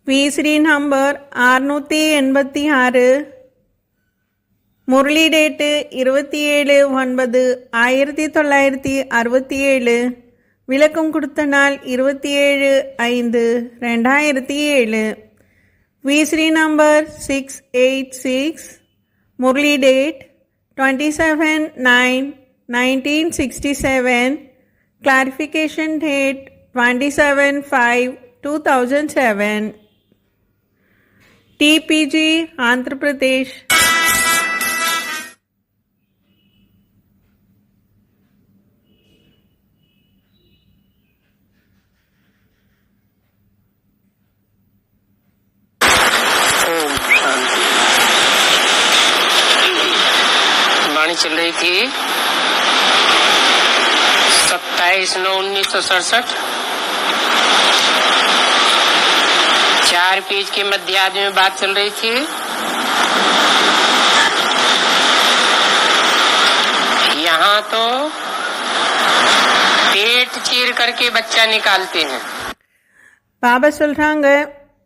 VCD number 686. Murali date 27/9/1967. விளக்கம் கொடுத்த நாள் 27/5/2007. VCD number 686. Murli date 27/9/1967. Clarification date 27/5/2007. TPG Andhra Pradesh. वाणी चल रही थी 27/9/1967. 4 पेज के मध्यार्ध में बात चल रही थी। यहाँ तो पेट चीर करके बच्चा निकालते हैं. பாபா சொல்றாங்க,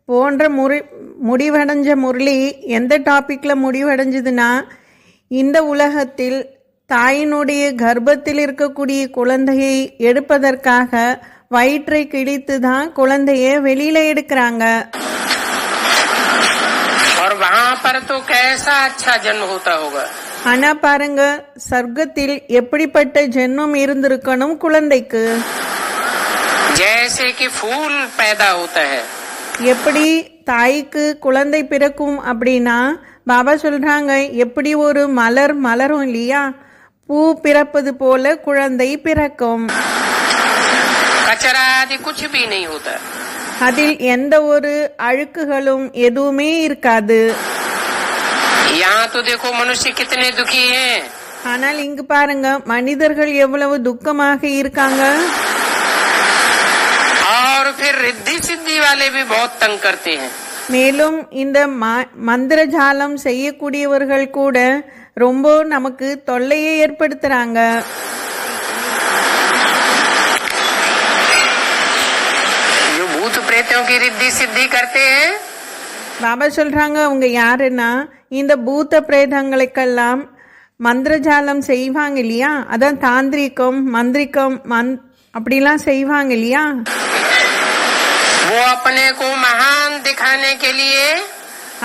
போன்ற முடிவடைஞ்ச முரளி எந்த டாபிக்ல முடிவடைஞ்சதுன்னா, இந்த உலகத்தில் தாயினுடைய கர்ப்பத்தில் இருக்கக்கூடிய குழந்தையை எடுப்பதற்காக வயிற்றை கிழித்து தான் குழந்தைய வெளியில எடுக்கிறாங்க. ஆனா பாருங்க, சொர்க்கத்தில் எப்படிப்பட்ட ஜென்மம் இருந்திருக்கணும் குழந்தைக்கு. எப்படி தாய்க்கு குழந்தை பிறக்கும் அப்படின்னா, பாபா சொல்றாங்க, எப்படி ஒரு மலர் மலரும் இல்லையா, பூ பிறப்பது போல குழந்தை பிறக்கும். அதில் எந்த ஒரு அழுக்குகளும் எதுவுமே இருக்காது. ஆனால் இங்கு பாருங்க, மனிதர்கள் எவ்வளவு துக்கமாக இருக்காங்க. மேலும் இந்த மந்திர ஜாலம் செய்யக்கூடியவர்கள் கூட ரொம்ப நமக்கு தொல்லையை ஏற்படுத்துறாங்க. பாபா சொல்றாங்க, அவங்க யாருன்னா, இந்த பூத்த பிரேதங்களுக்கெல்லாம் மந்திரஜாலம் செய்வாங்க இல்லையா, அதான் தாந்திரிகம் மந்திரிகம் அப்படிலாம் செய்வாங்க இல்லையா.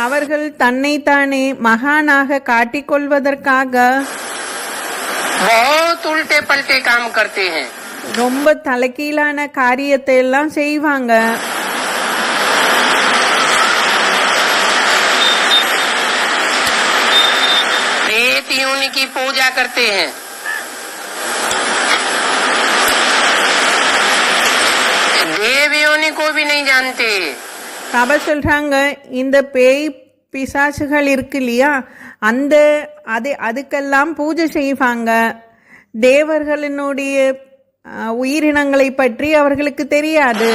அவர்கள் தன்னைத்தானே மகானாக காட்டிக்கொள்வதற்காக ரொம்ப தலைகீழான காரியத்தை எல்லாம் செய்வாங்க. की पूजा करते हैं. देवियों को भी नहीं जानते. பாபா சொல்றாங்க, இந்த பேய் பிசாசுகள் இருக்கு இல்லையா, அதுக்கெல்லாம் பூஜை செய்வாங்க. தேவர்களினுடைய உயிரினங்களை பற்றி அவர்களுக்கு தெரியாது.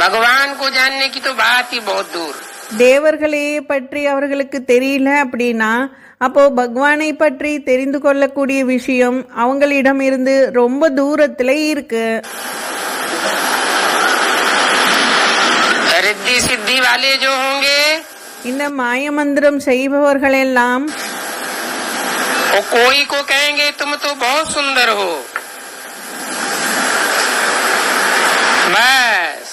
भगवान को जानने की तो बात ही बहुत दूर. தேவர்களையே பற்றி அவர்களுக்கு தெரியல அப்படின்னா, அப்போ பகவானை பற்றி தெரிந்து கொள்ளக்கூடிய விஷயம் அவங்களிடம் இருந்து ரொம்ப தூரத்துல இருக்கு. रिद्धि सिद्धि वाले जो होंगे, இந்த மாயமந்திரம் செய்பவர்கள் எல்லாம் कोई को कहेंगे तुम तो बहुत सुंदर हो, बस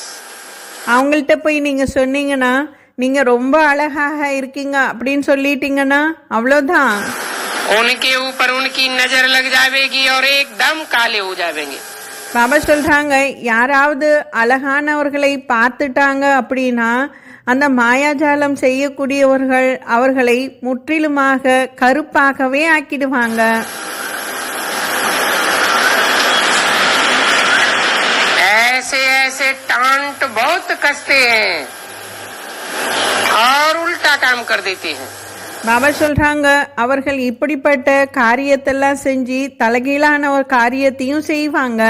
அவங்கள்ட்ட போய் நீங்க சொன்னீங்கன்னா, நீங்க ரொம்ப அழகாக இருக்கீங்க அப்படின்னு சொல்லிட்டீங்கன்னா அவ்வளவுதான். उनके ऊपर उनकी नजर लग जाएगी और एकदम काले हो जाएंगे. பாபா சொல்றாங்க, யாராவது அழகானவர்களை பார்த்துட்டாங்க அப்படின்னா, அந்த மாயாஜாலம் செய்யக்கூடியவர்கள் அவர்களை முற்றிலுமாக கருப்பாகவே ஆக்கிடுவாங்க. ऐसे ऐसे टांट बहुत कसते हैं और उल्टा काम कर देते हैं. பாபா சொல்றாங்க, அவர்கள் இப்படிப்பட்ட காரியத்தெல்லாம் செஞ்சு தலைகீழான ஒரு காரியத்தையும் செய்வாங்க.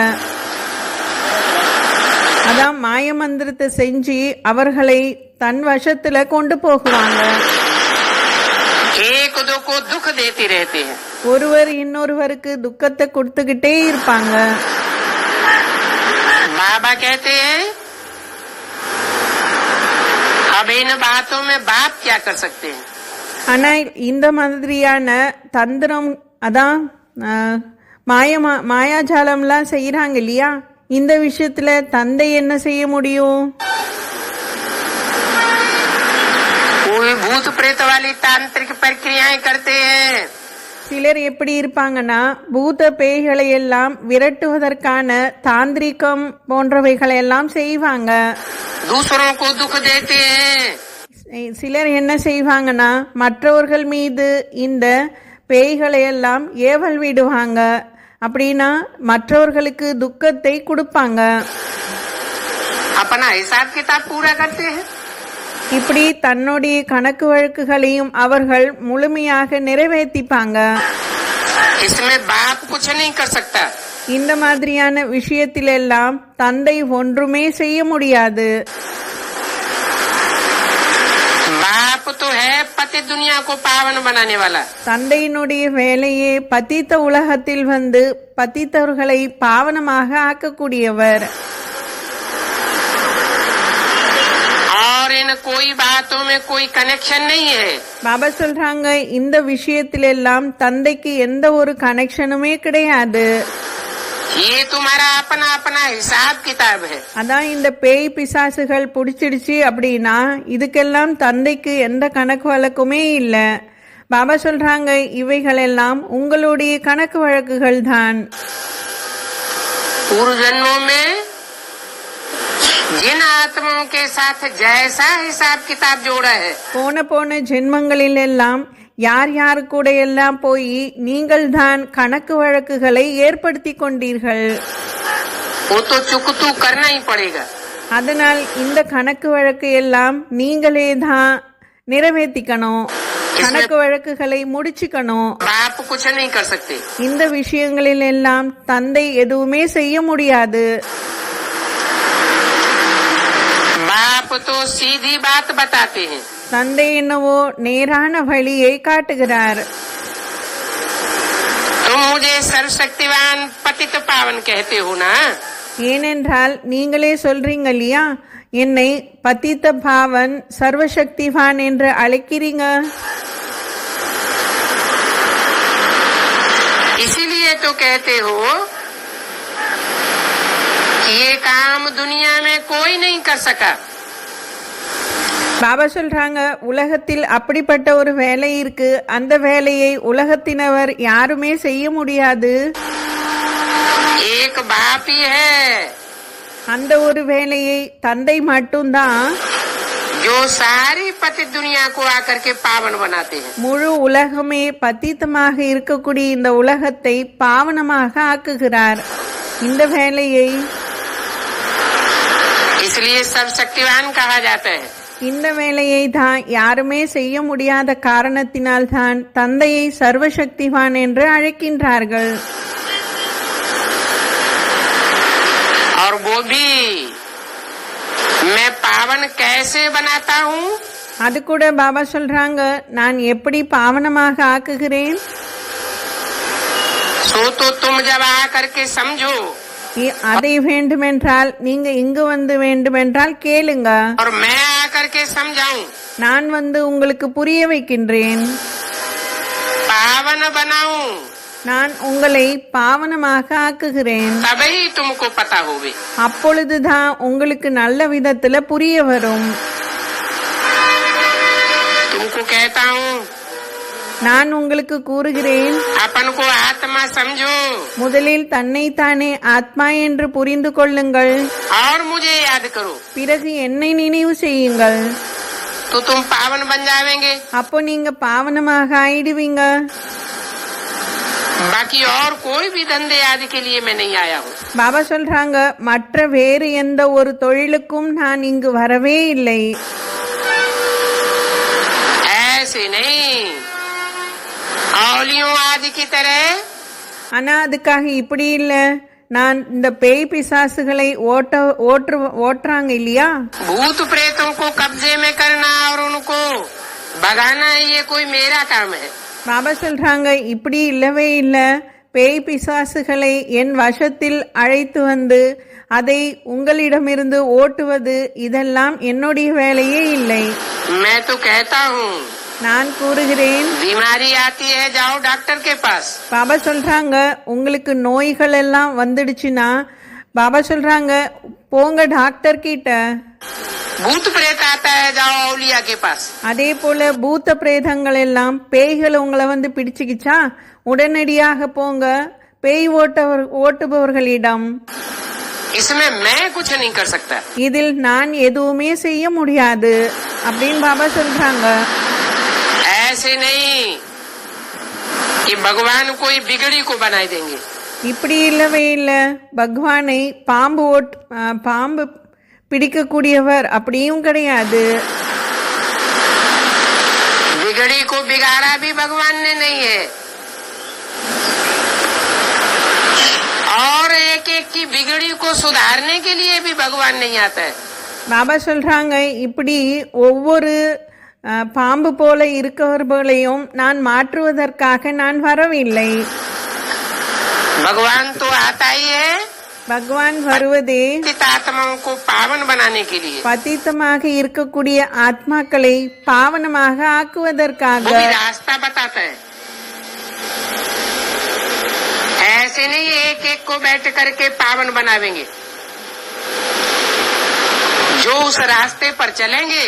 அதான் மாய மந்திரத்தை செஞ்சு அவர்களை தன் வசத்துல கொண்டு போகுவாங்க. ஒருவர் இன்னொருவருக்கு துக்கத்தை கொடுத்துக்கிட்டே இருப்பாங்க. बाबा कहते हैं अब इन बातों में बाप क्या कर सकते हैं? ஆனால் இந்த மாதிரியான தந்திரம் அதான் மாயாஜாலம்லாம் செய்கிறாங்க இல்லையா, இந்த விஷயத்துல தந்தை என்ன செய்ய முடியும்? कोई भूत प्रेत वाली तांत्रिक प्रक्रियाएं करते हैं। சிலர் எப்படி இருப்பாங்கன்னா, பூத பேய்களை எல்லாம் விரட்டுவதற்கான தாந்திரிகம் போன்றவைகளை எல்லாம் செய்வாங்க. दूसरों को दुख देते हैं। சிலர் என்ன செய்வாங்கன்னா, மற்றவர்கள் மீது இந்த பேய்களை எல்லாம் ஏவல் விடுவாங்க. அப்படின்னா மற்றவர்களுக்கு துக்கத்தை கொடுப்பாங்க. अपना हिसाब किताब पूरा करते हैं। இப்படி தன்னுடைய கணக்கு வழக்குகளையும் அவர்கள் முழுமையாக நிறைவேற்றிப்பாங்க. इसमें बाप कुछ नहीं कर सकता। இந்த மாதிரியான விஷயத்திலெல்லாம் தந்தை ஒன்றுமே செய்ய முடியாது. बाप तो है पति दुनिया को पावन बनाने वाला। தந்தையினுடைய வேலையே பतित உலகத்தில் வந்து பतितவர்களை பாவனமாக ஆக்கக்கூடியவர். और इन कोई बातों में कोई कनेक्शन नहीं है। பாபா சொல்றாங்க, இந்த விஷயத்திலெல்லாம் தந்தைக்கு எந்த ஒரு கனெக்ஷனுமே கிடையாது. ये तुम्हारा अपना अपना हिसाब किताब है। அதான் இந்த பேய் பிசாசுகள் பிடிச்சிடுச்சு அப்படின்னா இதுக்கெல்லாம் தந்தைக்கு எந்த கணக்கு வழக்குமே இல்லை. பாபா சொல்றாங்க, இவைகளெல்லாம் உங்களுடைய கணக்கு வழக்குகள் தான். पूर्व जन्मों में जिन आत्माओं के साथ जैसा हिसाब किताब जोड़ा है, போன ஜென்மங்களில் எல்லாம் யார் யார் கூட எல்லாம் போய் நீங்கள் தான் கணக்கு வழக்குகளை ஏற்படுத்தி கொண்டீர்கள். वो तो चुकतू करना ही पड़ेगा। அதனால் இந்த கணக்கு வழக்கு எல்லாம் நீங்களே தான் நிறைவேற்றிக்கணும், கணக்கு வழக்குகளை முடிச்சுக்கணும். बाप कुछ नहीं कर सकते। இந்த விஷயங்களில் எல்லாம் தந்தை எதுவுமே செய்ய முடியாது. बाप तो सीधी बात बताते हैं। தந்தை என்னவோ நேரான வழியை காட்டுகிறார். तुम मुझे सर्वशक्तिवान पतित पावन कहते हो ना। ஏனென்றால் நீங்களே சொல்றீங்க இல்லையா, என்னை பतित பாவன் சர்வசக்திவான் என்று அழைக்கிறீங்க. इसीलिए तो कहते हो कि ये काम दुनिया में कोई नहीं कर सका। பாபா சொல்றாங்க, உலகத்தில் அப்படிப்பட்ட ஒரு வேலை இருக்கு, அந்த வேலையை உலகத்தினவர் யாருமே செய்ய முடியாது. एक बाप ही है அந்த ஒரு வேலையை தந்தை மட்டும்தான் जो सारी पति दुनिया को आकर के पावन बनाते हैं। முழு உலகமே பतितமாக இருக்கக்கூடிய இந்த உலகத்தை பாவனமாக ஆக்குகிறார். இந்த வேலையை इसलिए सर्वशक्तिवान कहा जाता है। இந்த வேலையை தான் யாருமே செய்ய முடியாத காரணத்தினால் தான் தந்தையை சர்வசக்திவான் என்று அழைக்கின்றார்கள். और वो भी मैं पावन कैसे बनाता हूँ? அது கூட பாபா சொல்றாங்க, நான் எப்படி பாவனமாக ஆக்குகிறேன். सो तो तुम जब आकर के समझो அதை வேண்டுமென்றால் நீங்க இங்கு வந்து வேண்டுமென்றால் கேளுங்க, और मैं आकर के समझाऊं, நான் வந்து உங்களுக்கு புரிய வைக்கின்றேன். पावन बनाऊं, நான் உங்களை பாவனமாக ஆக்குகிறேன். तभी तुमको पता होवे। அப்பொழுதுதான் உங்களுக்கு நல்ல விதத்துல புரிய வரும். तुमको कहता हूँ நான் உங்களுக்கு கூறுகிறேன், अपन को आत्मा समझो முதலில் தன்னைத்தானே ஆத்மா என்று புரிந்து கொள்ளுங்கள், और मुझे याद करो, பிறகு என்னை நினைவு செய்யுங்கள். तो तुम पावन बन जावेंगे। அப்போ நீங்க பாவனமாக ஆயிடுவீங்க. बाकी और कोई भी धंधे आदि के लिए मैं नहीं आया हूँ। பாபா சொல்றாங்க, மற்ற வேறு எந்த ஒரு தொழிலுக்கும் நான் இங்கு வரவே இல்லை. ऐसे नहीं औलियों आदि की तरह। ஆனா அதுக்காக இப்படி இல்ல, நான் இந்த பேய் பிசாசுகளை ஓட்டுறாங்க இல்லையா, भूत प्रेतों को कब्जे में करना और उनको भगाना ये कोई मेरा काम है। பாபா சொல்றாங்க, இப்படி இல்லவே இல்ல. பேய் பிசாசுகளை என் வசத்தில் அழைத்து வந்து அதை உங்களிடமிருந்து ஓட்டுவது இதெல்லாம் என்னுடைய வேலையே இல்லை. मैं तो कहता हूँ நான் கூறுகிறேன், बीमारी आती है जाओ डॉक्टर के पास. பாபா சொல்றாங்க, உங்களுக்கு நோய்கள் எல்லாம் வந்துடுச்சுன்னா பாபா சொல்றாங்க போங்க டாக்டர் கிட்ட. भूत प्रेत आता है जाओ औलिया के पास. அதே போல பூத்த பிரேதங்கள் எல்லாம் பேய்கள் உங்களை வந்து பிடிச்சுக்கிச்சா உடனடியாக போங்க பேய் ஓட்டுபவர்களிடம். इसमें मैं कुछ नहीं कर सकता. இதில் நான் எதுவுமே செய்ய முடியாது அப்படின்னு பாபா சொல்றாங்க. ऐसे नहीं कि भगवान कोई बिगड़ी को बनाई देंगे. இப்படி இல்லவே இல்லை, பகவானை பாம்பு பிடிக்கக்கூடியவர் அப்படியும் கிடையாது. बिगड़ी को बिगाड़ा भी भगवान ने नहीं है और एक एक की बिगड़ी को सुधारने के लिए भी भगवान नहीं आता है. பாபா சொல்றாங்க, இப்படி ஒவ்வொரு பாம்பு போல இருக்கவர்களையும் நான் மாற்றுவதற்காக நான் வரவில்லை. भगवान तो आता ही है பகவான் வருவதே आत्माओं को पावन बनाने के लिए. பतिத்தமாக இருக்கக்கூடிய ஆத்மாக்களை பாவனமாக ஆக்குவதற்காக. वो भी रास्ता बताता है. ऐसे नहीं एक एक को बैठ करके पावन बनावेंगे. जो उस रास्ते पर चलेंगे.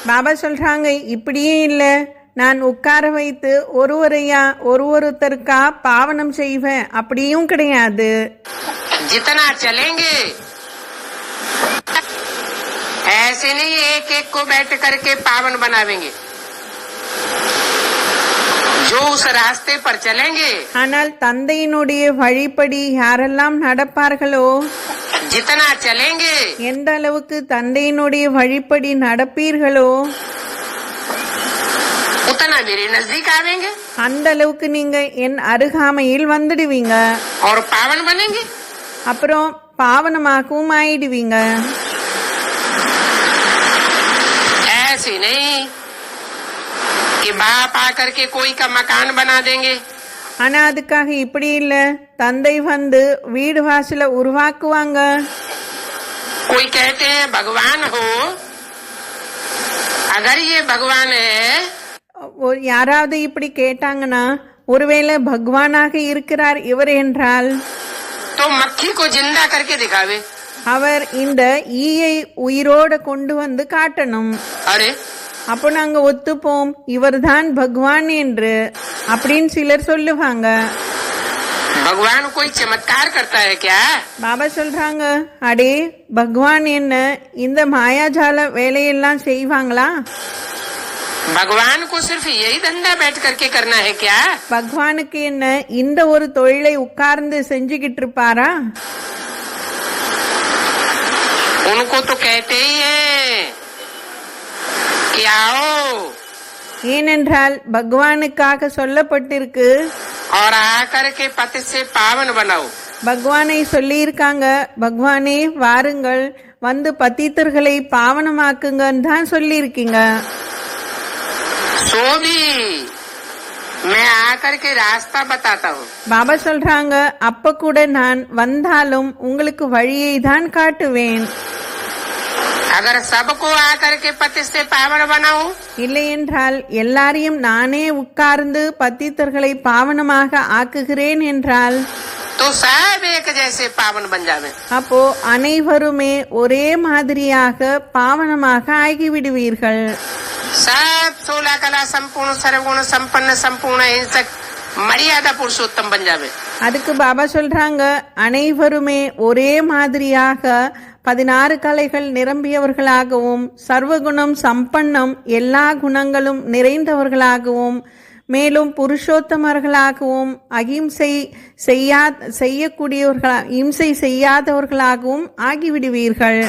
பாபா சொல்றாங்க, இப்படியே இல்ல, நான் உட்கார வைத்து ஒருத்தருக்கா பாவனம் செய்வேன் அப்படியும் கிடையாது. जितना चलेंगे ऐसे नहीं एक एक को बैठ करके पावन बनावेंगे. जो उस रास्ते पर चलेंगे. ஆனால் தந்தையினுடைய வழிப்படி யாரெல்லாம் நடப்பார்களோ, जितना चलेंगे எந்த அளவுக்கு தந்தையினுடைய வழிப்படி நடப்பீர்களோ उतना मेरे नजदीक आवेंगे அந்த அளவுக்கு நீங்க என் அருகாமையில் வந்துடுவீங்க. और पावन बनेंगे. அப்புறம் பாவனமாகவும் ஆயிடுவீங்க. ऐसे नहीं कि बाप आकर के कोई का मकान बना देंगे. ஆனா அதுக்காக இப்படி இல்ல, தந்தை வந்து வீடு வாசல உருவாக்குவாங்க. कोई कहते हैं भगवान हो, अगर ये भगवान है யாராவது இப்படி கேட்டாங்கன்னா, ஒருவேளை பகவானாக இருக்கிறார் இவர் என்றால் तो मक्खी को जिंदा करके दिखावे. அவர் இந்த ஈயை உயிரோட கொண்டு வந்து காட்டணும். अरे அப்போ நாங்க ஒத்துப்போம் இவர்தான் பகவான் என்று அப்படின்னு சிலர் சொல்லுவாங்க. भगवान कोई चमत्कार करता है क्या? பாபா சொல்றாங்க, அடே பகவான் என்ன இந்த மாயாஜால வேலையெல்லாம் செய்வாங்களா? भगवान को सिर्फ यही धंधा बैठ करके करना है क्या? பகவானுக்கு என்ன இந்த ஒரு தொழிலை உட்கார்ந்து செஞ்சுக்கிட்டு இருப்பாரா? उनको तो कहते ही हैं कि आओ ஏனென்றால் பகவானுக்காக சொல்லப்பட்டிருக்கு, और आकर के पति से पावन बनाओ. பகவானை சொல்லி இருக்காங்க, பகவானே வாருங்கள் வந்து பத்தித்தர்களை பாவனமாக்குங்கன்னு தான் சொல்லி இருக்கீங்க. सो भी मैं आकर के रास्ता बताता हूँ. பாபா சொல்றாங்க, அப்ப கூட நான் வந்தாலும் உங்களுக்கு வழியை தான் காட்டுவேன். अगर सबको आकर के पति से पावन बनाऊं இல்லை என்றால் எல்லாரையும் நானே உட்கார்ந்து பத்தித்தர்களை பாவனமாக ஆக்குகிறேன் என்றால் तो सब एक जैसे पावन बन जावे. அப்போ அனைவருமே ஒரே மாதிரியாக பாவனமாக ஆகிவிடுவீர்கள். सब 16 कला संपूर्ण सर्वगुण संपन्न संपूर्ण हिंसक मर्यादा पुरुषोत्तम बन जावे. அதுக்கு பாபா சொல்றாங்க, அனைவருமே ஒரே மாதிரியாக 16 கலைகள் நிரம்பியவர்களாகவும் சர்வகுணம் சம்பன்னம் எல்லா குணங்களும் நிறைந்தவர்களாகவும் மேலும் புருஷோத்தமர்களாகவும் அகிம்சை இம்சை செய்யாதவர்களாகவும் ஆகிவிடுவீர்கள்.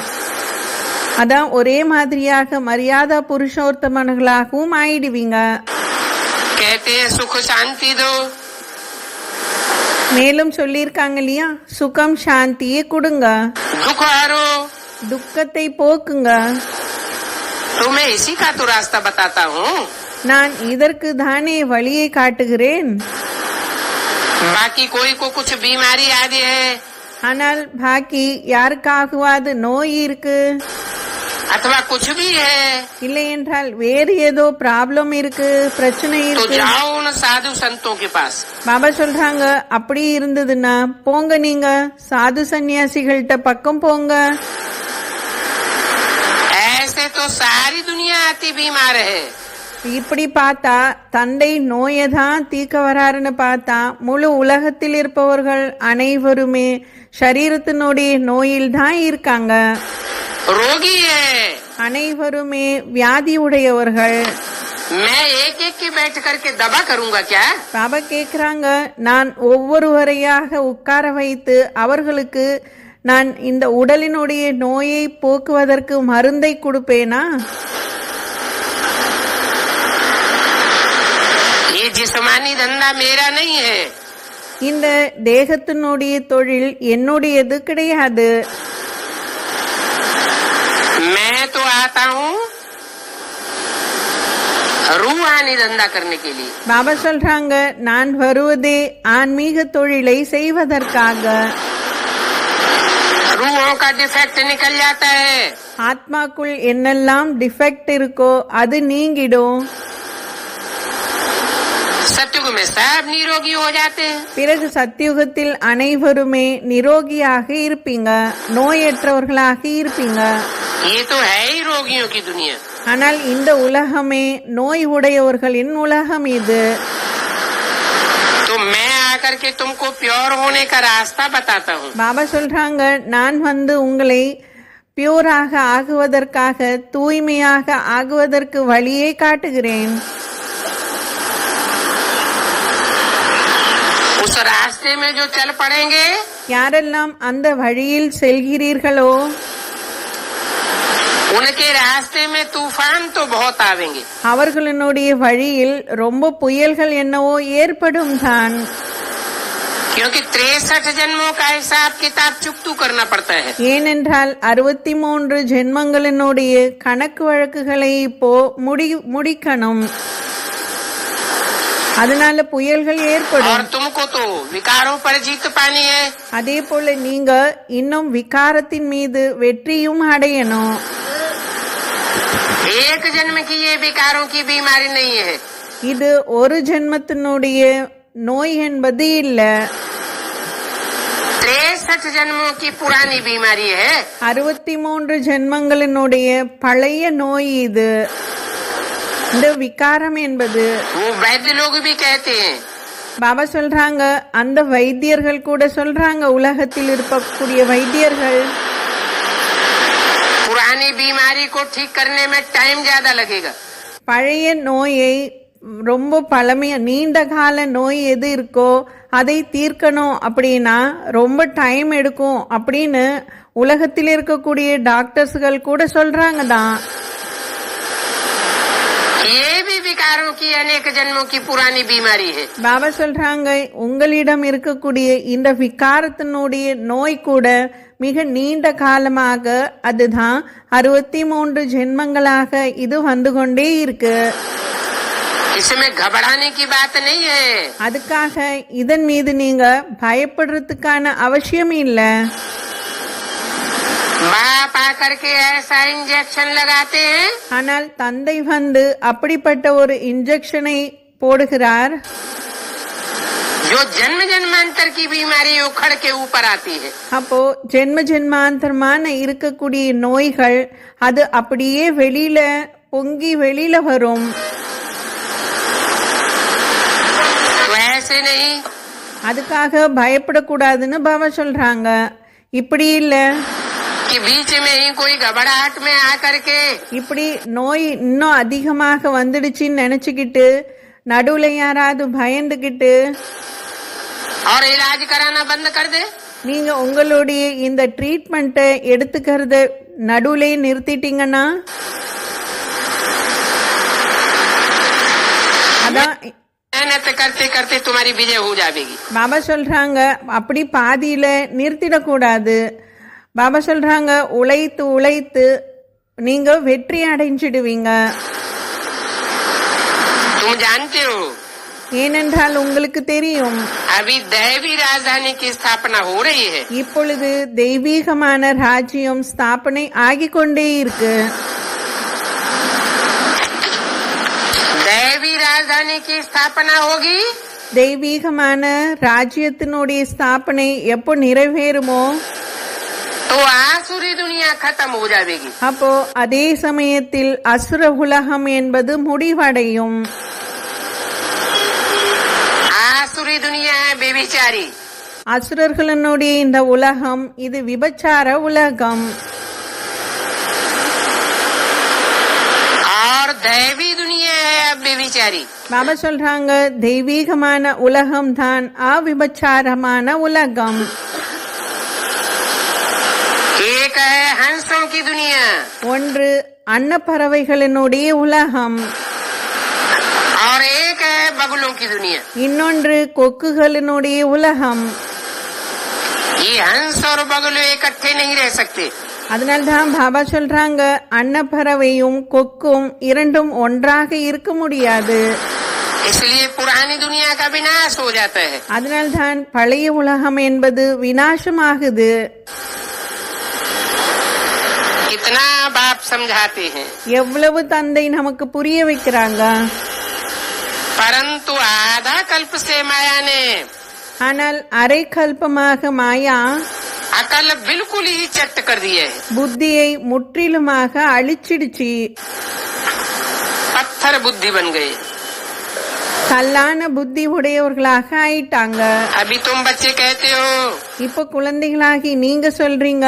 அதான் ஒரே மாதிரியாக மரியாதா புருஷோத்தமர்களாகவும் ஆயிடுவீங்க. कहते हैं सुख शांति दो. மேலும் சொல்லியிருக்காங்க இல்லையா, சுகம் சாந்தியை கொடுங்க, दुख हारो. துக்கத்தை போக்குங்க. तुम्हें इसी का तो रास्ता बताता हूँ. நான் இதற்கு தானே வழியை காட்டுகிறேன். बाकी कोई को कुछ बीमारी आदि है ஆனால் பாக்கி யாருக்காகவாது நோய் இருக்கு, अथवा कुछ भी है இல்லை என்றால் வேறு ஏதோ ப்ராப்ளம் இருக்கு, பிரச்சனை तो இருக்கு. जाओ उन साधु संतों के पास। பாபா சொல்றாங்க, அப்படி இருந்ததுன்னா போங்க, நீங்க சாது சன்னியாசிகள்கிட்ட பக்கம் போங்க. ऐसे तो सारी दुनिया आती बीमार है। இப்படி பார்த்தா தந்தை நோயை தான் தீர்க்க வராருன்னு பார்த்தா முழு உலகத்தில் இருப்பவர்கள் அனைவருமே சரீரத்தினுடைய நோயில் தான் இருக்காங்க. रोगी है। அனைவருமே வியாதி உடையவர்கள். मैं एक एक की बैठ करके दवा करूंगा क्या? பாபா கேக்குறாங்க, நான் ஒவ்வொருவரையாக உட்கார வைத்து அவர்களுக்கு நான் இந்த உடலினுடைய நோயை போக்குவதற்கு மருந்தை கொடுப்பேனா? ये जिस्मानी धंधा मेरा नहीं है। இந்த தேகத்தினுடைய தொழில் என்னுடையது கிடையாது. मैं तो आता हूँ रूहानी धंधा करने के लिए। பாபா சொல்றாங்க, நான் வருவதே ஆன்மீக தொழிலை செய்வதற்காக. रूहों का डिफेक्ट निकल जाता है। ஆத்மாக்குள் என்னெல்லாம் டிஃபெக்ட் இருக்கோ அது நீங்கிடும். सत्युग में सब निरोगी हो जाते हैं। பிறகு சத்தியுகத்தில் அனைவருமே நிரோகியாக இருப்பீங்க, நோயற்றவர்களாக இருப்பீங்க. ये तो है ही रोगियों की दुनिया। ஆனால் இந்த உலகமே நோய் உடையவர்களின் உலகம் இது. तो मैं आकर के तुमको प्योर होने का रास्ता बताता हूँ। பாபா சொல்றாங்க, நான் வந்து உங்களை பியூராக ஆகுவதற்காக, தூய்மையாக ஆகுவதற்கு வழியை காட்டுகிறேன். उस रास्ते में जो चल पड़ेंगे யாரெல்லாம் அந்த வழியில் செல்கிறீர்களோ उनके रास्ते में तूफान तो बहुत आवेंगे। அவர்களுடைய வழியில் ரொம்ப புயல்கள் என்னவோ ஏற்படும் தான். क्योंकि 63 जन्मों का हिसाब किताब चुकतू करना पड़ता है। ஏனென்றால் 63 ஜென்மங்களினுடைய கணக்கு வழக்குகளை இப்போ முடிக்கணும். அதனால புயல்கள் ஏற்படும். और तुमको तो विकारों पर जीत पानी है। அதே போல நீங்க இன்னும் விகாரத்தின் மீது வெற்றியும் அடையணும். एक जन्म की ये विकारों की बीमारी नहीं है। இது ஒரு ஜென்மத்தினுடைய நோய் என்பது இல்ல, 63 जन्मों की पुरानी बीमारी है। 63 ஜென்மங்களினுடைய பழைய நோய் இது. இந்த விகாரம் என்பது वो वैद्य लोग भी कहते हैं। பாபா சொல்றாங்க, அந்த வைத்தியர்கள் கூட சொல்றாங்க, உலகத்தில் இருக்கக்கூடிய வைத்தியர்கள், पुरानी बीमारी को ठीक करने में टाइम ज्यादा लगेगा। பழைய நோயை ரொம்ப பழமைய நீண்ட கால நோய் எது இருக்கோ அதை தீர்க்கணும் அப்படின்னா ரொம்ப டைம் எடுக்கும் அப்படின்னு உலகத்தில் இருக்கக்கூடிய டாக்டர்ஸ்கள் கூட சொல்றாங்க தான். ये भी विकारों की अनेक जन्मों की पुरानी बीमारी है। பாபா சொல்றாங்க, உங்களிடம் இருக்கக்கூடிய இந்த விகாரத்தினுடைய நோய் கூட மிக நீண்ட காலமாக, அதுதான் 63 ஜென்மங்களாக இது வந்து கொண்டே இருக்கு. इसमें घबराने की बात नहीं है। அதுக்காக இதன் மீது நீங்க பயப்படுறதுக்கான அவசியம் இல்ல. बाप आकर के ऐसा इंजेक्शन लगाते हैं ஆனால் தந்தை வந்து அப்படிப்பட்ட ஒரு இன்ஜெக்ஷனை போடுகிறார், जो जन्म जन्मांतर की बीमारी उखड़ के ऊपर आती है। அப்போ ஜென்ம ஜென்மாந்தரமான இருக்கக்கூடிய நோய்கள் அது அப்படியே வெளியில பொங்கி வெளியில வரும். तो ऐसे नहीं அதுக்காக பயப்படக்கூடாதுன்னு பாபா சொல்றாங்க. இப்படி இல்ல, कि बीच में ही कोई घबराहट में आकर के இப்படி நோய் இன்னும் அதிகமாக வந்துடுச்சுன்னு நினைச்சுக்கிட்டு நடுவுல யாராவது பயந்துகிட்டு और इलाज कराना बंद कर दे। நீங்க உங்களுடைய இந்த ட்ரீட்மெண்ட்டை எடுத்துக்கிறத நடுவுலயே நிறுத்திட்டீங்கன்னா அதான் मेहनत करते करते तुम्हारी विजय हो जाएगी। பாபா சொல்றாங்க, அப்படி பாதியில நிறுத்திடக்கூடாது. பாபா சொல்றாங்க, உழைத்து உழைத்து நீங்க வெற்றி அடைஞ்சிடுவீங்க. तुम जानते हो ஏனென்றால் உங்களுக்கு தெரியும், अभी दैवी राजधानी की स्थापना हो रही है। இப்பொழுது தெய்வீகமான ராஜ்யம் ஸ்தாபனை ஆகிக் கொண்டே இருக்கு. दैवी राजधानी की स्थापना होगी தெய்வீகமான ராஜ்யத்தினுடைய ஸ்தாபனை எப்போ நிறைவேறுமோ तो आसुरी दुनिया खत्म हो जाएगी। அப்போ அதே சமயத்தில் அசுர உலகம் என்பது முடிவடையும். आसुरी दुनिया है बेविचारी, அசுரர்களுடைய இந்த உலகம் இது விபச்சார உலகம். और दैवी दुनिया है अब बेविचारी। பாபா சொல்றாங்க, தெய்வீகமான உலகம் தான் அவிபச்சாரமான உலகம். एक है हंसों की दुनिया ஒன்று அன்னப்பறவைகளினுடைய உலகம், और एक है बगुलों की दुनिया। இன்னொன்று கொக்குகளினுடைய உலகம். ये हंस और बगुले इकट्ठे नहीं रह सकते। அதனால்தான் பாபா சொல்றாங்க, அன்னப்பறவையும் கொக்கும் இரண்டும் ஒன்றாக இருக்க முடியாது. इसलिए पुरानी दुनिया का विनाश हो जाता है। அதனால்தான் பழைய உலகம் என்பது விநாசமாகுது. कितना बाप समझाते हैं, எவ்வளவு தந்தை நமக்கு புரிய வைக்கிறாங்க. परंतु आधा कल्प से माया ने ஆனால் அரை கல்பமாக மாயா अकल बिल्कुल ही चट कर दिए है। புத்தியை முற்றிலுமாக அழிச்சிடுச்சு. पत्थर बुद्धि बन गए। கல்லான புத்தி உடையவர்களாக ஆயிட்டாங்க. अभी तुम बच्चे कहते हो இப்ப குழந்தைகளாகி நீங்க சொல்றீங்க,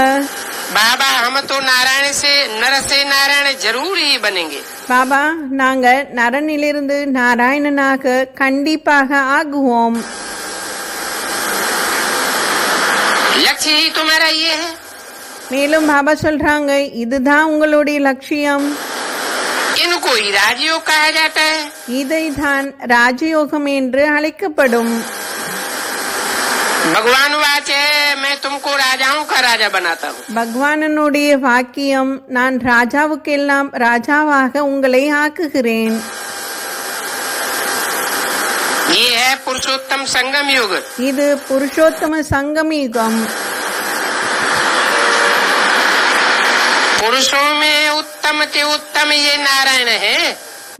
बाबा हम तो नारायण से नर से नारायण जरूर ही बनेंगे। பாபா நாங்க நரனிலிருந்து நாராயணனாக கண்டிப்பாக ஆகுவோம். लक्ष्य ही तुम्हारा ये है। மேலும் பாபா சொல்றாங்க, இதுதான் உங்களுடைய லட்சியம். इनको ही राजयोग कहा जाता है। இதை தான் ராஜயோகம் என்று அழைக்கப்படும். भगवान वाच है, मैं तुमको राजाओं का राजा बनाता हूँ। பகவானனுடைய வாக்கியம், நான் ராஜாவுக்கெல்லாம் ராஜாவாக உங்களை ஆக்குகிறேன். ये है पुरुषोत्तम संगम युग। இது புருஷோத்தம சங்கமயுகம். पुरुषों में उत्तम से उत्तम ये नारायण है।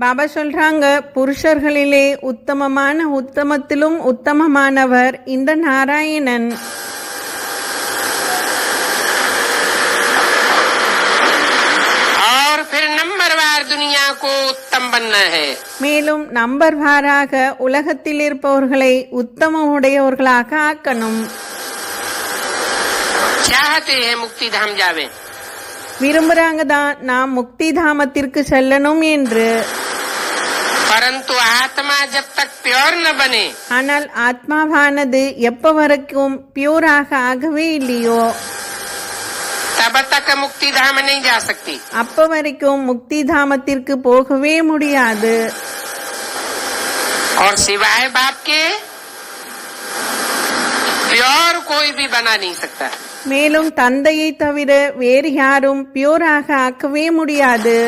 பாபா சொல்றாங்க, புருஷர்களிலே உத்தமமான உத்தமத்திலும் உத்தமமானவர் இந்த நாராயணன். और फिर नंबरवार दुनिया को उत्तम बनना है। மேலும் நம்பர் வாராக உலகத்தில் இருப்பவர்களை உத்தம உடையவர்களாக ஆக்கணும். चाहते हैं मुक्ति धाम जावे, விரும்புறாங்க தான் நாம் முக்தி தாமத்திற்கு செல்லணும் என்று. परंतु आत्मा जब तक प्योर न बने ஆனால் ஆத்மாவானது எப்ப வரைக்கும் பியூராக ஆகவே இல்லையோ तब तक मुक्ति धाम नहीं जा सकती। அப்ப வரைக்கும் முக்தி தாமத்திற்கு போகவே முடியாது. और सिवाय बाप के प्योर कोई भी बना नहीं सकता। மேலும் தந்தையை தவிர வேறு யாரும் பியூராக ஆக்கவே முடியாது.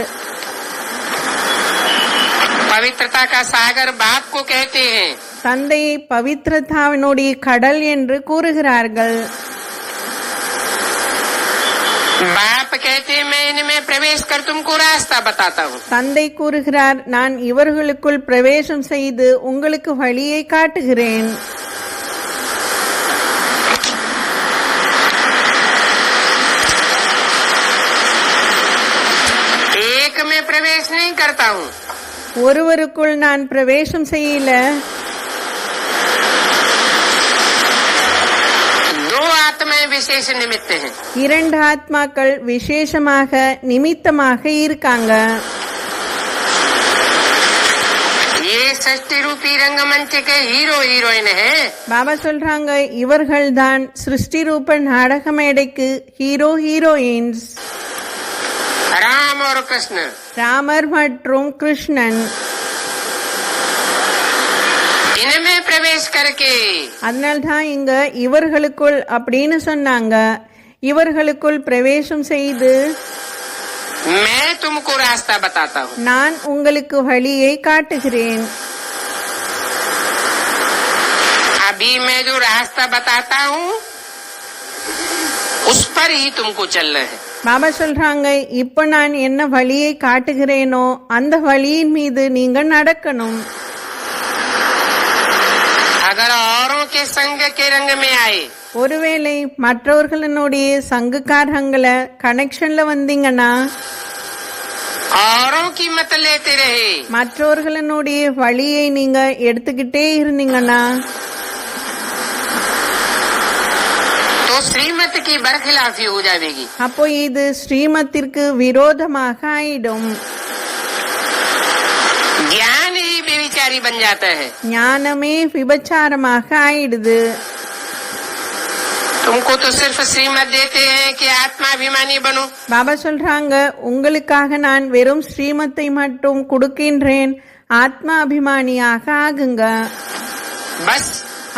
पवित्रता का सागर बाप को कहते हैं। தந்தையை பவித்ரதாவினுடைய கடல் என்று கூறுகிறார்கள். बाप कहते हैं, मैं इनमें प्रवेश कर तुमको रास्ता बताता हूँ। தந்தை கூறுகிறார், நான் இவர்களுக்குள் பிரவேசம் செய்து உங்களுக்கு வழியை காட்டுகிறேன். एक में प्रवेश नहीं करता हूँ, ஒருவருக்குள் நான் பிரவேசம் செய்யல, दो आत्माएं विशेष निमित्त हैं। இரண்டு ஆத்மாக்கள் விசேஷமாக நிமித்தமாக இருக்காங்க. ये षष्ठी रूपी रंगमंच के हीरो हीरोइन हैं। பாபா சொல்றாங்க, இவர்கள்தான் சிருஷ்டி ரூப நாடக மேடைக்கு ஹீரோ ஹீரோயின்ஸ். राम और कृष्ण। ராமர் மற்றும் கிருஷ்ணன். इनमें प्रवेश करके அதனால்தான் இங்க இவர்களுக்குள் அப்படின்னு சொன்னாங்க. இவர்களுக்குள் பிரவேசம் செய்து मैं तुमको रास्ता बताता हूँ। நான் உங்களுக்கு வழியை காட்டுகிறேன். अभी मैं जो रास्ता बताता हूँ उस पर ही तुमको चलना है। பாபா சொல்றாங்க, இப்ப நான் என்ன வழியை காட்டுகிறேனோ அந்த வழியின் மீது நீங்க நடக்கணும். अगर औरों के संग के रंग में आए, ஒருவேளை மற்றவர்களுடைய சங்குக்காரங்களை கனெக்ஷன்ல வந்தீங்கன்னா, औरों की मत लेते रहे, மற்றவர்களுடைய வழியை நீங்க எடுத்துக்கிட்டே இருந்தீங்கன்னா, तो श्रीमत की बरखिलाफी हो जाएगी। அப்போ இது ஸ்ரீமத்திற்கு விரோதமாக ஆயிடும். ज्ञान ही बेविचारी बन जाता है। ஞானமே விபச்சாரமாக ஆயிடுது. तुमको तो सिर्फ श्रीमत देते हैं कि आत्माभिमानी बनो। பாபா சொல்றாங்க, உங்களுக்காக நான் வெறும் ஸ்ரீமத்தை மட்டும் கொடுக்கின்றேன், ஆத்மா அபிமானியாக ஆகுங்க. बस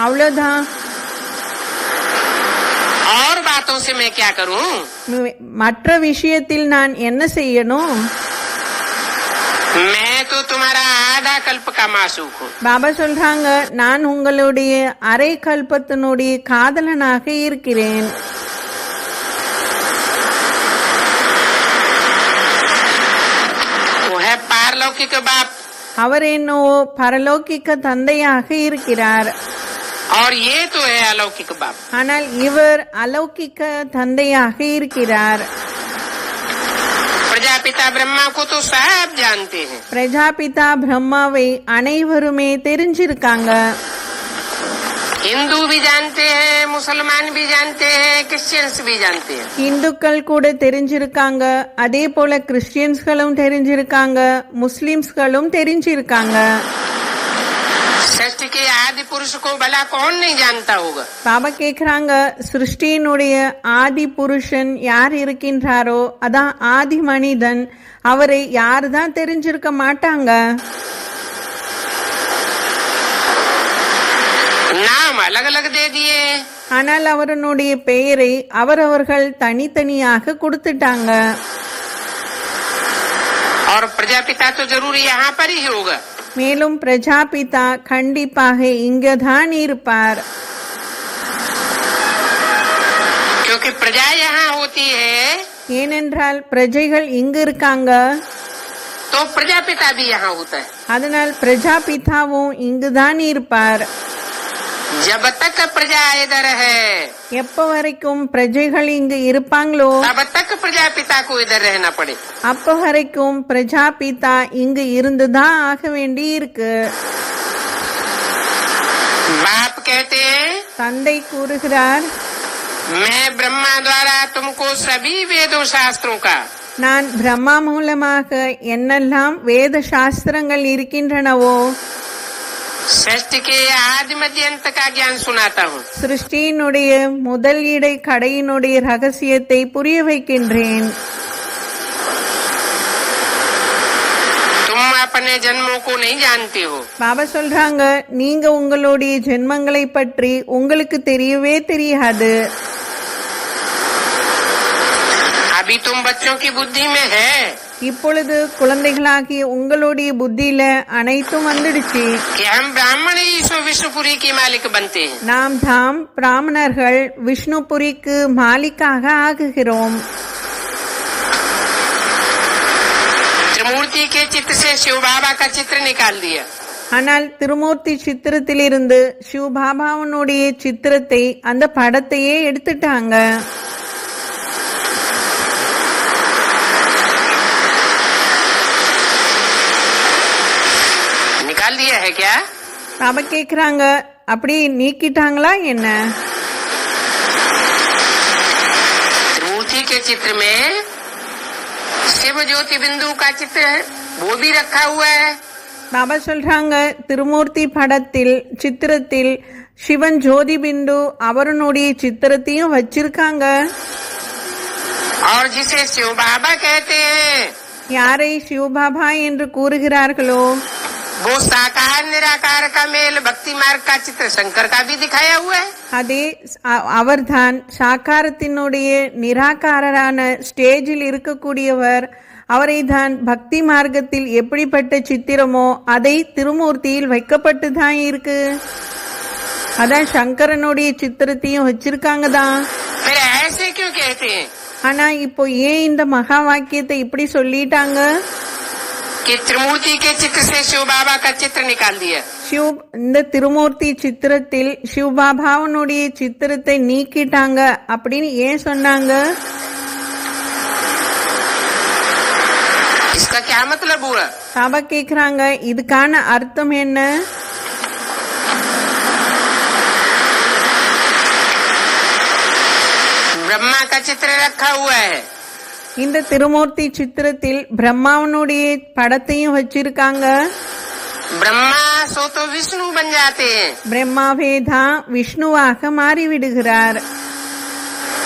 அவ்வளவுதான். और बातों से मैं क्या करूं? மற்ற விஷயத்தில் நான் என்ன செய்யணும்? मैं तो तुम्हारा आधा कल्प का मासूक हूँ। பாபா சொல்றாங்க, நான் உங்களுடைய அரை கல்பத்தினுடைய காதலனாக இருக்கிறேன். वो है पारलौकिक बाप, அவர் என்னவோ பரலோகிக்க தந்தையாக இருக்கிறார். और ये तो है अलौकिक बाप। ஆனால் இவர் அலௌகிக்க தந்தையாக இருக்கிறார். प्रजापिता ब्रह्मा को तो सब जानते हैं। பிரஜாபிதா பிரம்மாவை அனைவருமே தெரிஞ்சிருக்காங்க. हिंदू भी जानते हैं, मुसलमान भी जानते हैं, क्रिश्चियंस भी जानते हैं। இந்துக்கள் கூட தெரிஞ்சிருக்காங்க, அதே போல கிறிஸ்டியன்ஸ்களும் தெரிஞ்சிருக்காங்க, முஸ்லிம்ஸ்களும் தெரிஞ்சிருக்காங்க. सृष्टि के आदि पुरुष को भला कौन नहीं जानता होगा? பாபா கேக்குறாங்க, சிருஷ்டியினுடைய ஆதி புருஷன் யார் இருக்கின்றாரோ, அதான் ஆதி மனிதன், அவரை யாருதான் தெரிஞ்சிருக்க மாட்டாங்க. नाम अलग अलग दे दिए, ஆனால் அவருடைய பெயரை அவரவர்கள் தனித்தனியாக கொடுத்துட்டாங்க. और प्रजापिता तो जरूर यहाँ पर ही होगा। மேலும் பிரஜாபிதா கண்டிப்பாக இங்கதான் இருப்பார். क्योंकि प्रजा यहाँ होती है ஏனென்றால் பிரஜைகள் இங்கு இருக்காங்க, तो प्रजापिता भी यहाँ होता है। அதனால் பிரஜாபிதாவும் இங்குதான் இருப்பார். जब तक प्रजा इधर है எப்ப வரைக்கும் பிரஜைகள் இங்கு இருப்பாங்களோ तब तक प्रजापिता को इधर रहना पड़े। அப்ப வரைக்கும் பிரஜாபிதா இங்கு இருந்துதான் ஆக வேண்டி இருக்கு. बाप कहते हैं, தந்தை கூறுகிறார், मैं ब्रह्मा द्वारा तुमको सभी वेदों शास्त्रों का, நான் பிரம்மா மூலமாக என்னெல்லாம் வேத சாஸ்திரங்கள் இருக்கின்றனவோ, सृष्टि के आदि मध्य अंत का ज्ञान सुनाता हूँ। சிருஷ்டியினுடைய முதல் இடை கடையினுடைய ரகசியத்தை புரிய வைக்கின்றேன். तुम अपने जन्मों को नहीं जानते हो। பாபா சொல்றாங்க, நீங்க உங்களுடைய ஜென்மங்களை பற்றி உங்களுக்கு தெரியவே தெரியாது. अभी तुम बच्चों की बुद्धि में है இப்பொழுது குழந்தைகளாகிய உங்களுடைய புத்தியில அனைத்தும் வந்துடுச்சு. कि हम ब्राह्मण ही विष्णुपुरी की मालिक बनते हैं। நாம் தாம் பிராமணர்கள் விஷ்ணுபுரிக்கு மாலிக்காக ஆகுகிறோம். त्रिमूर्ति के चित्र से शिव बाबा का चित्र निकाल दिया। ஆனால் திருமூர்த்தி சித்திரத்திலிருந்து சிவபாபாவனுடைய சித்திரத்தை, அந்த படத்தையே எடுத்துட்டாங்க. निकाल दिया है क्या? பாபா கேக்குறாங்க, அப்படி நீக்கிட்டாங்களா என்ன? त्रिमूर्ति के चित्र में शिव ज्योति बिंदु का चित्र है, वो भी रखा हुआ है। பாபா சொல்றாங்க, திருமூர்த்தி படத்தில் சித்திரத்தில் சிவன் ஜோதி பிந்து அவருடைய சித்திரத்தையும் வச்சிருக்காங்க. और जिसे शिव बाबा कहते हैं, யாரை சிவபாபா என்று கூறுகிறார்களோ वो साकार निराकार का मेल भक्ति मार्ग का चित्र शंकर का भी दिखाया हुआ है। அதே அவர்தான் சாக்காரத்தினுடைய நிராகாரரான ஸ்டேஜில் இருக்கக்கூடியவர். அவரை தான் பக்தி மார்க்கத்தில் எப்படிப்பட்ட சித்திரமோ அதை திருமூர்த்தியில் வைக்கப்பட்டுதான் இருக்கு. அதான் சங்கரனுடைய சித்திரத்தையும் வச்சிருக்காங்க தான். फिर ऐसे क्यों कहते हैं ஆனா இப்போ ஏன் இந்த மகா வாக்கியத்தை இப்படி சொல்லிட்டாங்க? कि त्रिमूर्ति के चित्र से शिव बाबा का चित्र निकाल दिया? இந்த திருமூர்த்தி சித்திரத்தில் சிவபாபாவனுடைய சித்திரத்தை நீக்கிட்டாங்க அப்படின்னு ஏன் சொன்னாங்க? इसका क्या मतलब हुआ? பாபா கேக்குறாங்க, இதுக்கான அர்த்தம் என்ன? ब्रह्मा का चित्र रखा हुआ है, இந்த திருமூர்த்தி சித்திரத்தில் பிரம்மாவனுடைய படத்தையும் வச்சிருக்காங்க. ब्रह्मा सो तो विष्णु बन जाते हैं, பிரம்மாவே தான் விஷ்ணுவாக மாறிவிடுகிறார்.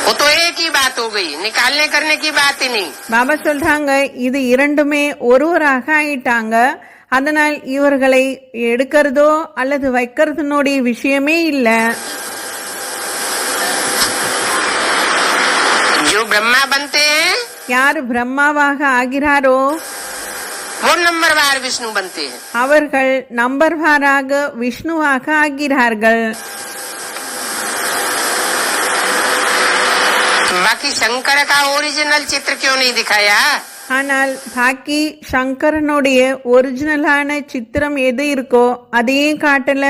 वो तो एक ही बात हो गई, निकालने करने की बात ही नहीं. பாபா சொல்றாங்க, இது இரண்டுமே ஒருவராக ஆயிட்டாங்க. அதனால் இவர்களை எடுக்கிறதோ அல்லது வைக்கிறதுனுடைய விஷயமே இல்ல. जो ब्रह्मा बनते हैं யார் பிரம்மாவாக ஆகிறாரோ वो नंबरवार विष्णु बनते हैं. அவர்கள் நம்பர்வாராக விஷ்ணுவாக ஆகிறார்கள். बाकी शंकर का ओरिजिनल चित्र क्यों नहीं दिखाया? ஆனால் பாக்கி சங்கரனுடைய ஒரிஜினலான சித்திரம் எது இருக்கோ அதையே காட்டல.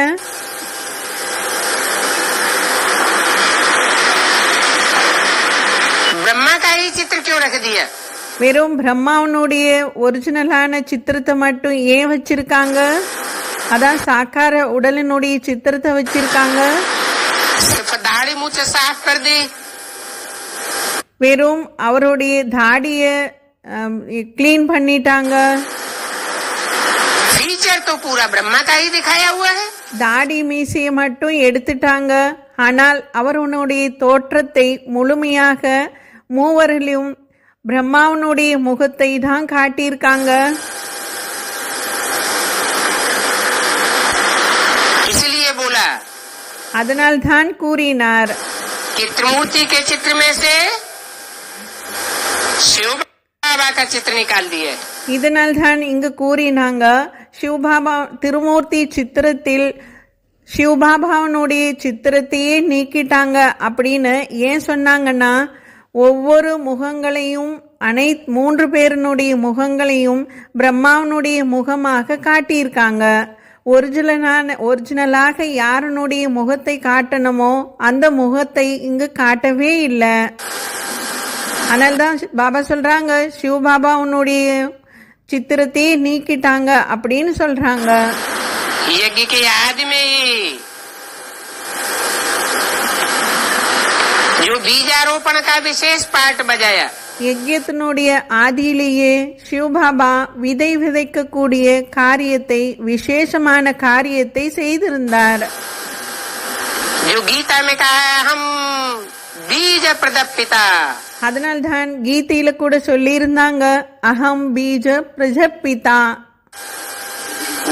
ब्रह्मा का ही चित्र क्यों रख दिया? வெறும் பிரம்மாவனுடைய ஒரிஜினலான சித்திரத்தை மட்டும் ஏன் வச்சிருக்காங்க? அதான் சாக்கார உடலினுடைய சித்திரத்தை வச்சிருக்காங்க. सिर्फ दाढ़ी मूछ साफ कर दी, வெறும் அவருடைய தாடிய கிளீன் பண்ணிட்டாங்க. फीचर तो पूरा ब्रह्मा का ही दिखाया हुआ है. தாடி மீசையை மட்டும் எடுத்துட்டாங்க. ஆனால் அவருடைய தோற்றத்தை முழுமையாக மூவரிலும் பிரம்மாவனுடைய முகத்தை தான் காட்டியிருக்காங்க. इसलिए बोला அதனால் தான் கூறினார், कि त्रिमूर्ति के चित्र में से शिव बाबा का चित्र निकाल दिए. இதனால் தான் இங்கு கூறினாங்க, சிவபாபா திருமூர்த்தி சித்திரத்தில் சிவபாபாவனுடைய சித்திரத்தையே நீக்கிட்டாங்க அப்படின்னு ஏன் சொன்னாங்கன்னா, ஒவ்வொரு முகங்களையும் மூன்று பேருனுடைய முகங்களையும் பிரம்மாவனுடைய முகமாக காட்டியிருக்காங்க. ஒரிஜினலாக யாருனுடைய முகத்தை காட்டணுமோ அந்த முகத்தை இங்கு காட்டவே இல்லை. அதனால்தான் பாபா சொல்றாங்க, சிவபாபாவனுடைய சித்திரத்தையே நீக்கிட்டாங்க அப்படின்னு சொல்றாங்க. यज्ञ के आदि में ही जो बीजारोपण का विशेष पार्ट बजाया, யஜ்யத்தினுடைய ஆதியிலேயே சிவபாபா விதை விதைக்கக்கூடிய காரியத்தை, விசேஷமான காரியத்தை செய்திருந்தார். जो गीता में कहा है हम बीज प्रदपिता, அதனால்தான் கீதையில கூட சொல்லி இருந்தாங்க, அகம் பீஜ பிரஜபிதா.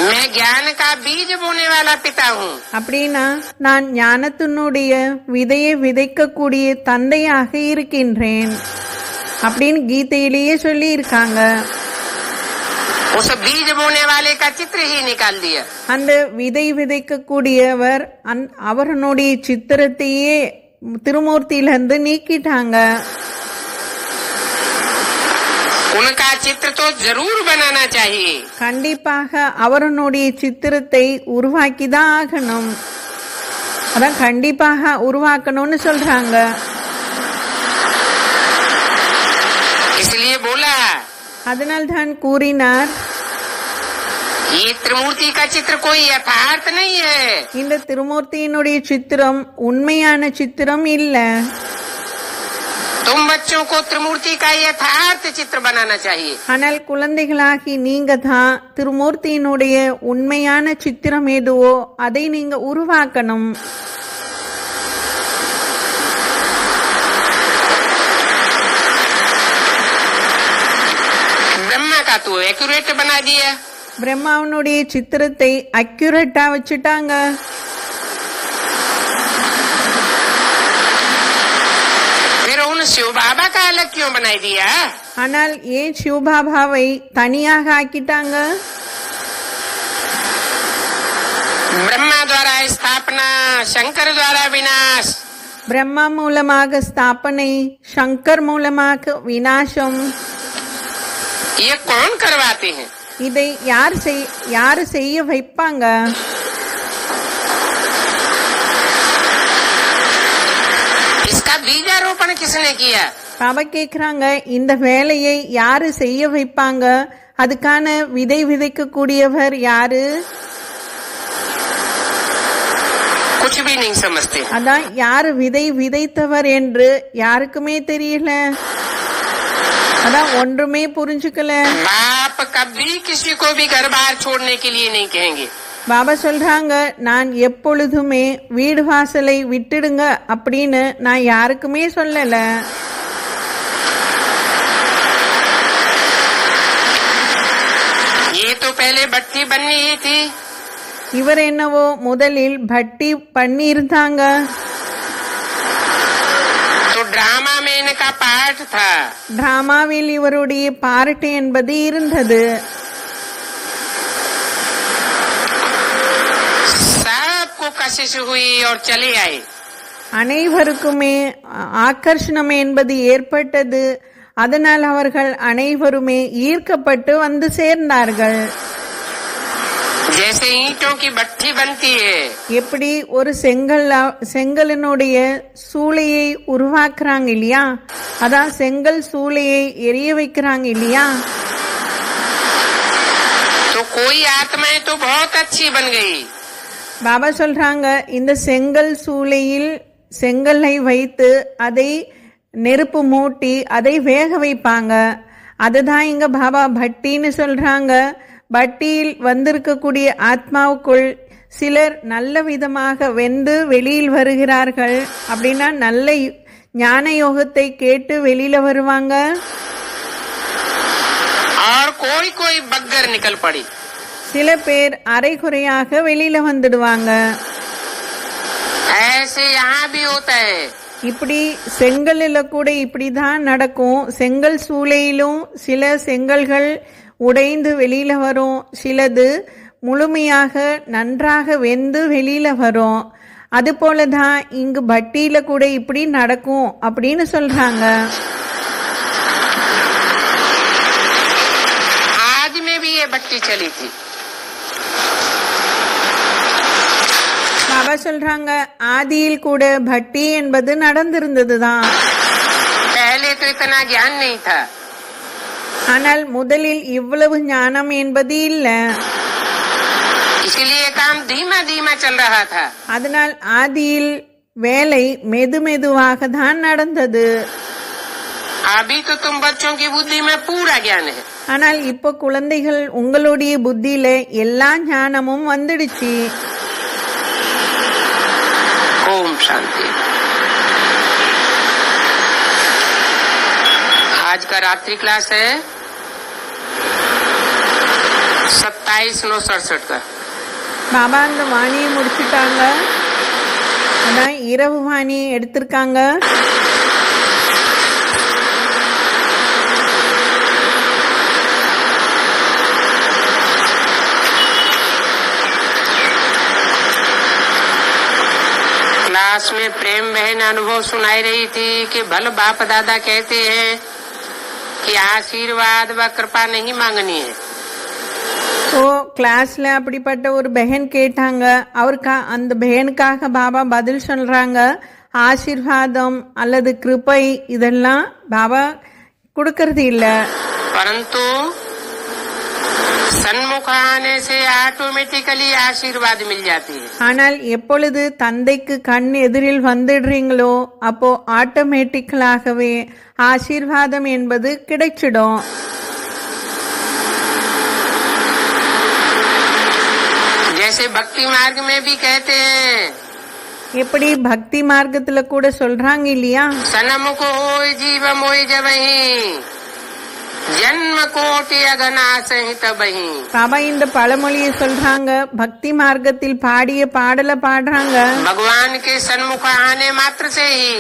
मैं ज्ञान का बीज बोने वाला पिता हूँ. அப்படின்னா நான் ஞானத்தினுடைய விதையை விதைக்கக்கூடிய தந்தையாக இருக்கின்றேன் அப்படின்னு கீதையிலேயே சொல்லி இருக்காங்க. उस बीज बोने वाले का चित्र ही निकाल दिया. அந்த விதை விதைக்கக்கூடியவர் அவரனுடைய சித்திரத்தையே திருமூர்த்தியிலிருந்து நீக்கிட்டாங்க. उनका चित्र तो जरूर बनाना चाहिए. கண்டிப்பாக அவரனுடைய சித்திரத்தை உருவாக்கிதான் ஆகணும். அதான் கண்டிப்பாக உருவாக்கணும்னு சொல்றாங்க. इसलिए बोला அதனால் தான் கூறினார், ये त्रिमूर्ति का चित्र कोई यथार्थ नहीं है. இந்த திருமூர்த்தியினுடைய சித்திரம் உண்மையான சித்திரம் இல்ல. तुम बच्चों को त्रिमूर्ति का यथार्थ चित्र बनाना चाहिए. ஆனால் குழந்தைகளாகி நீங்க தான் திருமூர்த்தியினுடைய உண்மையான சித்திரம் எதுவோ அதை நீங்க உருவாக்கணும். ब्रह्मा का तो एक्यूरेट बना दिया. பிரம்மாவனுடைய சித்திரத்தை அக்யூரேட்டா வச்சுட்டாங்க. फिर उन शिव बाबा का अलग क्यों बनाई दिया? ஆனால் ஏன் சிவபாபாவை தனியாக ஆக்கிட்டாங்க? ब्रह्मा द्वारा स्थापना, शंकर द्वारा विनाश। பிரம்மா மூலமாக ஸ்தாபனை, சங்கர் மூலமாக விநாசம். ये कौन करवाते हैं? இதை யாரு செய்ய வைப்பாங்க? इसका बीजारोपण किसने किया? பாபா கேக்குறாங்க, இந்த வேலையை யாரு செய்ய வைப்பாங்க? அதுக்கான விதை விதைக்க கூடியவர் யாரு? कुछ भी नहीं समझते। அதான் யாரு விதை விதைத்தவர் என்று யாருக்குமே தெரியல. அதான் ஒன்றுமே புரிஞ்சுக்கல. बाप कभी किसी को भी घर बार छोड़ने के लिए नहीं कहेंगे। பாபா சொல்றாங்க, நான் எப்பொழுதுமே வீடு வாசலை விட்டுடுங்க அப்படின்னு நான் யாருக்குமே சொல்லல. ये तो पहले भट्टी बननी ही थी। இவர் என்னவோ முதலில் பட்டி பண்ணி இருந்தாங்க. तो ड्रामा में इनका पार्ट था। டிராமாவில் இவருடைய பார்ட் என்பது இருந்தது. सबको कशिश हुई और चले आए। அனைவருக்குமே ஆகர்ஷணம் என்பது ஏற்பட்டது. அதனால் அவர்கள் அனைவருமே ஈர்க்கப்பட்டு வந்து சேர்ந்தார்கள். जैसे ईंटों की भट्टी बनती है, எப்படி ஒரு செங்கலினுடைய சூளையை உருவாக்குறாங்க இல்லையா, அதான் செங்கல் சூளையை எரிய வைக்கிறாங்க இல்லையா. तो कोई आत्माएं तो बहुत अच्छी बन गई। பாபா சொல்றாங்க, இந்த செங்கல் சூளையில் செங்கலை வைத்து அதை நெருப்பு மூட்டி அதை வேக வைப்பாங்க. அதுதான் இங்க பாபா பட்டின்னு சொல்றாங்க. பட்டியில் வந்திருக்கக்கூடிய ஆத்மாவுக்குள் சிலர் நல்ல விதமாக வெந்து வெளியில் வருகிறார்கள். அப்படின்னா நல்ல ஞான யோகத்தை கேட்டு வெளியில வருவாங்க. और कोई कोई बग्गर निकल पड़ी। சில பேர் அரைகுறையாக வெளியில வந்துடுவாங்க. ऐसे यहाँ भी होता है। இப்படி செங்கல்ல கூட இப்படிதான் நடக்கும். செங்கல் சூளையிலும் சில செங்கல்கள் உடைந்து வெளியில வரும், சிலது முழுமையாக நன்றாக வெந்து வெளியில வரும். அது போலதான் இங்கு பட்டியில கூட இப்படி நடக்கும் அப்படின்னு சொல்றாங்க. आज में भी ये भट्टी चली थी। பாபா சொல்றாங்க, ஆதியில் கூட பட்டி என்பது நடந்திருந்ததுதான். पहले तो इतना ज्ञान नहीं था। ஆனால் முதலில் இவ்வளவு ஞானம் என்பது இல்ல. इसीलिए काम धीमा धीमा चल रहा था। அதனால் ஆதியில் வேலை மெதுவாக தான் நடந்தது. अभी तो तुम बच्चों की बुद्धि में पूरा ज्ञान है। ஆனால் இப்போ குழந்தைகள் உங்களுடைய புத்தியில எல்லா ஞானமும் வந்துடுச்சு. ओम शांति। आज का रात्रि क्लास है 27/9/67 का। பாபா அந்த வாணியை முடிச்சுட்டாங்க. அதான் இரவு வாணியை எடுத்திருக்காங்க. क्लास में प्रेम बहन अनुभव सुनाई रही थी कि भल बाप दादा कहते हैं कि आशीर्वाद व कृपा नहीं मांगनी है। ஸோ கிளாஸ்ல அப்படிப்பட்ட ஒரு பெஹன் கேட்டாங்க. அந்த பெஹனுக்காக பாபா பதில் சொல்றாங்க, ஆசீர்வாதம் அல்லது கிருபை இதெல்லாம் பாபா கொடுக்கறது இல்ல. परंतु सन्मुख आने से ऑटोमेटिकली आशीर्वाद मिल जाती है। ஆனால் எப்பொழுது தந்தைக்கு கண் எதிரில் வந்துடுறீங்களோ அப்போ ஆட்டோமேட்டிக்கலாகவே ஆசீர்வாதம் என்பது கிடைச்சிடும். जैसे भक्ति मार्ग में भी कहते हैं, எப்படி பக்தி மார்க்கத்துல கூட சொல்றாங்க இல்லையா, सनमुख होय जीव मोय जबहि जन्म कोटि अघनाश ही तबहि। பாபா இந்த பழமொழியை சொல்றாங்க. பக்தி மார்க்கத்தில் பாடிய பாடல பாடுறாங்க. भगवान के सन्मुख आने मात्र से ही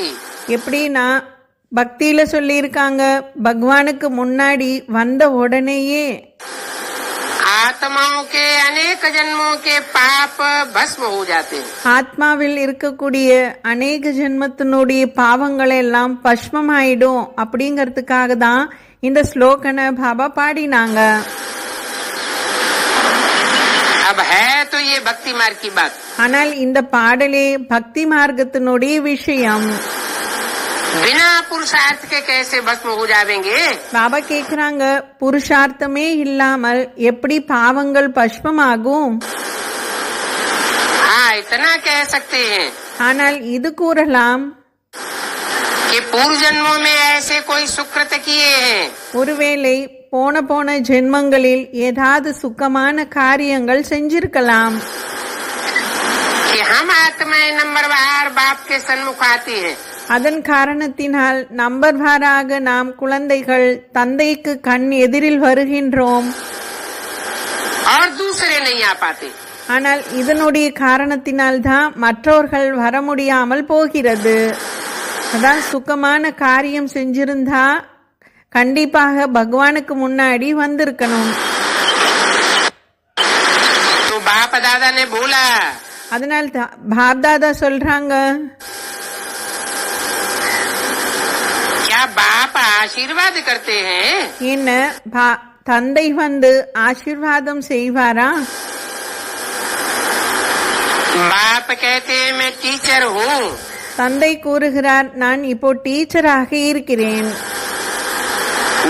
எப்படின்னா பக்தியில சொல்லி இருக்காங்க, பகவானுக்கு முன்னாடி வந்த உடனேயே आत्माओं के अनेक जन्मों के पाप भस्म हो जाते हैं। ஆத்மாவில் இருக்கக்கூடிய அநேக ஜென்மத்தினுடைய பாவங்கள் எல்லாம் பஸ்மமாயிடும் அப்படிங்கறதுக்காக தான் இந்த ஸ்லோகனை பாபா பாடினாங்க. अब है तो ये भक्ति मार्ग की बात। ஆனால் இந்த பாடலே பக்தி மார்க்கத்தினுடைய விஷயம். बिना पुरुषार्थ के कैसे भस्म हो जाएंगे? பாபா கேக்குறாங்க, புருஷார்த்தமே இல்லாமல் எப்படி பாவங்கள் பஸ்மமாகும்? हाँ, इतना कह सकते हैं ஆனால் இது கூறலாம், कि पूर्व जन्मों में ऐसे कोई सुकृत किए हैं ஒருவேளை போன ஜென்மங்களில் ஏதாவது சுக்கமான காரியங்கள் செஞ்சிருக்கலாம். कि हम आत्माएं नंबरवार बाप के सन्मुख आती हैं அதன் காரணத்தினால் நம்பர்வாராக நாம் குழந்தைகள் தந்தைக்கு கண் எதிரில் வருகின்றோம். और दूसरे नहीं आ पाते। ஆனால் இதனுடைய காரணத்தினால்தான் மற்றவர்கள் வர முடியாமல் போகிறது. அதான் சுகமான காரியம் செஞ்சிருந்தா கண்டிப்பாக பகவானுக்கு முன்னாடி வந்திருக்கணும். तो बाप दादा ने बोला, அதனால் பாப்தாதா சொல்றாங்க, क्या बाप आशीर्वाद करते हैं? என்ன தந்தை வந்து ஆசீர்வாதம் செய்வாரா? बाप कहते हैं मैं टीचर हूँ। தந்தை கூறுகிறார், நான் இப்போ டீச்சராக இருக்கிறேன்,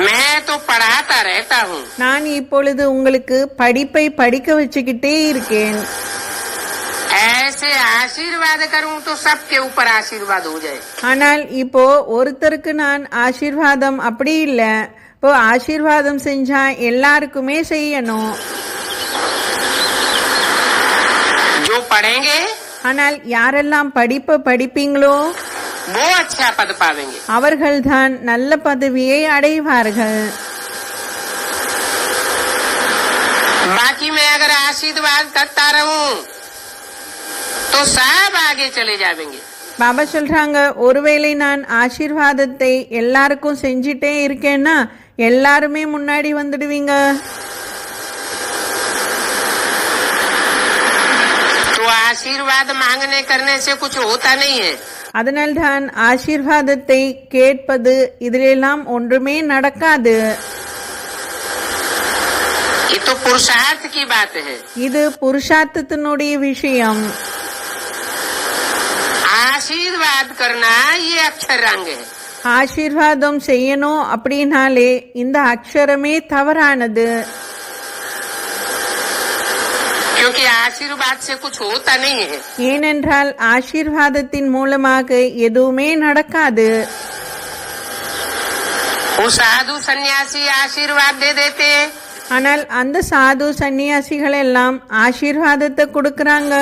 मैं तो पढ़ाता रहता हूँ। நான் இப்பொழுது உங்களுக்கு படிப்பை படிக்க வச்சுக்கிட்டே இருக்கேன். ऐसे आशीर्वाद करूँ तो सबके ऊपर आशीर्वाद हो जाए। ஆனால் இப்போ ஒருத்தருக்கு நான் ஆசீர்வாதம் அப்படி இல்ல, இப்போ ஆசீர்வாதம் செஞ்சா எல்லாருக்குமே செய்யணும். जो पढ़ेंगे ஆனால் யாரெல்லாம் படிப்பீங்களோ वो अच्छा पद पावेंगे। அவர்கள்தான் நல்ல பதவியை அடைவார்கள். बाकी मैं अगर आशीर्वाद करता रहूं तो सब आगे चले जाएंगे। பாபா சொல்றாங்க, ஒருவேளை நான் ஆசீர்வாதத்தை எல்லாருக்கும் செஞ்சிட்டே இருக்கேன்னா எல்லாருமே முன்னாடி வந்துடுவீங்க. तो आशीर्वाद मांगने करने से कुछ होता नहीं है। அதனால்தான் ஆசீர்வாதத்தை கேட்பது இதிலெல்லாம் ஒன்றுமே நடக்காது. ये तो पुरुषार्थ की बात है। இது புருஷார்த்தத்தினுடைய விஷயம். आशीर्वाद करना ये अक्षर रंग है। ஆசீர்வாதம் செய்யணும் அப்படின்னாலே இந்த அக்ஷரமே தவறானது. क्योंकि आशीर्वाद से कुछ होता नहीं है। ஏனென்றால் ஆசீர்வாதத்தின் மூலமாக எதுவுமே நடக்காது. वो साधु सन्यासी आशीर्वाद दे देते हैं, ஆனால் அந்த சாது சன்னியாசிகள் எல்லாம் ஆசீர்வாதத்தை கொடுக்கறாங்க.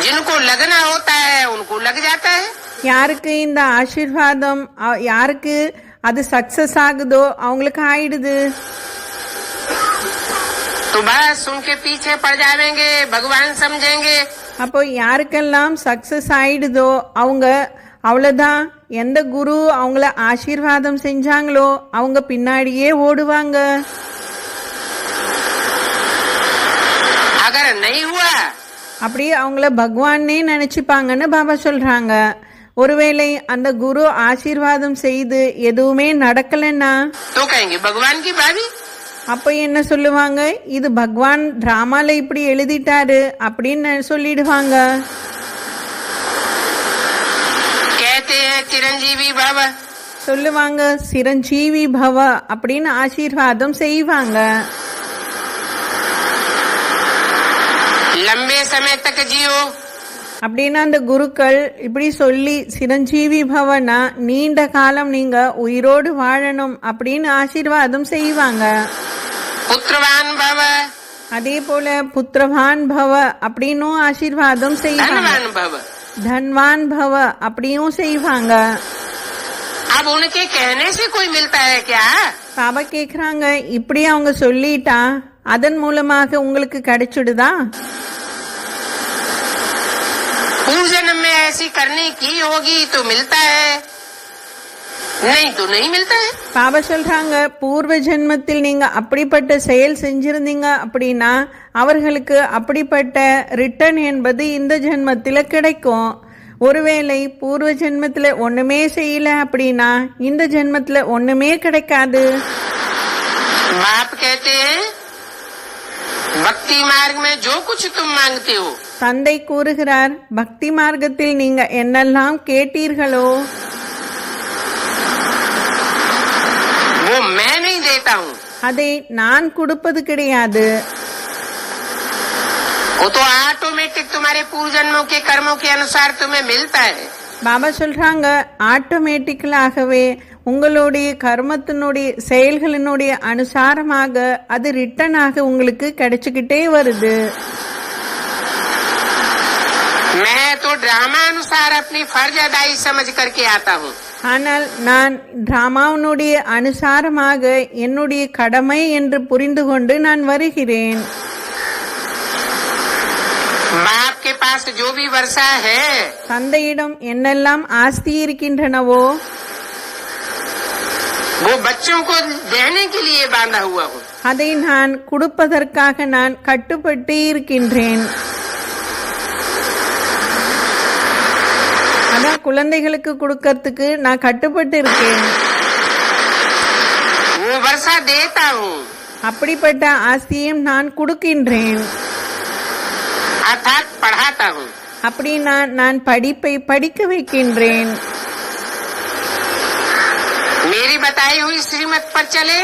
जिनको लगना होता है उनको लग जाता है। யாருக்கு இந்த ஆசீர்வாதம் யாருக்கு அது சக்சஸ் ஆகுதோ அவங்களுக்கு ஆயிடுது. तो बस उनके पीछे पड़ जाएंगे, भगवान समझेंगे। அப்போ யாருக்கெல்லாம் சக்சஸ் ஆயிடுதோ அவங்க அவ்வளவுதான், எந்த குரு அவங்கள ஆசீர்வாதம் செஞ்சாங்களோ அவங்க பின்னாடியே ஓடுவாங்க. अगर नहीं हुआ அப்படி அவங்கள பகவானே நினைச்சுப்பாங்கன்னு பாபா சொல்றாங்க. ஒருவேளை அந்த குரு ஆசீர்வாதம் செய்து எதுவுமே நடக்கலன்னா तो कहेंगे भगवान की भाभी। அப்ப என்ன சொல்லுவாங்க, இது பகவான் டிராமால இப்படி எழுதிட்டாரு அப்படின்னு சொல்லிடுவாங்க. कहते हैं चिरंजीवी भव। சொல்லுவாங்க சிரஞ்சீவி பவ அப்படின்னு ஆசீர்வாதம் செய்வாங்க. लंबे समय तक जियो। அப்படின்னா அந்த குருக்கள் இப்படி சொல்லி சிரஞ்சீவி பவனா நீண்ட காலம் நீங்க உயிரோடு வாழணும் அப்படின்னு ஆசீர்வாதம் செய்வாங்க. पुत्रवान भव। அதே போல புத்திரவான் பவ அப்படின்னும் ஆசீர்வாதம் செய்வாங்க. धनवान भव। தன்வான் பவ அப்படியும் செய்வாங்க. अब उनके कहने से कोई मिलता है क्या? பாபா கேக்குறாங்க, இப்படி அவங்க சொல்லிட்டா அதன் மூலமாக உங்களுக்கு கிடைச்சிடுதா? पूर्व जन्म में ऐसी करनी की होगी तो मिलता है। नहीं तो नहीं मिलता है। பாபா சொல்றாங்க, பூர்வ ஜென்மத்தில் நீங்க அப்படிப்பட்ட செயல் செஞ்சிருந்தீங்க அப்படின்னா அவர்களுக்கு அப்படிப்பட்ட ரிட்டர்ன் என்பது இந்த ஜென்மத்தில் கிடைக்கும். ஒருவேளை பூர்வ ஜென்மத்தில் ஒண்ணுமே செய்யல அப்படின்னா இந்த ஜென்மத்தில் ஒண்ணுமே கிடைக்காது. बाप कहते हैं भक्ति मार्ग में जो कुछ तुम मांगते हो, தந்தை கூறுகிறார், பக்தி மார்க்கத்தில் நீங்க என்னெல்லாம் கேட்டீர்களோ वो मैं नहीं देता हूँ, அதை நான் கொடுப்பது கிடையாது. वो तो ऑटोमेटिक तुम्हारे पूर्व जन्मों के कर्मों के अनुसार तुम्हें मिलता है। பாபா சொல்றாங்க, ஆட்டோமேட்டிக்கலாகவே உங்களுடைய கர்மத்தினுடைய செயல்களினுடைய அனுசாரமாக அது ரிட்டனாக உங்களுக்கு கிடைச்சுக்கிட்டே வருது. मैं तो ड्रामा अनुसार अपनी फर्ज अदाई समझ करके आता हूँ। ஆனால் நான் டிராமாவினுடைய அனுசாரமாக என்னுடைய கடமை என்று புரிந்து கொண்டு நான் வருகிறேன். बाप के पास जो भी वर्षा है தந்தையிடம் என்னெல்லாம் ஆஸ்தி இருக்கின்றனவோ वो बच्चों को देने के लिए बांधा हुआ हूँ। அதை நான் கொடுப்பதற்காக நான் கட்டுப்பட்டு இருக்கின்றேன். அதான் குழந்தைகளுக்கு கொடுக்கறதுக்கு நான் கட்டுப்பட்டு இருக்கேன். वो वर्षा देता हूँ அப்படிப்பட்ட ஆஸ்தியையும் நான் கொடுக்கின்றேன். अर्थात पढ़ाता हूँ। அப்படின்னா நான் படிப்பை படிக்க வைக்கின்றேன். मेरी बताई हुई श्रीमत पर चले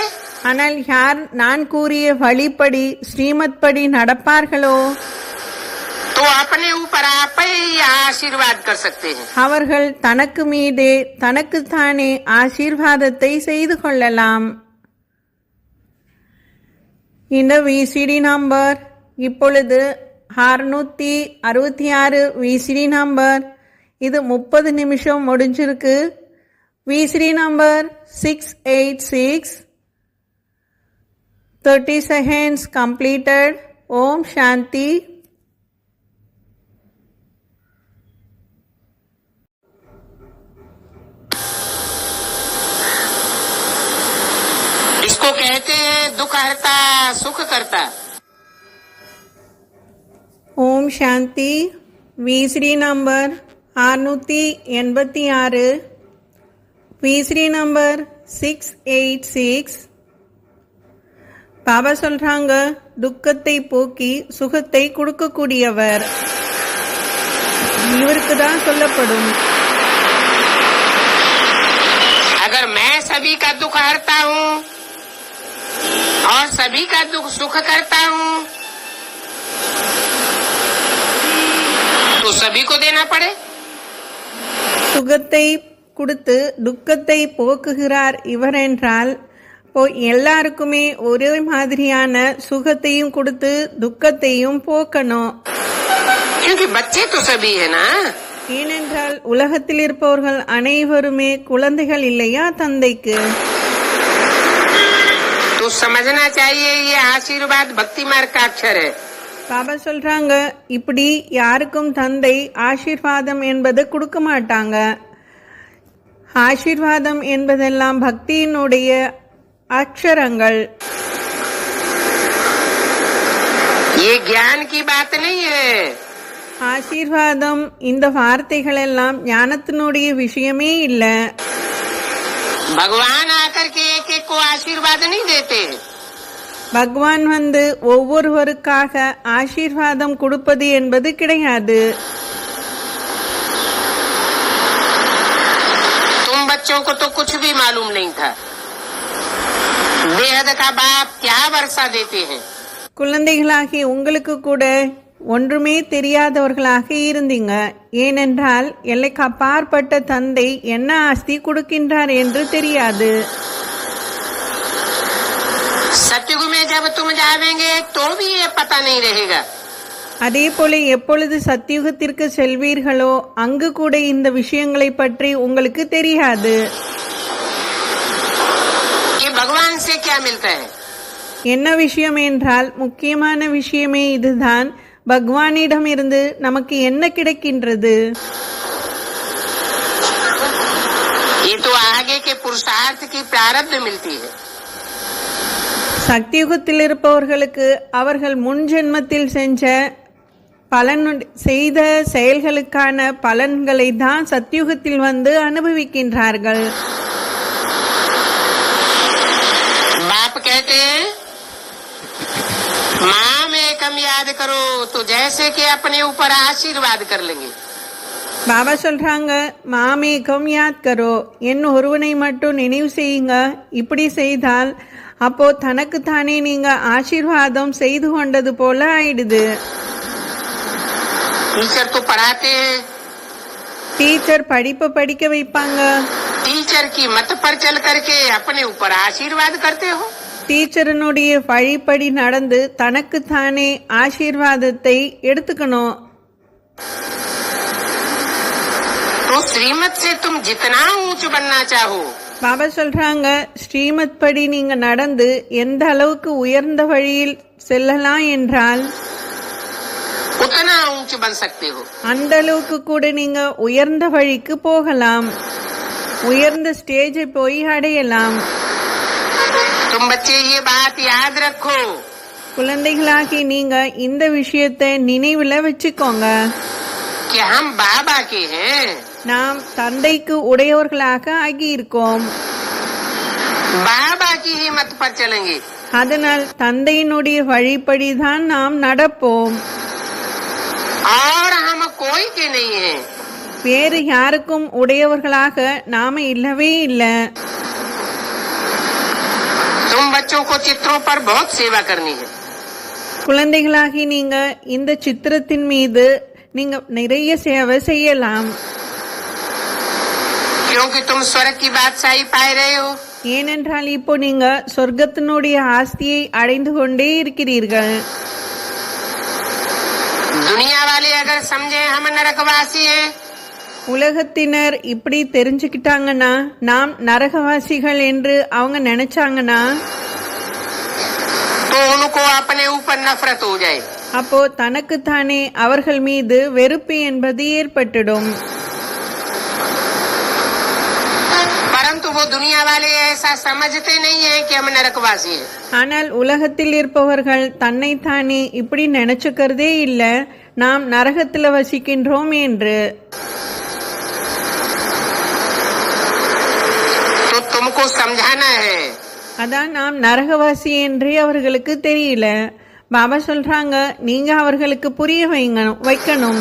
ஆனால் யார் நான் கூறிய வழிப்படி ஸ்ரீமத் படி நடப்பார்களோ तो अपने ऊपर आप ही आशीर्वाद कर सकते हैं। அவர்கள் தனக்கு மீதே தனக்குத்தானே ஆசீர்வாதத்தை செய்து கொள்ளலாம். இந்த விசிடி நம்பர் இப்பொழுது 666 விசிடி நம்பர். இது 30 நிமிஷம் முடிஞ்சிருக்கு. VCD number 686 30 seconds completed. Om Shanti. इसको कहते हैं दुख हरता सुख करता। Om Shanti. VCD number 686 VCD number 686. Baba சொல்றாங்க, துக்கத்தை போக்கி சுகத்தை கொடுக்கக்கூடியவர் இவருக்கு தான் சொல்லப்படும். अगर मैं सभी का दुख हरता हूँ और सभी का दुख सुख करता हूँ तो सभी को देना पड़े। சுகத்தை கொடுத்து துக்கத்தை போக்குகிறார் இவர் என்றால் இப்போ எல்லாருக்குமே ஒரே மாதிரியான சுகத்தையும் கொடுத்து துக்கத்தையும் போக்கணும். क्योंकि बच्चे तो सभी है ना। ஏனென்றால் உலகத்தில் இருப்பவர்கள் அனைவருமே குழந்தைகள் இல்லையா தந்தைக்கு. तो समझना चाहिए ये आशीर्वाद भक्ति मार्ग का अक्षर है। பாபா சொல்றாங்க, இப்படி யாருக்கும் தந்தை ஆசீர்வாதம் என்பது கொடுக்க மாட்டாங்க. ஆசீர்வாதம் என்பதெல்லாம் பக்தியினுடைய அக்ஷரங்கள். ये ज्ञान की बात नहीं है। ஆசீர்வாதம் இந்த வார்த்தைகள் எல்லாம் ஞானத்தினுடைய விஷயமே இல்ல. भगवान आकर के एक एक को आशीर्वाद नहीं देते। பகவான் வந்து ஒவ்வொருவருக்காக ஆசீர்வாதம் கொடுப்பது என்பது கிடையாது. तुम बच्चों को तो कुछ भी मालूम नहीं था बेहद का बाप क्या वर्षा देते हैं। குழந்தைகளாகி உங்களுக்கு கூட ஒன்றுமே தெரியாதவர்களாக இருந்தீங்க. ஏனென்றால் எல்லைக்கு அப்பாற்பட்ட தந்தை என்ன ஆஸ்தி கொடுக்கின்றார் என்று தெரியாது. सत्युग में जब तुम जावेंगे तो भी ये पता नहीं रहेगा। அதே போல எப்பொழுது சத்தியுகத்திற்கு செல்வீர்களோ அங்கு கூட இந்த விஷயங்களை பற்றி உங்களுக்கு தெரியாது. कि भगवान से क्या मिलता है। என்ன விஷயம் என்றால் முக்கியமான விஷயமே இதுதான், பகவானிடம் இருந்து நமக்கு என்ன கிடைக்கின்றது. ये तो आगे के पुरुषार्थ की प्रारब्ध मिलती है। சக்தியுகத்தில் இருப்பவர்களுக்கு அவர்கள் முன் ஜென்மத்தில் செய்த செயல்களுக்கான பலன்களை தான் சத்யுகத்தில் வந்து அனுபவிக்கின்றார்கள். बाप कहते हैं माम एकम याद करो तो जैसे कि अपने ऊपर आशीर्वाद कर लेंगे. பாபா சொல்றாங்க, மாமேகம் யாத் கரோ, என் ஒருவனை மட்டும் நினைவு செய்யுங்க. இப்படி செய்தால் அப்போ தனக்கு தானே நீங்க ஆசீர்வாதம் செய்து கொண்டது போல ஆயிடுது. टीचर तो पढ़ाते हैं, டீச்சர் படிப்பை படிக்க வைப்பாங்க. टीचर की मत पर चल करके अपने ऊपर आशीर्वाद करते हो. டீச்சரனுடைய வழிப்படி நடந்து தனக்கு தானே ஆசீர்வாதத்தை எடுத்துக்கணும். तो श्रीमत से तुम जितना ऊंच बनना चाहो, பாபா சொல்றாங்க, ஸ்ரீமத் படி நீங்க நடந்து எந்த அளவுக்கு உயர்ந்த வழியில் செல்லலாம் என்றால் उतना ऊंच बन सकते हो. அந்த அளவுக்கு கூட நீங்க உயர்ந்த வழிக்கு போகலாம், உயர்ந்த ஸ்டேஜை போய் அடையலாம். तुम बच्चे ये बात याद रखो குழந்தைகளாகி நீங்க இந்த விஷயத்தை நினைவுல வச்சுக்கோங்க. कि हम बाबा के हैं, நாம் தந்தைக்கு உடையவர்களாக ஆகி இருக்கோம். बाबा की ही मत पर चलेंगे. அதனால் தந்தையினுடைய வழிப்படிதான் நாம் நடப்போம். और हम कोई के नहीं हैं. வேறு யாருக்கும் உடையவர்களாக நாம இல்லவே இல்லை. तुम बच्चों को चित्रों पर बहुत सेवा करनी है. குழந்தைகளாகி நீங்க இந்த சித்திரத்தின் மீது நீங்க நிறைய சேவை செய்யலாம். क्योंकि तुम स्वर्ग की बादशाही पाए रहे हो. ஏனென்றால் இப்போ நீங்க சொர்க்கத்தினுடைய ஆஸ்தியை அடைந்து கொண்டே இருக்கிறீர்கள். दुनिया वाले अगर समझे हम नरकवासी हैं, உலகத்தினர் இப்படி தெரிஞ்சுக்கிட்டாங்கன்னா, நாம் நரகவாசிகள் என்று அவங்க நினைச்சாங்கன்னா, तो उनको अपने ऊपर नफरत हो जाए. அப்போ தனக்குத்தானே அவர்கள் மீது வெறுப்பு என்பது ஏற்பட்டுடும். परंतु वो दुनिया वाले ऐसा समझते नहीं है कि हम नरकवासी हैं. ஆனால் உலகத்தில் இருப்பவர்கள் தன்னைத்தானே இப்படி நினைச்சுக்கிறதே இல்ல, நாம் நரகத்தில் வசிக்கின்றோம் என்று. तो तुमको समझाना है. அதான் நாம் நரகவாசி என்றே அவர்களுக்கு தெரியல. பாபா சொல்றாங்க, நீங்க அவர்களுக்கு புரிய வைக்கணும்.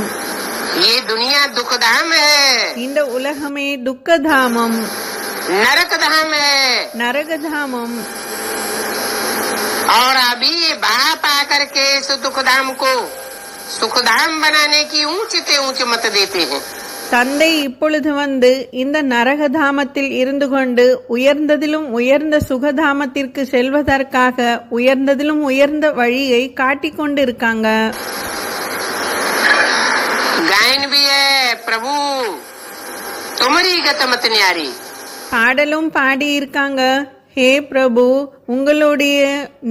ये दुनिया दुखधाम है, இந்த உலகமே துக்கதாமம், नरकधाम है. நரகதாமம். और अभी ये बाप आकर के इस दुखधाम को सुखधाम बनाने की ऊंच से ऊंच मत देते हैं. தந்தை இப்பொழுது வந்து இந்த நரகதாமத்தில் இருந்து கொண்டு உயர்ந்ததிலும் உயர்ந்த சுகதாமத்திற்கு செல்வதற்காக உயர்ந்ததிலும் உயர்ந்த வழியை காட்டிக் கொண்டு இருக்காங்க. गायन भी है, प्रभु तुम्हारी गत मत न्यारी. பாடலும் பாடி இருக்காங்க, ஹே பிரபு, உங்களுடைய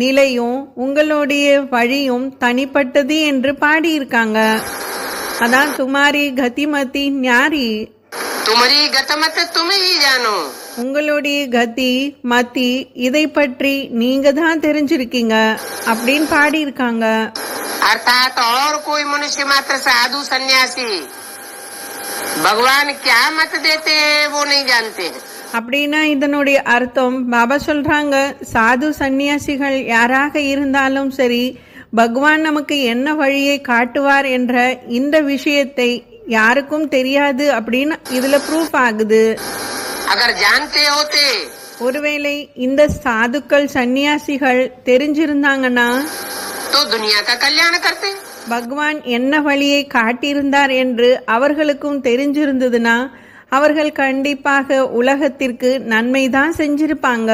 நிலையும் உங்களுடைய வழியும் தனிப்பட்டது என்று பாடியிருக்காங்க. அதான் துமாரி கதிமதி ஞாரி, तुम्हारी गत मत तुम ही जानो. உங்களுடைய கதி மதி இதை பற்றி நீங்க தான் தெரிஞ்சிருக்கீங்க அப்படின்னு பாடியிருக்காங்க. अर्थात और कोई मनुष्य मात्र साधु सन्यासी भगवान क्या मत देते हैं वो नहीं जानते हैं. அப்படின்னா இதனுடைய அர்த்தம், பாபா சொல்றாங்க, சாது சந்நியாசிகள் யாராக இருந்தாலும் சரி, பகவான் நமக்கு என்ன வழியை காட்டுவார் என்ற இந்த விஷயத்தை யாருக்கும் தெரியாது அப்படின்னு இதுல ப்ரூஃப் ஆகுது. अगर जानते होते ஒருவேளை இந்த சாதுக்கள் சந்நியாசிகள் தெரிஞ்சிருந்தாங்கன்னா तो दुनिया का कल्याण करते. பகவான் என்ன வழியை காட்டியிருந்தார் என்று அவர்களுக்கும் தெரிஞ்சிருந்ததுன்னா அவர்கள் கண்டிப்பாக உலகத்திற்கு நன்மைதான் செஞ்சிருப்பாங்க.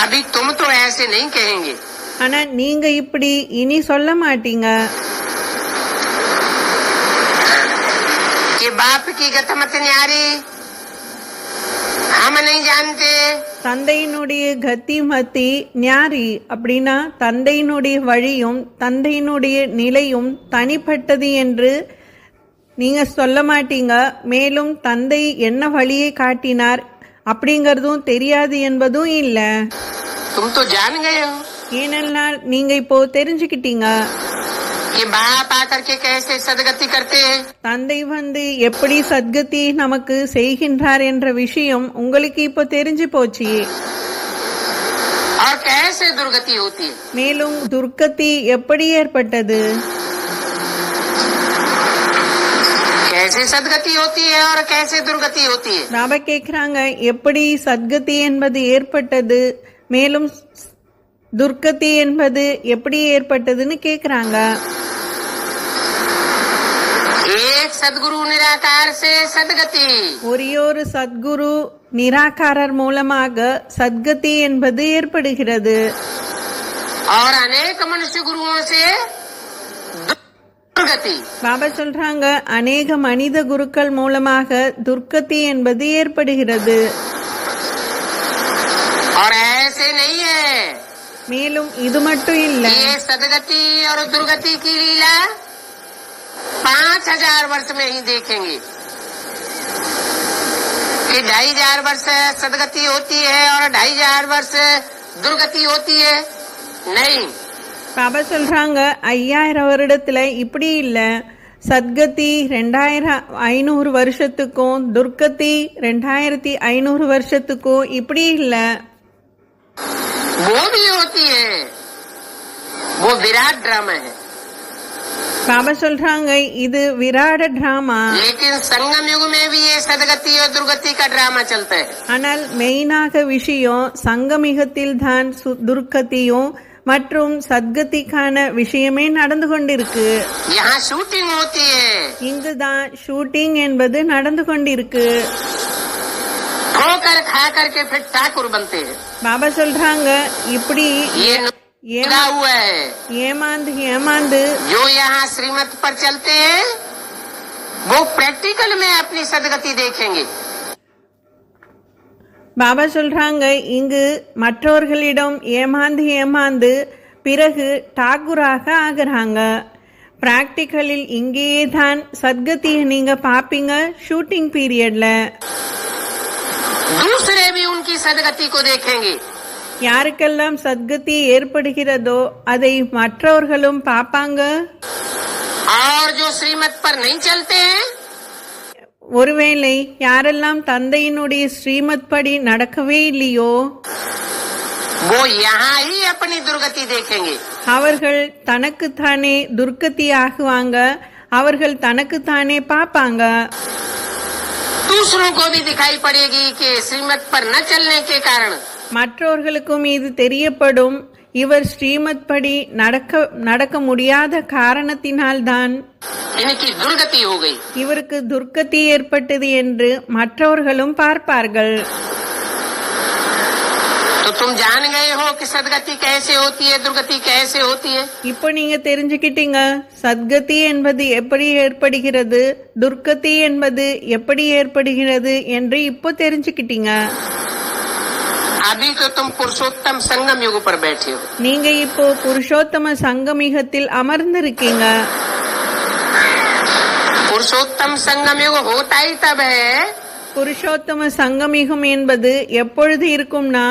अभी तुम तो ऐसे नहीं कहेंगे. ஆனா நீங்க இப்படி இனி சொல்ல மாட்டீங்க. कि बाप की गत मत न्यारी हम नहीं जानते. தந்தையினுடைய கத்தி மத்தி ஞாரி அப்படின்னா தந்தையினுடைய வழியும் தந்தையினுடைய நிலையும் தனிப்பட்டது என்று நீங்க சொல்ல மாட்டீங்க. மேலும் தந்தை என்ன வழியை காட்டினார் அப்படிங்கறதும் தெரியாது என்பதும் இல்ல. तुम तो जान गए हो ஏனென்றால் நீங்க இப்போ தெரிஞ்சுக்கிட்டீங்க कि बाप आकर के कैसे सदगति करते हैं தந்தை வந்து எப்படி சத்கதி நமக்கு செய்கின்றார் என்ற விஷயம் உங்களுக்கு இப்போ தெரிஞ்சு போச்சு. और कैसे दुर्गति होती है. மேலும் துர்க்கதி எப்படி ஏற்பட்டது, कैसे सदगति होती है और कैसे दुर्गति होती है. பாபா கேக்குறாங்க எப்படி சத்கதி என்பது ஏற்பட்டது மேலும் துர்க்கதி என்பது எப்படி ஏற்பட்டதுன்னு கேக்குறாங்க. एक सदगुरु निराकार से सदगति. ஒரே ஒரு சத்குரு நிராகாரர் மூலமாக சத்கதி என்பது ஏற்படுகிறது. और अनेक मनुष्य गुरुओं से दुर्गति. பாபா சொல்றாங்க அநேக மனித குருக்கள் மூலமாக துர்க்கதி என்பது ஏற்படுகிறது. और ऐसे नहीं है. மேலும் இது மட்டும் இல்ல, ये सदगति और दुर्गति की लीला 5000 वर्ष में ही देखेंगे कि 2500 वर्ष सदगति होती है और 2500 वर्ष दुर्गति होती है. नहीं. பாபா சொல்றாங்க 5000 வருடத்துல இப்படி இல்ல, சத்கதி 2500 வருஷத்துக்கும் துர்க்கதி 2500 வருஷத்துக்கும் இப்படி இல்ல. वो भी होती है, वो विराट ड्रामा है. பாபா சொல்றாங்க இது விராட டிராமா. लेकिन संगम युग में भी ये सदगति और दुर्गति का ड्रामा चलता है. ஆனால் மெயினாக விஷயம் சங்கமிகத்தில் தான் துர்க்கதியும் மற்றும் சத்கதிக்கான விஷயமே நடந்து கொண்டிருக்கு. यहाँ शूटिंग होती है. இங்குதான் ஷூட்டிங் என்பது நடந்து கொண்டிருக்கு. ठोकर खा करके फिर ठाकुर बनते हैं. பாபா சொல்றாங்க இப்படி ये लगा हुआ है. ஏமாந்து ஏமாந்து जो यहाँ श्रीमत पर चलते हैं वो प्रैक्टिकल में अपनी सदगति देखेंगे. பாபா சொல்றாங்க இங்கு மற்றவர்களிடம் ஏமாந்து ஏமாந்து பிறகு டாகுராக ஆகுறாங்க. பிராக்டிக்கலில் இங்கேயே தான் சத்கதியை நீங்க பாப்பீங்க ஷூட்டிங் பீரியட்ல. दूसरे भी उनकी सदगति को देखेंगे. யாருக்கெல்லாம் சத்கதி ஏற்படுகிறதோ அதை மற்றவர்களும் பாப்பாங்க. और जो श्रीमत पर नहीं चलते हैं ஒருவேளை யாரெல்லாம் தந்தையினுடைய ஸ்ரீமத் படி நடக்கவே இல்லையோ वो यहाँ ही अपनी दुर्गति देखेंगे. அவர்கள் தனக்குத்தானே துர்க்கதி ஆகுவாங்க, அவர்கள் தனக்குத்தானே பாப்பாங்க. दूसरों को भी दिखाई पड़ेगी कि श्रीमत पर न चलने के कारण மற்றவர்களுக்கும் இது தெரியப்படும், இவர் ஸ்ரீமத் படி நடக்க முடியாத காரணத்தினால்தான் इनकी दुर्गति हो गई. இவருக்கு துர்க்கதி ஏற்பட்டது என்று மற்றவர்களும் பார்ப்பார்கள். तो तुम जान गए हो कि सदगति कैसे होती है, दुर्गति कैसे होती है. இப்போ நீங்க தெரிஞ்சுக்கிட்டீங்க சத்கதி என்பது எப்படி ஏற்படுகிறது, துர்க்கதி என்பது எப்படி ஏற்படுகிறது என்று இப்போ தெரிஞ்சுக்கிட்டீங்க. अभी तो तुम पुरुषोत्तम संगम युग पर बैठे हो. நீங்க இப்போ புருஷோத்தம சங்கமிகத்தில் அமர்ந்திருக்கீங்க. पुरुषोत्तम संगम युग होता ही तब है புருஷோத்தம சங்கமிகம் என்பது எப்பொழுது இருக்கும்னா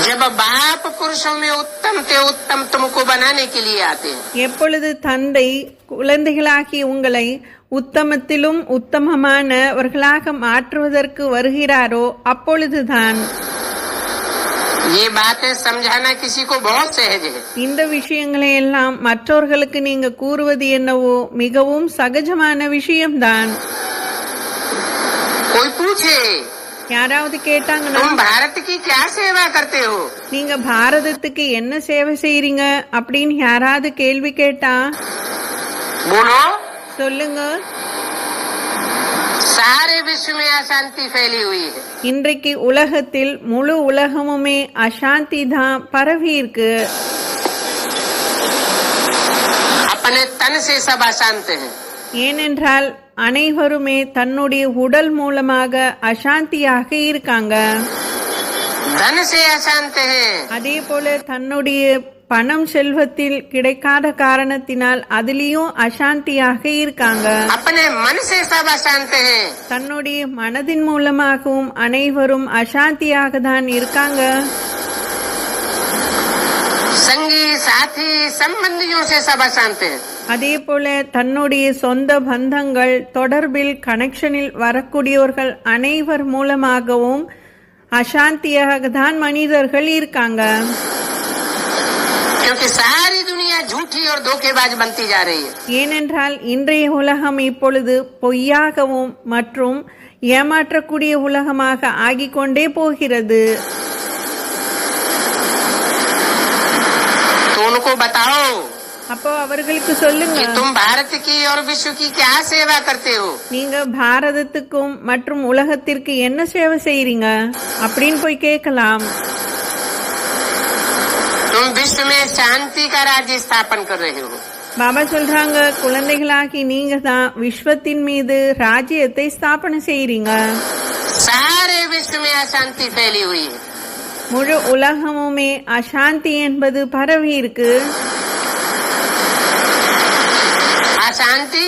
जब बाप पुरुषों में उत्तम ते उत्तम तुमको बनाने के लिए आते हैं. எப்பொழுது தந்தை குழந்தைகளாகி உங்களை உத்தமத்திலும் உத்தமமானவர்களாக மாற்றுவதற்கு வருகிறாரோ அப்பொழுதுதான். ये बातें समझाना किसी को बहुत सहज है. இந்த விஷயங்களை எல்லாம் மற்றவர்களுக்கு நீங்க கூறுவது என்னவோ மிகவும் சகஜமான விஷயம்தான். कोई पूछे யாராவது கேட்டாங்கன்னா तुम भारत की क्या सेवा करते हो, நீங்க பாரதத்துக்கு என்ன சேவை செய்றீங்க அப்படின்னு யாராவது கேள்வி கேட்டா बोलो சொல்லுங்க. सारे विश्व में अशांति फैली हुई है. இன்றைக்கு உலகத்தில் முழு உலகமுமே அசாந்தி தான் பரவி இருக்கு. अपने तन से सब अशांत हैं. ஏனென்றால் அனைவருமே தன்னுடைய உடல் மூலமாக அசாந்தியாக இருக்காங்க. धन से अशांत हैं. அதே போல தன்னுடைய பணம் செல்வத்தில் கிடைக்காத காரணத்தினால் அதிலையும் அசாந்தியாக இருக்காங்க. अपने मन से सब अशांत हैं। தன்னுடைய மனதின் மூலமாகவும் அனைவரும் அசாந்தியாக தான் இருக்காங்க. संगी साथी संबंधियों से सब अशांत हैं। அதே போல தன்னுடைய சொந்த பந்தங்கள் தொடர்பில் கனெக்ஷனில் வரக்கூடியவர்கள் அனைவர் மூலமாகவும் அசாந்தியாக தான் மனிதர்கள் இருக்காங்க. क्योंकि सारी दुनिया झूठी और धोखेबाज बनती जा रही है। ஏனென்றால் இன்றைய உலகம் இப்பொழுது பொய்யாகவும் மற்றும் ஏமாற்றக்கூடிய உலகமாக ஆகிக்கொண்டே போகிறது. तो उनको बताओ அப்போ அவர்களுக்கு சொல்லுங்க, कि तुम भारत की और विश्व की क्या सेवा करते हो। நீங்க பாரதத்துக்கும் மற்றும் உலகத்திற்கு என்ன சேவை செய்றீங்க அப்படின்னு போய் கேட்கலாம். तुम विश्व में शांति का राज्य स्थापन कर रहे हो। பாபா சொல்றாங்க, குழந்தைகளாகி நீங்க தான் விஸ்வத்தின் மீது ராஜ்யத்தை ஸ்தாபனை செய்றீங்க. सारे विश्व में अशांति फैली हुई है। முழு உலகமுமே அசாந்தி என்பது பரவி இருக்கு. अशांति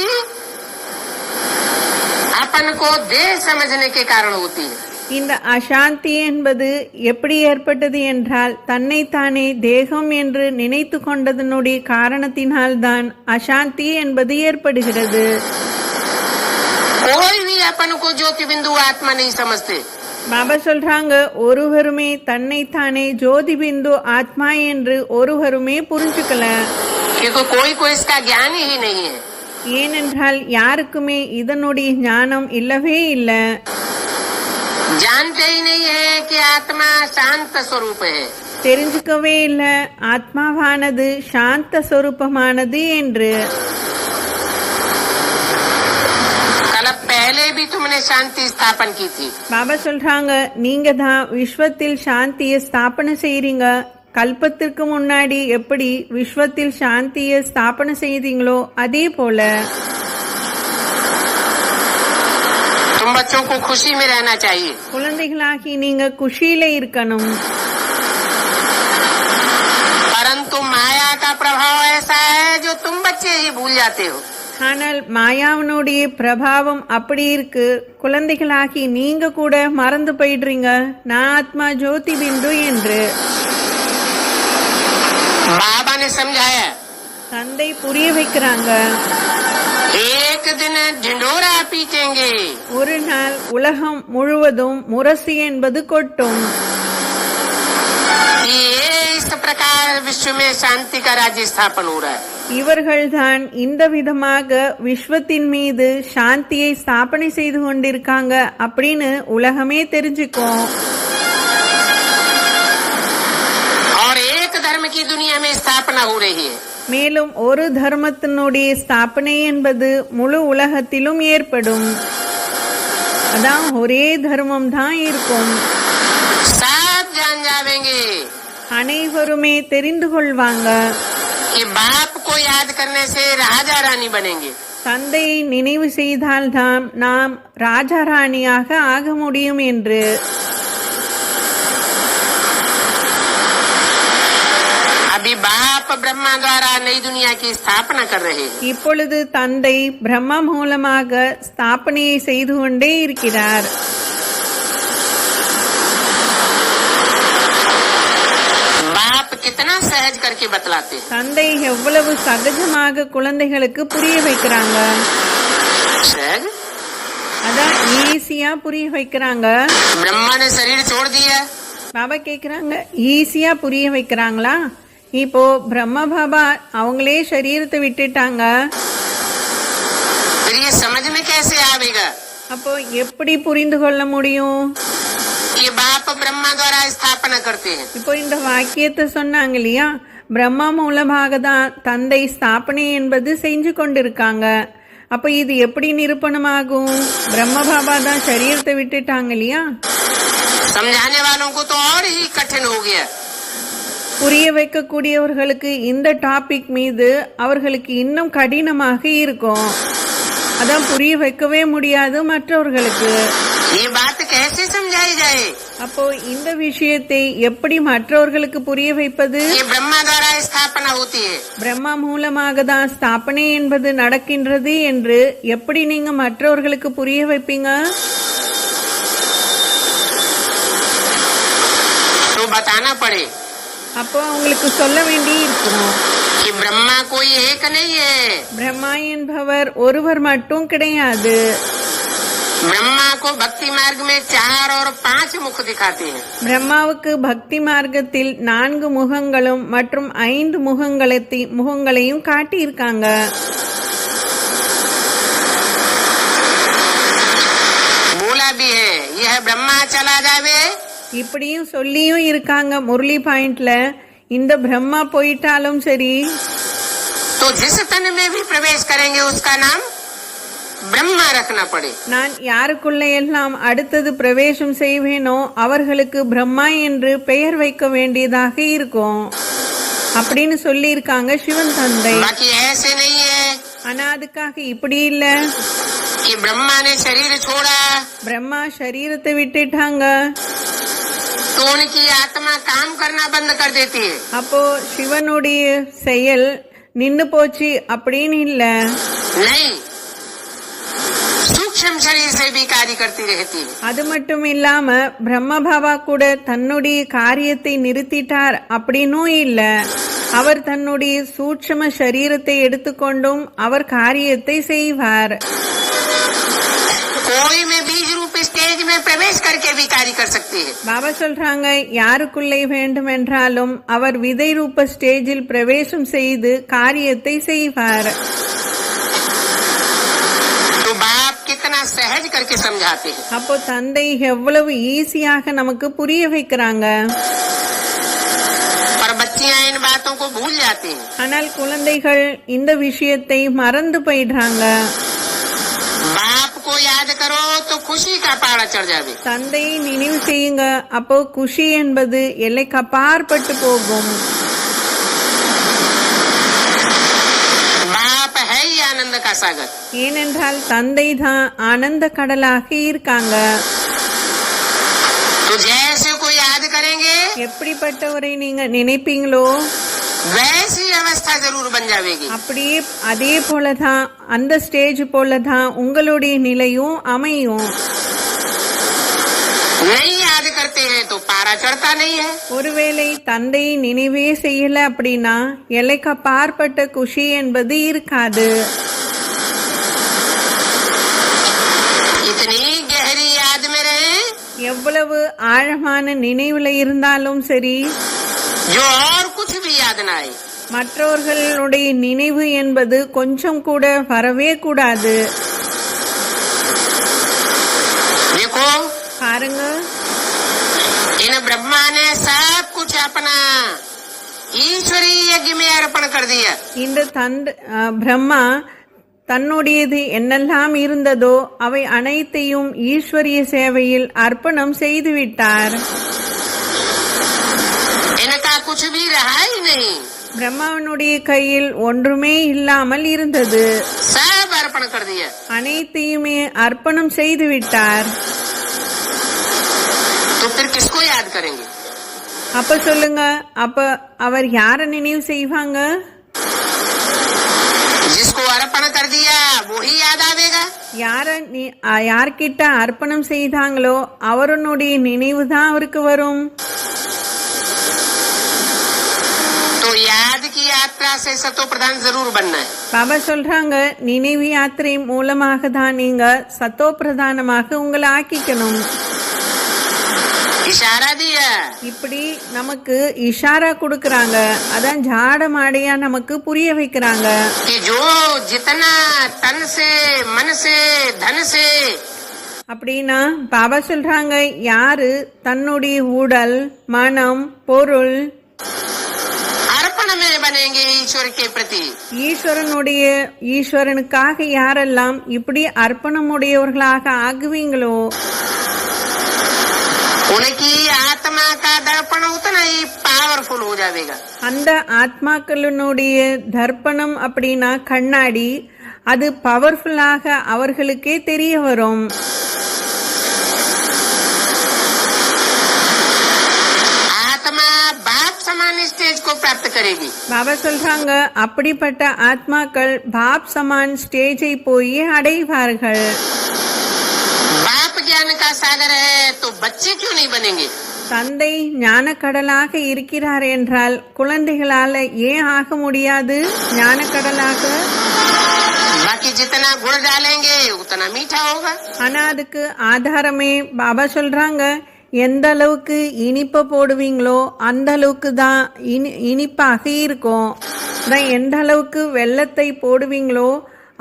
अपन को देह समझने के कारण होती है। இந்த அசாந்தி என்பது எப்படி ஏற்பட்டது என்றால் தன்னைத்தானே தேகம் என்று நினைத்து கொண்டதனுடைய காரணத்தினால்தான் அசாந்தி என்பது ஏற்படுகிறது. कोई भी अपन को ज्योति बिंदु आत्मा नहीं समझते। பாபா சொல்றாங்க, ஒருவருமே தன்னைத்தானே ஜோதி பிந்து ஆத்மா என்று ஒருவருமே புரிஞ்சுக்கல. क्योंकि कोई को इसका ज्ञान ही नहीं है। ஏனென்றால் யாருக்குமே இதனுடைய ஞானம் இல்லவே இல்லை. जानते ही नहीं है कि आत्मा शांत स्वरूप है। தெரிஞ்சுக்கவே இல்லை ஆத்மாவானது சாந்த சொரூபமானது என்று. कल पहले भी तुमने शांति स्थापन की थी। பாபா சொல்றாங்க, நீங்க தான் விஸ்வத்தில் சாந்தியை ஸ்தாபனை செய்றீங்க. கல்பத்திற்கு முன்னாடி எப்படி விஸ்வத்தில் சாந்தியை ஸ்தாபனை செய்தீங்களோ அதே போல तुम बच्चों को खुशी में रहना चाहिए। குழந்தைகளாகி நீங்க குஷியில இருக்கணும். परंतु माया का प्रभाव ऐसा है जो तुम बच्चे ही भूल जाते हो। ஆனால் மாயாவினுடைய பிரபாவம் அப்படி இருக்கு, குழந்தைகளாகி நீங்க கூட மறந்து போயிடுறீங்க நான் ஆத்மா ஜோதி பிந்து என்று. बाबा ने समझाया, தந்தை புரிய வைக்கிறாங்க, एक दिन ढिंडोरा पीटेंगे। ஒரு நாள் உலகம் முழுவதும் முரசு என்பது கொட்டும். ये इस प्रकार विश्व में शांति का राज्य स्थापन हो रहा है। இவர்கள்தான் இந்த விதமாக விஸ்வத்தின் மீது சாந்தியை ஸ்தாபனை செய்து கொண்டிருக்காங்க அப்படின்னு உலகமே தெரிஞ்சுக்கும். और एक धर्म की दुनिया में स्थापना हो रही है। மேலும் ஒரு தர்மத்தினுடைய ஸ்தாபனை என்பது முழு உலகத்திலும் ஏற்படும். அதான் ஒரே தர்மம் தான் இருக்கும். सब जान जावेंगे அனைவருமே தெரிந்து கொள்வாங்க, कि बाप को याद करने से राजा रानी बनेंगे। தந்தையை நினைவு செய்தால்தான் நாம் ராஜா ராணியாக ஆக முடியும் என்று. अभी बाप ब्रह्मा द्वारा नई दुनिया की स्थापना कर रहे हैं। இப்பொழுது தந்தை பிரம்மா மூலமாக ஸ்தாபனையை செய்து கொண்டே இருக்கிறார். बाप कितना सहज करके बतलाते हैं। தந்தை எவ்வளவு சகஜமாக குழந்தைகளுக்கு புரிய வைக்கிறாங்க. सहज அதான் ஈஸியா புரிய வைக்கிறாங்க. ब्रह्मा ने शरीर छोड़ दिया। பாபா கேக்குறாங்க, ஈஸியா புரிய வைக்கிறாங்களா? இப்போ பிரம்ம பாபா அவங்களே சரீரத்தை விட்டுட்டாங்க, फिर ये समझ में कैसे आवेगा? அப்போ எப்படி புரிந்து கொள்ள முடியும்? ये बाप ब्रह्मा द्वारा स्थापना करते हैं। இப்போ இந்த வாக்கியத்தை சொன்னாங்க இல்லையா, பிரம்மா மூலமாக தான் தந்தை ஸ்தாபனை என்பது செஞ்சு கொண்டிருக்காங்க. அப்ப இது எப்படி நிரூபணமாகும்? பிரம்ம பாபா தான் சரீரத்தை விட்டுட்டாங்க இல்லையா. समझाने वालों को तो और ही कठिन हो गया। புரிய வைக்கக்கூடியவர்களுக்கு இந்த டாபிக் மீது அவர்களுக்கு இன்னும் கடினமாக இருக்கும். அதான் புரிய வைக்கவே முடியாது மற்றவர்களுக்கு. ये बात कैसे समझाई समझाई जाए? அப்போ இந்த விஷயத்தை எப்படி மற்றவர்களுக்கு புரிய வைப்பது? ये ब्रह्मा द्वारा स्थापना होती है। பிரம்மா மூலமாக தான் ஸ்தாபனை என்பது நடக்கின்றது என்று எப்படி நீங்க மற்றவர்களுக்கு புரிய வைப்பீங்க? तो बताना पड़े அப்போ அவங்களுக்கு சொல்ல வேண்டி இருக்கும். कि ब्रह्मा कोई एक नहीं है। பிரம்மா என்பவர் ஒருவர் மட்டும் கிடையாது. ब्रह्मा को भक्ति मार्ग में 4 और 5 मुख दिखाते हैं। பிரம்மாவுக்கு பக்தி மார்க்கத்தில் 4 முகங்களும் மற்றும் 5 முகங்களையும் காட்டியிருக்காங்க. बोला भी है यह ब्रह्मा चला जावे। இப்படியும் சொல்லியும் இருக்காங்க முரளி பாயிண்ட்ல, இந்த பிரம்மா போயிட்டாலும் சரி, तो जिस तन में भी प्रवेश करेंगे उसका नाम ब्रह्मा रखना पड़े। நான் யாருக்குள்ள எல்லாம் அடுத்தது பிரவேசம் செய்வேனோ அவர்களுக்கு பிரம்மா என்று பெயர் வைக்க வேண்டியதாக இருக்கும் அப்படின்னு சொல்லி இருக்காங்க சிவன் தந்தை. बाकी ऐसे नहीं है ஆனா அதுக்காக இப்படி இல்ல, कि ब्रह्मा ने शरीर छोड़ा பிரம்மா சரீரத்தை விட்டுட்டாங்க, तो उनकी आत्मा काम करना बंद कर देती है। அப்போ சிவனுடைய செயல் நின்னு போச்சு அப்படின்னு இல்ல. नहीं, सूक्ष्म शरीर से भी कार्य करती रहती है। அது மட்டும் இல்லாம பிரம்ம பாபா கூட தன்னுடைய காரியத்தை நிறுத்திட்டார் அப்படின்னும் இல்ல. அவர் தன்னுடைய சூட்சும சரீரத்தை எடுத்துக்கொண்டும் அவர் காரியத்தை செய்வார். कोई में बीज रूप स्टेज में प्रवेश करके भी कार्य कर सकती है। பாபா சொல்றாங்க யாருக்குள்ளே வேண்டும் என்றாலும் அவர் விதை ரூப ஸ்டேஜில் பிரவேசம் செய்து காரியத்தை செய்வார். तो बाप कितना सहज करके समझाते हैं। அப்போ தந்தை எவ்வளவு ஈஸியாக நமக்கு புரிய வைக்கிறாங்க. पर बच्चियां इन बातों को भूल जाती हैं। ஆனால் குழந்தைகள் இந்த விஷயத்தை மறந்து போயிடுறாங்க. बाप को याद करो तो खुशी का पहाड़ चढ़ जावे। தந்தையை நினைவு செய்யுங்க, அப்போ குஷி என்பது எல்லைக்கு அப்பாற்பட்டு போகும். बाप है ही आनंद का सागर। ஏனென்றால் தந்தை தான் ஆனந்த கடலாக இருக்காங்க. तो जैसे को याद करेंगे எப்படிப்பட்டவரை நீங்க நினைப்பீங்களோ वैसी अवस्था जरूर बन जाएगी। அப்படியே அதே போலதான் அந்த ஸ்டேஜ் போலதான் உங்களுடைய நிலையும் அமையும். नहीं याद करते हैं तो पारा चढ़ता नहीं है। ஒருவேளை தந்தையை நினைவே செய்யல அப்படின்னா எல்லைக்கு அப்பாற்பட்ட குஷி என்பது இருக்காது. इतनी गहरी याद में रहे எவ்வளவு ஆழமான நினைவுல இருந்தாலும் சரி, जो और कुछ भी याद न आए। மற்றவர்களுடைய நினைவு என்பது கொஞ்சம் கூட வரவே கூடாது. देखो பாருங்க, इन ब्रह्मा ने सब कुछ अपना ईश्वरीय यज्ञ में अर्पण कर दिया। இந்த பிரம்மா தன்னுடையது என்னெல்லாம் இருந்ததோ அவை அனைத்தையும் ஈஸ்வரிய சேவையில் அர்ப்பணம் செய்துவிட்டார். इनका कुछ भी रहा ही नहीं। பிரம்மாவனுடைய கையில் ஒன்றுமே இல்லாமல் இருந்தது. सब अर्पण कर दिया। அனைத்தையுமே அர்ப்பணம் செய்துவிட்டார். तो फिर किसको याद करेंगे? அப்ப சொல்லுங்க, அப்ப அவர் யார நினைவு செய்வாங்க? जिसको अर्पण कर दिया वो ही याद आवेगा। யார்கிட்ட அர்ப்பணம் செய்தாங்களோ அவருடைய நினைவு தான் அவருக்கு வரும். तो याद की यात्रा से सतो प्रधान जरूर बनना है। பாபா சொல்றாங்க நினைவு யாத்திரை மூலமாக தான் நீங்க சத்தோ பிரதானமாக உங்களை ஆக்கிக்கணும். इशारा दिया இப்படி நமக்கு இஷாரா கொடுக்கறாங்க, அதான் ஜாட மாடையா நமக்கு புரிய வைக்கிறாங்க. कि जो जितना तन से मन से धन से அப்படின்னா பாபா சொல்றாங்க யாரு தன்னுடைய உடல் மனம் பொருள் अर्पण में बनेंगे ईश्वर के प्रति, ஈஸ்வரனுக்காக யாரெல்லாம் இப்படி அர்ப்பணமுடையவர்களாக ஆகுவீங்களோ उनकी आत्मा का दर्पण उतना ही पावरफुल हो जाएगा। அந்த ஆத்மாக்களுடைய தர்ப்பணம் அப்படின்னா கண்ணாடி, அது பவர்ஃபுல்லாக அவர்களுக்கே தெரிய வரும். स्टेज को प्राप्त करेगी। பாபா சொல்றாங்க அப்படிப்பட்ட ஆத்மாக்கள் பாப் சமான் ஸ்டேஜை போய் அடைவார்கள். बाप ज्ञान का सागर है तो बच्चे क्यों नहीं बनेंगे? தந்தை ஞானக்கடலாக இருக்கிறார் என்றால் குழந்தைகளால ஏன் ஆக முடியாது ஞானக்கடலாக? बाकी जितना गुड़ डालेंगे उतना मीठा होगा। ஆனா அதுக்கு ஆதாரமே பாபா சொல்றாங்க எந்த அளவுக்கு இனிப்ப போடுவீங்களோ அந்த அளவுக்கு தான் இனிப்பாக இருக்கும். எந்த அளவுக்கு வெல்லத்தை போடுவீங்களோ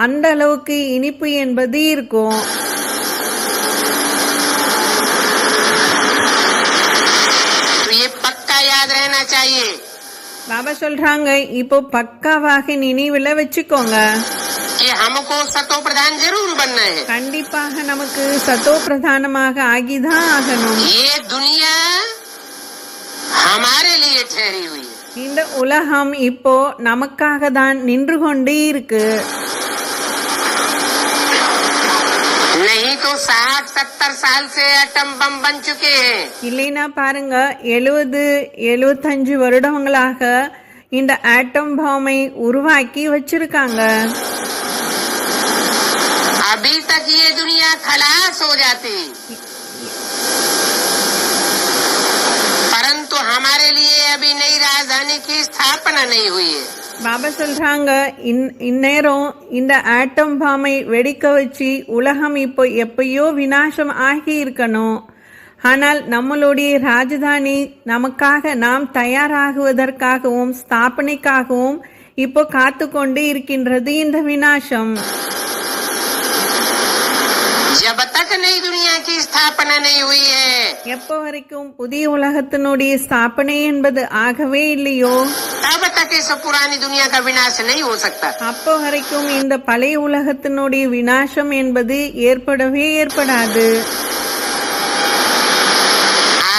அந்த அளவுக்கு இனிப்பு என்பது இருக்கும். याद रहना चाहिए। பாபா சொல்றாங்க இப்போ பக்காவாக நினைவுல வச்சுக்கோங்க कि हमको सतो प्रधान जरूर बनना है। கண்டிப்பாக நமக்கு சத்தோ பிரதானமாக ஆகிதான் ஆகணும். ये दुनिया हमारे लिए ठहरी हुई है। இந்த உலகம் இப்போ நமக்காக தான் நின்று கொண்டே இருக்கு. नहीं तो 60-70 साल से एटम बम बन चुके हैं। இல்லைன்னா பாருங்க 70-75 வருடங்களாக இந்த ஆட்டம் பாமை உருவாக்கி வச்சிருக்காங்க. अभी तक ये दुनिया खलास हो जाती, परंतु हमारे लिए अभी नई राजधानी की स्थापना नहीं हुई है। பாபா சொல்றாங்க இந்நேரம் இந்த ஆட்டம் பாமை வெடிக்க வச்சு உலகம் இப்போ எப்பயோ விநாசம் ஆகி இருக்கணும். ஆனால் நம்மளுடைய ராஜதானி நமக்காக நாம் தயாராகுவதற்காகவும் ஸ்தாபனைக்காகவும் இப்போ காத்து கொண்டு இருக்கின்றது இந்த விநாசம். जब तक नई दुनिया की स्थापना नहीं हुई है, எப்போ வரைக்கும் புதிய உலகத்தினுடைய ஸ்தாபனை என்பது ஆகவே இல்லையோ तब तक इस पुरानी दुनिया का विनाश नहीं हो सकता। அப்போ வரைக்கும் இந்த பழைய உலகத்தினுடைய விநாசம் என்பது ஏற்படவே ஏற்படாது.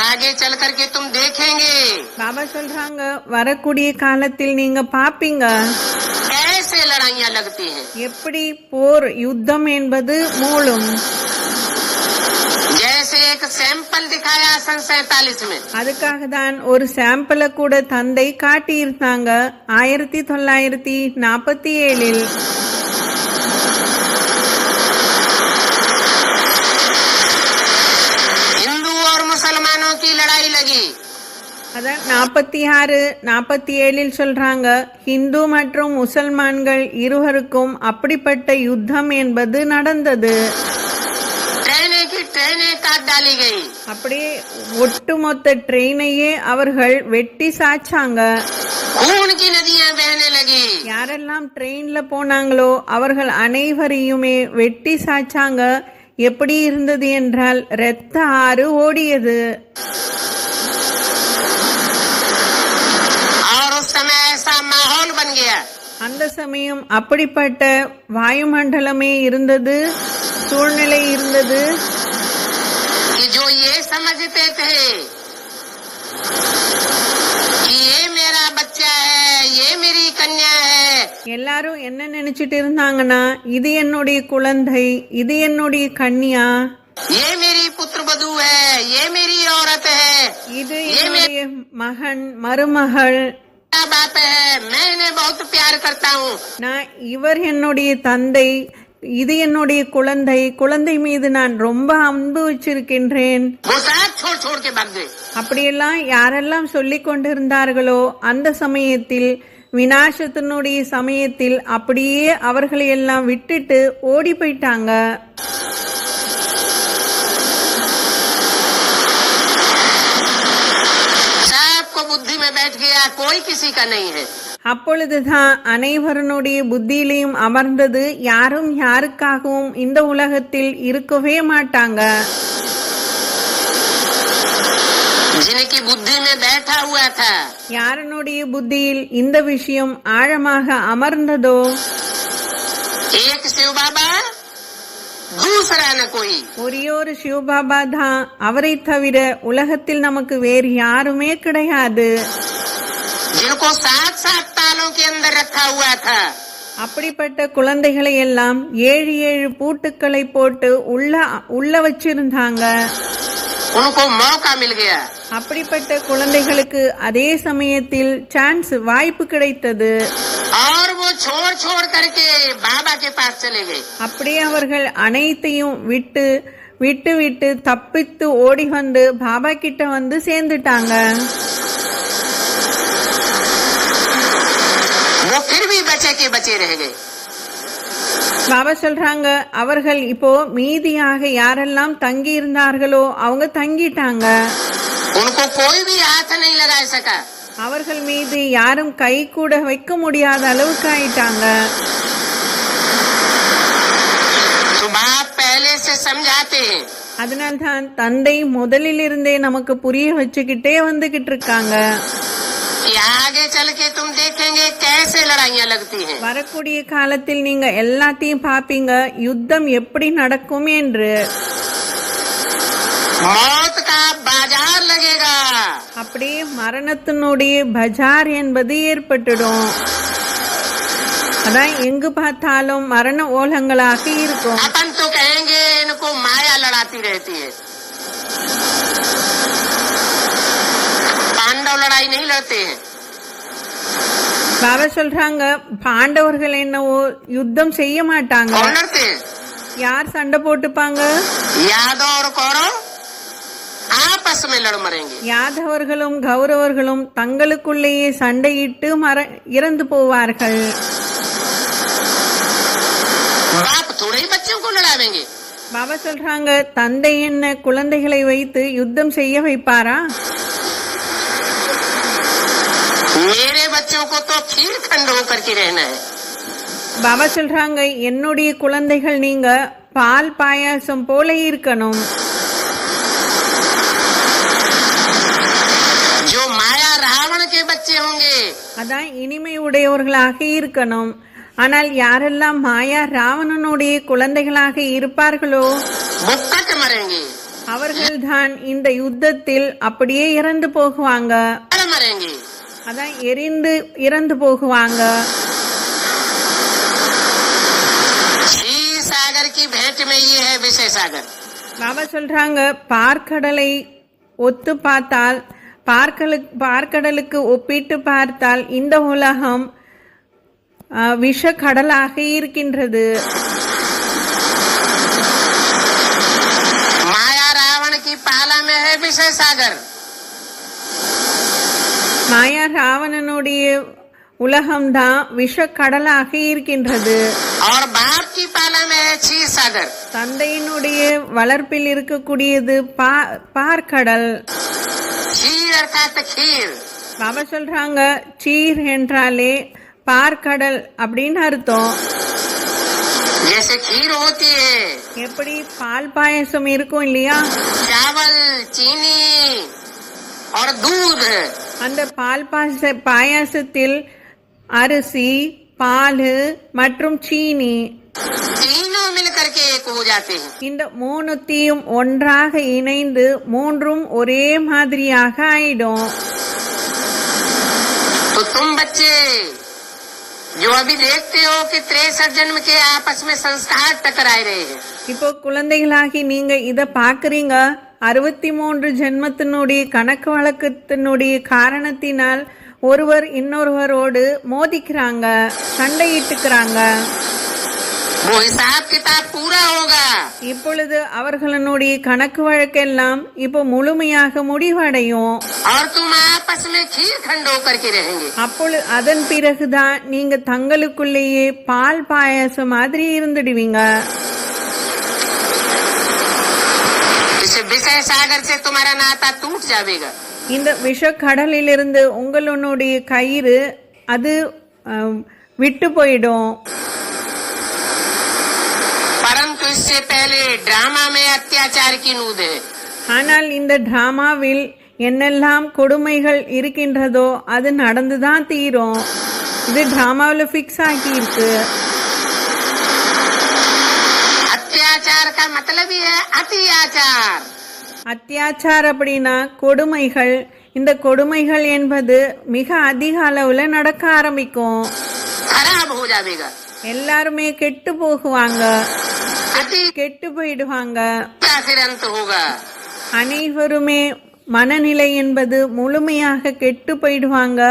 आगे चल करके तुम देखेंगे, பாபா சொல்றாங்க வரக்கூடிய காலத்தில் நீங்க பாப்பீங்க कैसे लड़ाइयाँ लगती हैं। எப்படி போர் யுத்தம் என்பது மூலம். जैसे एक सैंपल दिखाया सन 47 में। அதுக்காக தான் ஒரு சாம்பிளை கூட தந்தை காட்டியிருந்தாங்க 1947. हिंदू और मुसलमानों की लड़ाई लगी। அதான் 46-47 சொல்றாங்க ஹிந்து மற்றும் முசல்மான்கள் இருவருக்கும் அப்படிப்பட்ட யுத்தம் என்பது நடந்தது. ट्रेनें की ट्रेनें काट डाली गई। அப்படியே ஒட்டுமொத்த ட்ரெயினையே அவர்கள் வெட்டி சாச்சாங்க. खून की नदियां बहने लगी। யாரெல்லாம் ட்ரெயின்ல போனாங்களோ அவர்கள் அனைவரையுமே வெட்டி சாச்சாங்க. எப்படி இருந்தது என்றால் இரத்த ஆறு ஓடியது. और उस समय ऐसा माहौल बन गया, அந்த சமயம் அப்படிப்பட்ட வாயுமண்டலமே இருந்தது, சூழ்நிலை இருந்தது. कि जो ये समझते थे कि ये मेरा बच्चा है, ये मेरी कन्या है, எல்லாரும் என்ன நினைச்சிட்டு இருந்தாங்கன்னா இது என்னுடைய குழந்தை, இது என்னுடைய கன்னியா, ये मेरी पुत्र वधू है, ये मेरी औरत है, இது என்னுடைய மகன் மருமகள், मेरा बाप है, मैं इन्हें बहुत प्यार करता हूँ। நான் இவர் என்னுடைய தந்தை, இது என்னுடைய குழந்தை, குழந்தை மீது நான் ரொம்ப அன்பு வச்சிருக்கின்றேன். वो साथ छोड़ छोड़ के भाग गए। அப்படியெல்லாம் யாரெல்லாம் சொல்லிக் கொண்டிருந்தார்களோ அந்த சமயத்தில் விநாசத்தினுடைய சமயத்தில் அப்படியே அவர்களை எல்லாம் விட்டுட்டு ஓடி போயிட்டாங்க. सबको बुद्धि में बैठ गया, कोई किसी का नहीं है। அப்பொழுதுதான் அனைவருடைய புத்தியிலையும் அமர்ந்தது யாரும் யாருக்காகவும் இந்த உலகத்தில் இருக்கவே மாட்டாங்க. जिनकी बुद्धि में बैठा हुआ था, யாரனுடைய புத்தியில் இந்த விஷயம் ஆழமாக அமர்ந்ததோ एक शिव बाबा, दूसरा न कोई। ஒரே ஒரு சிவபாபா தான், அவரை தவிர உலகத்தில் நமக்கு வேறு யாருமே கிடையாது. जिनको 7-7 तालों के अंदर रखा हुआ था, அப்படிப்பட்ட குழந்தைகளை எல்லாம் 7 பூட்டுக்களை போட்டு உள்ள வச்சிருந்தாங்க. उनको मौका मिल गया। அப்படிப்பட்ட குழந்தைகளுக்கு அதே சமயத்தில் சான்ஸ் வாய்ப்பு கிடைத்தது. और वो छोड़ छोड़ करके बाबा के पास चले गए। அப்படியே அவர்கள் அனைத்தையும் விட்டு விட்டு விட்டு தப்பித்து ஓடி வந்து பாபா கிட்ட வந்து சேர்ந்துட்டாங்க. वो फिर भी बचे के बचे रह गए। பாபா சொல்றாங்க, அவர்கள் இப்போ மீதியாக யாரெல்லாம் தங்கி இருந்தார்களோ அவங்க தங்கிட்டாங்க. उनको कोई भी हाथ नहीं लगा सका। அவர்கள் மீது யாரும் கை கூட வைக்க முடியாத அளவுக்கு ஆயிட்டாங்க. तो बाप पहले से समझाते हैं। அதனால்தான் தந்தை முதலில் இருந்தே நமக்கு புரிய வச்சுக்கிட்டே வந்துகிட்டு இருக்காங்க. कि आगे चल के तुम देखेंगे कैसे लड़ाइयाँ लगती हैं। வரக்கூடிய காலத்தில் நீங்க எல்லாத்தையும் பாப்பீங்க யுத்தம் எப்படி நடக்கும் என்று. मौत का बाजार लगेगा। அப்படியே மரணத்தினுடைய பஜார் என்பது ஏற்பட்டுடும். அதான் எங்கு பார்த்தாலும் மரண ஓலங்களாக இருக்கும். अपन तो कहेंगे इनको माया लड़ाती रहती है। पांडव लड़ाई नहीं लड़ते हैं। பாபா சொல்றாங்க, பாண்டவர்கள் என்னவோ யுத்தம் செய்ய மாட்டாங்க. कौन लड़ते हैं? யார் சண்டை போட்டுப்பாங்க? यादव और कौरव आपस में लड़ मरेंगे। யாதவர்களும் கௌரவர்களும் தங்களுக்குள்ளேயே சண்டையிட்டு இறந்து போவார்கள். बाप थोड़े ही बच्चों को लड़ावेंगे। பாபா சொல்றாங்க, தந்தை என்ன குழந்தைகளை வைத்து யுத்தம் செய்ய வைப்பாரா? मेरे बच्चों को तो खीर खंड होकर के रहना है। பாபா சொல்றாங்க, என்னுடைய குழந்தைகள் நீங்க பால் பாயாசம் போல இருக்கணும். जो माया रावण के बच्चे होंगे, அதான் இனிமை உடையவர்களாக இருக்கணும். ஆனால் யாரெல்லாம் மாயா ராவணனுடைய குழந்தைகளாக இருப்பார்களோ वो कट मरेंगे। அவர்கள்தான் இந்த யுத்தத்தில் அப்படியே இறந்து போகுவாங்க. लड़ मरेंगे। அதான் எரிந்து இறந்து போகுவாங்க. क्षीर सागर की भेंट में ये है विषय सागर। பாபா சொல்றாங்க, பார்க்கடலை ஒத்து பார்த்தால் பார்க்கடலுக்கு ஒப்பிட்டு பார்த்தால் இந்த உலகம் விஷ கடலாக இருக்கின்றது. माया रावण की पाला में है विषय सागर। மாயா ராவணனுடைய உலகம்தான் விஷ கடலாக இருக்கின்றது. और बाप की पाला में है क्षीर सागर। தந்தையினுடைய வளர்ப்பில் இருக்கக்கூடியது பார்க்கடல். क्षीर अर्थात खीर। பாபா சொல்றாங்க, சீர் என்றாலே பார்க்கடல் அப்படின்னு அர்த்தம். जैसे खीर होती है, எப்படி பால் பாயசம் இருக்கும் இல்லையா? चावल चीनी और दूध, அந்த பால் பாயாசத்தில் அரிசி, பால் மற்றும் சீனி तीनों मिलकर के एक हो जाते हैं। இந்த மூணுத்தையும் ஒன்றாக இணைந்து மூன்றும் ஒரே மாதிரியாக ஆயிடும். तो तुम बच्चे जो अभी देखते हो कि 63 जन्म के आपस में संस्कार टकराए रहे हैं, இப்போ குழந்தைகளாகி நீங்க இத பாக்குறீங்க. 63 ஜென்மத்தினுடைய கணக்கு வழக்கத்தினுடைய காரணத்தினால் ஒருவர் இன்னொருவரோடு மோதிக்கிறாங்க, சண்டையிட்டுக்கிறாங்க. वो हिसाब किताब पूरा होगा। இப்பொழுது அவர்களுடைய கணக்கு வழக்கெல்லாம் இப்போ முழுமையாக முடிவடையும். और तुम आपस में खीर खंड होकर के रहेंगे। அப்பொழுது அதன் பிறகுதான் நீங்க தங்களுக்குள்ளேயே பால் பாயாசம் மாதிரி இருந்துடுவீங்க. इस विषय सागर से तुम्हारा नाता टूट जाएगा। இந்த விஷ கடலிலிருந்து உங்களுடைய கயிறு அது விட்டு போயிடும். परंतु इससे पहले ड्रामा में अत्याचार की नूद है। ஆனால் இந்த டிராமாவில் என்னெல்லாம் கொடுமைகள் இருக்கின்றதோ அது நடந்துதான் தீரும். இது டிராமாவில் பிக்ஸ் ஆகி இருக்கு. अत्याचार का मतलब ही है अत्याचार। அத்தியாச்சார் அப்படின்னா கொடுமைகள். இந்த கொடுமைகள் என்பது மிக அதிக அளவுல நடக்க ஆரம்பிக்கும். खराब हो जाएगा। எல்லாருமே கெட்டு போகுவாங்க, अति கெட்டு போயிடுவாங்க. का फिर अंत होगा। அனைவருமே மனநிலை என்பது முழுமையாக கெட்டு போயிடுவாங்க.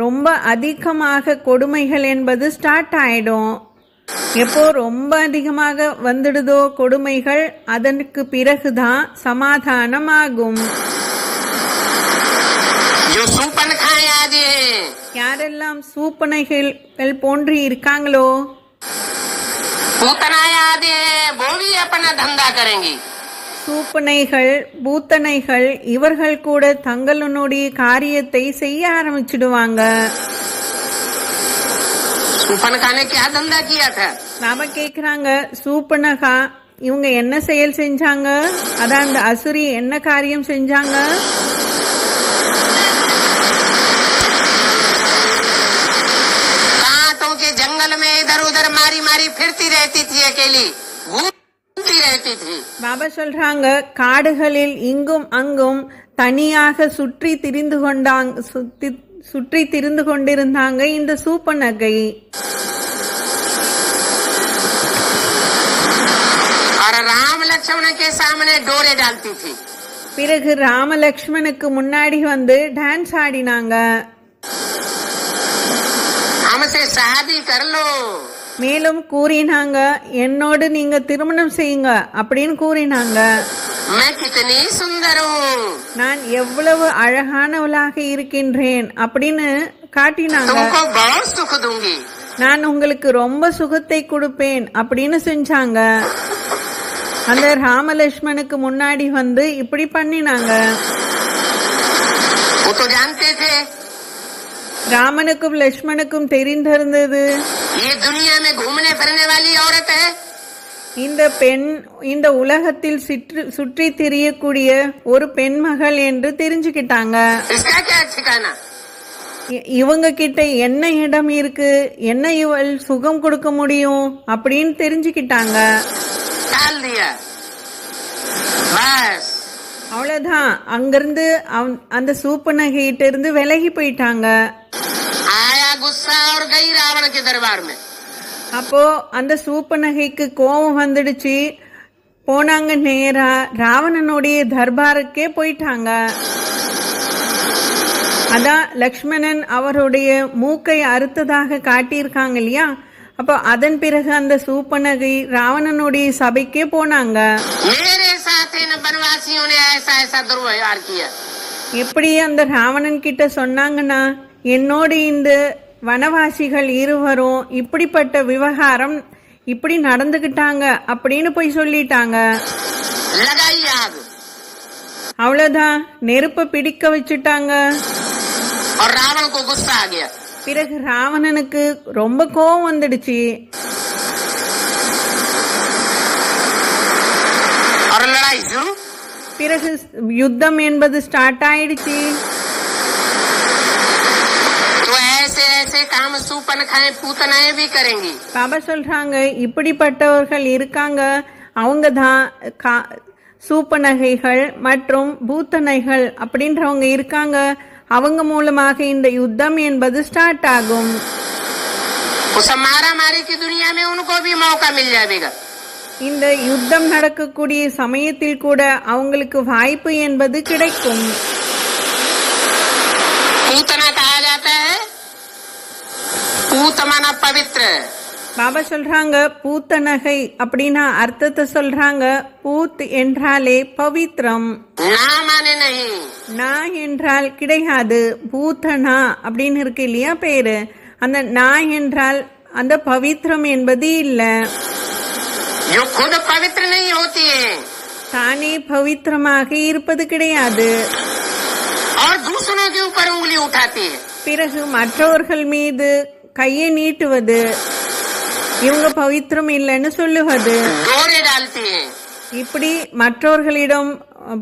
ரொம்ப அதிகமாக கொடுமைகள் என்பது ஸ்டார்ட் ஆயிடும். எப்போ ரொம்ப அதிகமாக வந்துடுதோ கொடுமைகள், அதற்கு பிறகுதான் சமாதானம் ஆகும். யாரெல்லாம் சூப்பனைகள் போன்று இருக்காங்களோ, சூப்பனைகள் பூத்தனைகள் இவர்கள் கூட தங்களுடைய காரியத்தை செய்ய ஆரம்பிச்சிடுவாங்க. நாம கேக்குறாங்க, சூப்பனகா இவங்க என்ன செயல் செஞ்சாங்க, அதான் அந்த அசுரி என்ன காரியம் செஞ்சாங்க? जंगल में इधर उधर मारी मारी फिरती रहती थी, अकेली घूमती रहती थी. பாபா சொல்றாங்க, காடுகளில் இங்கும் அங்கும் தனியாக சுற்றி திரிந்து கொண்டிருந்தாங்க இந்த சூப்பனகை. और राम लक्ष्मण के सामने डोरे डालती थी. பிறகு ராம லக்ஷ்மணுக்கு முன்னாடி வந்து டான்ஸ் ஆடினாங்க. हमसे शादी कर लो. மேலும் கூறினாங்க, என்னோடு நீங்க திருமணம் செய்யுங்க அப்படின்னு கூறினாங்க. मैं कितनी सुंदर हूँ, நான் எவ்வளவு அழகானவளாக இருக்கின்றேன் அப்படின்னு காட்டினாங்க. तुमको बहुत सुख दूंगी, நான் உங்களுக்கு ரொம்ப சுகத்தை கொடுப்பேன் அப்படின்னு செஞ்சாங்க. அந்த ராமலட்சுமணுக்கு முன்னாடி வந்து இப்படி பண்ணினாங்க. वो तो जानते थे, ராமனுக்கும் லட்சுமணுக்கும் தெரிந்திருந்தது, ये दुनिया में घूमने फिरने वाली औरत है. இந்த பெண் இந்த உலகத்தில் சுற்றி திரியக்கூடிய ஒரு பெண்மகள் என்று தெரிஞ்சுக்கிட்டாங்க. इसका क्या ठिकाना? இவங்க கிட்ட என்ன இடம் இருக்கு, என்ன இவள் சுகம் கொடுக்க முடியும் அப்படின்னு தெரிஞ்சுக்கிட்டாங்க. அவ்வளவுதான், அங்கிருந்து அந்த சூப்பனகிட்ட இருந்து விலகி போயிட்டாங்க. அப்போ அந்த சூப்பனகைக்கு கோபம் வந்துடுச்சு. போனாங்க, நேரா ராவணனுடைய தர்பாருக்கே போயிட்டாங்க. அதான் லக்ஷ்மணன் அவருடைய மூக்கை அறுத்ததாக காட்டியிருக்காங்க இல்லையா, அப்போ அதன் பிறகு அந்த சூப்பனகை ராவணனுடைய சபைக்கே போனாங்க. எப்படி அந்த ராவணன் கிட்ட சொன்னாங்கன்னா, என்னோடு இந்த வனவாசிகள் இருவரும் இப்படிப்பட்ட விவகாரம் இப்படி நடந்துகிட்டாங்க அப்படின்னு போய் சொல்லிட்டாங்க. அவ்வளவுதான், நெருப்ப பிடிக்க வச்சுட்டாங்க. பிறகு ராவணனுக்கு ரொம்ப கோபம் வந்துடுச்சு. பிறகு யுத்தம் என்பது ஸ்டார்ட் ஆயிடுச்சு. பாபா சொல்றாங்க, இப்படிப்பட்டவர்கள் இருக்காங்க, அவங்க தான் சூப்பனகைகள் மற்றும் பூத்தனைகள் அப்படின்றவங்க இருக்காங்க. அவங்க மூலமாக இந்த யுத்தம் என்பது ஸ்டார்ட் ஆகும். இந்த யுத்தம் நடக்கக்கூடிய சமயத்தில் கூட அவங்களுக்கு வாய்ப்பு என்பது கிடைக்கும். பாபா சொல்றாங்க, பூத்தனகை அப்படின்னா அர்த்தத்தை சொல்றாங்க. பூத் என்றாலே பவித்ரம், நா என்றால் கிடையாது. பூத்தனா அப்படின்னு இருக்கு இல்லையா பேரு, அந்த நா என்றால் அந்த பவித்ரம் என்பது இல்ல. தானே பவித்திரமாக இருப்பது கிடையாது. பிறகு மற்றவர்கள் மீது கையை நீட்டுவது, இவங்க பவித்திரம் இல்லைன்னு சொல்லுவது, இப்படி மற்றவர்களிடம்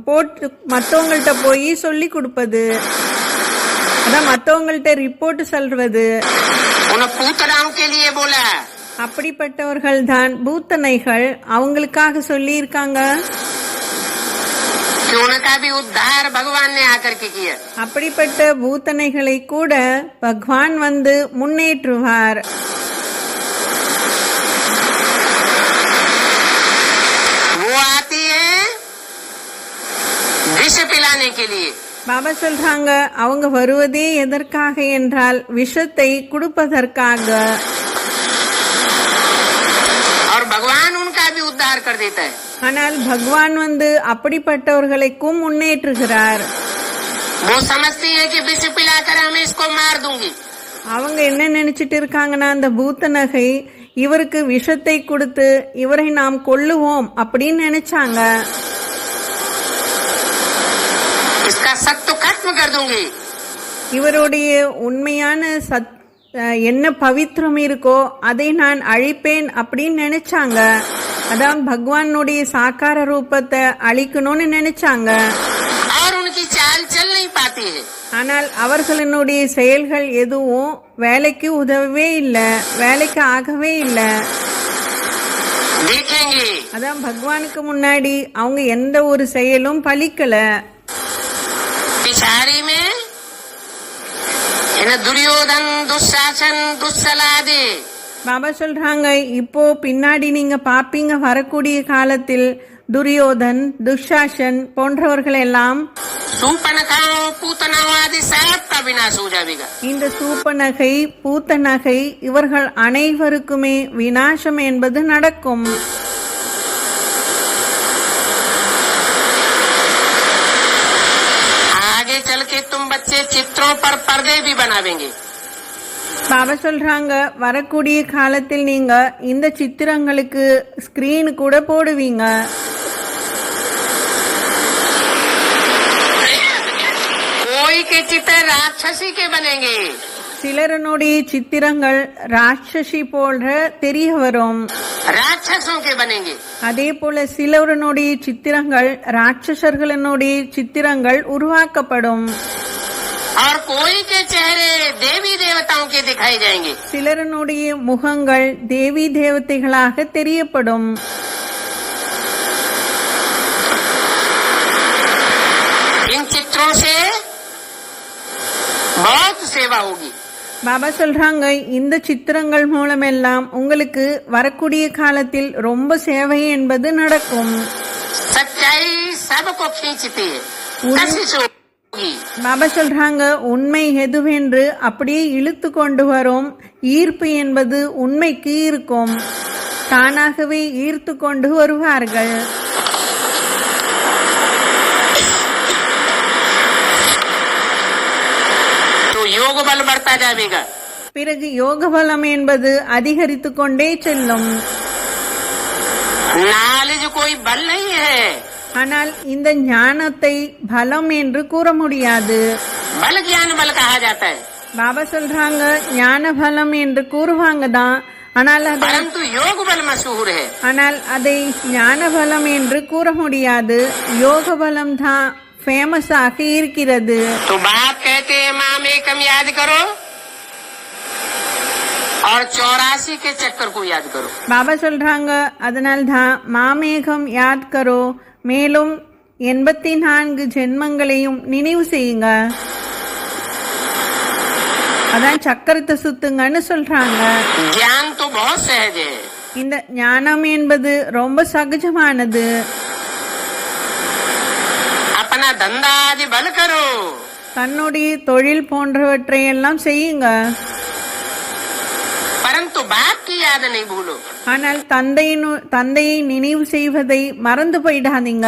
போட்டு மற்றவங்கள்ட்ட போய் சொல்லி கொடுப்பது, அதான் மற்றவங்கள்ட்ட ரிப்போர்ட் சொல்றது. அப்படிப்பட்டவர்கள் தான் பூத்தனைகள். அவங்களுக்காக சொல்லி இருக்காங்க. அப்படிப்பட்ட பூத்தனைகளை கூட பகவான் வந்து முன்னேற்றுவார். पिलाने के लिए। பாபா சொல்றாங்க அவங்க வருவதே எதற்காக என்றால் விஷத்தை கொடுப்பதற்காக. और भगवान उनका भी उद्धार कर देता है। ஆனால் பகவான் அப்படிப்பட்டவர்களுக்கும் முன்னேற்றுகிறார். वो समझती है कि विष पिलाकर हमें इसको मार दूंगी। அவங்க என்ன நினைச்சிட்டு இருக்காங்கன்னா அந்த பூத்த நகை இவருக்கு விஷத்தை கொடுத்து இவரை நாம் கொல்லுவோம் அப்படின்னு நினைச்சாங்க. इसका सत्य तो खत्म कर दूंगी। இவருடைய உண்மையான என்ன பவித்திரம் இருக்கோ அதை நான் அழிப்பேன் அப்படின்னு நினைச்சாங்க. அதான் பகவானுடைய சாக்கார ரூபத்தை அழிக்கணும்னு நினைச்சாங்க. और उनकी चाल चल नहीं पाती है। ஆனால் அவர்களுடைய செயல்கள் எதுவும் வேலைக்கு உதவவே இல்லை, வேலைக்கு ஆகவே இல்லை. देखेंगे அதான் பகவானுக்கு முன்னாடி அவங்க எந்த ஒரு செயலும் பலிக்கல. पिछाड़ी में दुर्योधन दुशासन दुस्सलादे। பாபா சொல்றாங்க இப்போ பின்னாடி நீங்க பாப்பீங்க வரக்கூடிய காலத்தில் துரியோதன் துஷாசன் போன்றவர்கள் எல்லாம் இந்த சூப்பநகை பூத்தநகை இவர்கள் அனைவருக்குமே விநாசம் என்பது நடக்கும். आगे चल के तुम बच्चे चित्रों पर पर्दे भी बनावेंगे। பாபா சொல்றாங்க வரக்கூடிய காலத்தில் நீங்க இந்த சித்திரங்களுக்கு ஸ்கிரீன் கூட போடுவீங்க. कोई के चित्र राक्षसी के बनेंगे। சிலரனுடைய சித்திரங்கள் ராட்சசி போன்ற தெரிய வரும். राक्षसों के बनेंगे। அதே போல சிலரனுடைய சித்திரங்கள் ராட்சசர்களுடைய சித்திரங்கள் உருவாக்கப்படும். और कोई के चेहरे देवी देवताओं के दिखाई जाएंगे। சிலரனுடைய முகங்கள் தேவி தேவதைகளாக தெரியப்படும். इन चित्रों से बहुत सेवा होगी। பாபா சொல்றாங்க இந்த சித்திரங்கள் மூலமெல்லாம் உங்களுக்கு வரக்கூடிய காலத்தில் ரொம்ப சேவை என்பது நடக்கும். सच्चाई सबको खींचती है। பாபா சொல்றாங்க உண்மை எதுவென்று அப்படியே இழுத்து கொண்டு வரும். ஈர்ப்பு என்பது உண்மைக்கு இருக்கும், தானாகவே ஈர்த்து கொண்டு வருவார்கள். योग बल बढ़ता जाएगा। பிறகு யோக பலம் என்பது அதிகரித்து கொண்டே செல்லும். नॉलेज कोई बल नहीं है। ஆனால் இந்த ஞானத்தை பலம் என்று கூற முடியாது. बल ज्ञान बल कहा जाता है। பாபா சொல்றாங்க ஞான பலம் என்று கூறுவாங்க தான், ஆனால் परंतु योग बल मशहूर है। ஆனால் அதை ஞான பலம் என்று கூற முடியாது. யோக பலம் தான் ஃபேமஸ் ஆக இருக்கிறது. तो बाप कहते हैं माम एकम याद करो और 84 के चक्कर को याद करो। பாபா சொல்றாங்க அதனால் தான் மாமேகம் யாத் கரோ, மேலும் 84 ஜென்மங்களையும் நினைவு செய்யுங்க. அதான் சக்கரத்தை சுத்துங்கன்னு சொல்றாங்க. ज्ञान तो बहुत सहज है। இந்த ஞானம் என்பது ரொம்ப சகஜமானது. अपना धंधा आदि बल करो। தன்னுடைய தொழில் போன்றவற்றை எல்லாம் செய்யுங்க. परंतु बाप की याद नहीं भूलो। ஆனால் தந்தையை நினைவு செய்வதை மறந்து போயிடாதீங்க.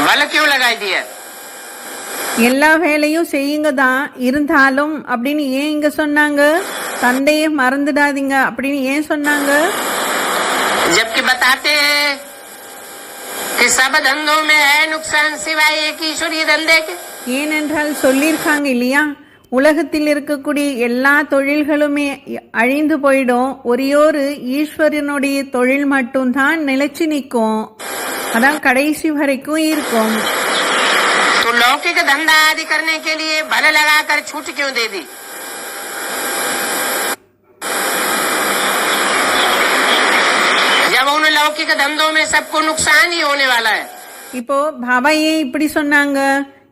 बल क्यों लगाई दिया? எல்லா வேலையும் செய்யுங்க தான், இருந்தாலும் அப்படின்னு ஏன் இங்க சொன்னாங்க? தந்தையை மறந்துடாதீங்க அப்படின்னு ஏன் சொன்னாங்க? जबकि बताते हैं कि सब धंधों में है नुकसान सिवाय एक ईश्वरीय धंधे के। ஏனென்றால் சொல்லியிருக்காங்க இல்லையா, உலகத்தில் இருக்கக்கூடிய எல்லா தொழில்களுமே அழிந்து போயிடும், ஒரே ஒரு ஈஸ்வரனுடைய தொழில் மட்டும்தான் நிலைச்சு நிற்கும், அதான் கடைசி வரைக்கும் இருக்கும். तो लौकिक धंधा आदि करने के लिए बल लगाकर छूट क्यों दे दी? जब उन लौकिक धंधों में सबको नुकसान ही होने वाला है। இப்போ பாபா ஏன் இப்படி சொன்னாங்க?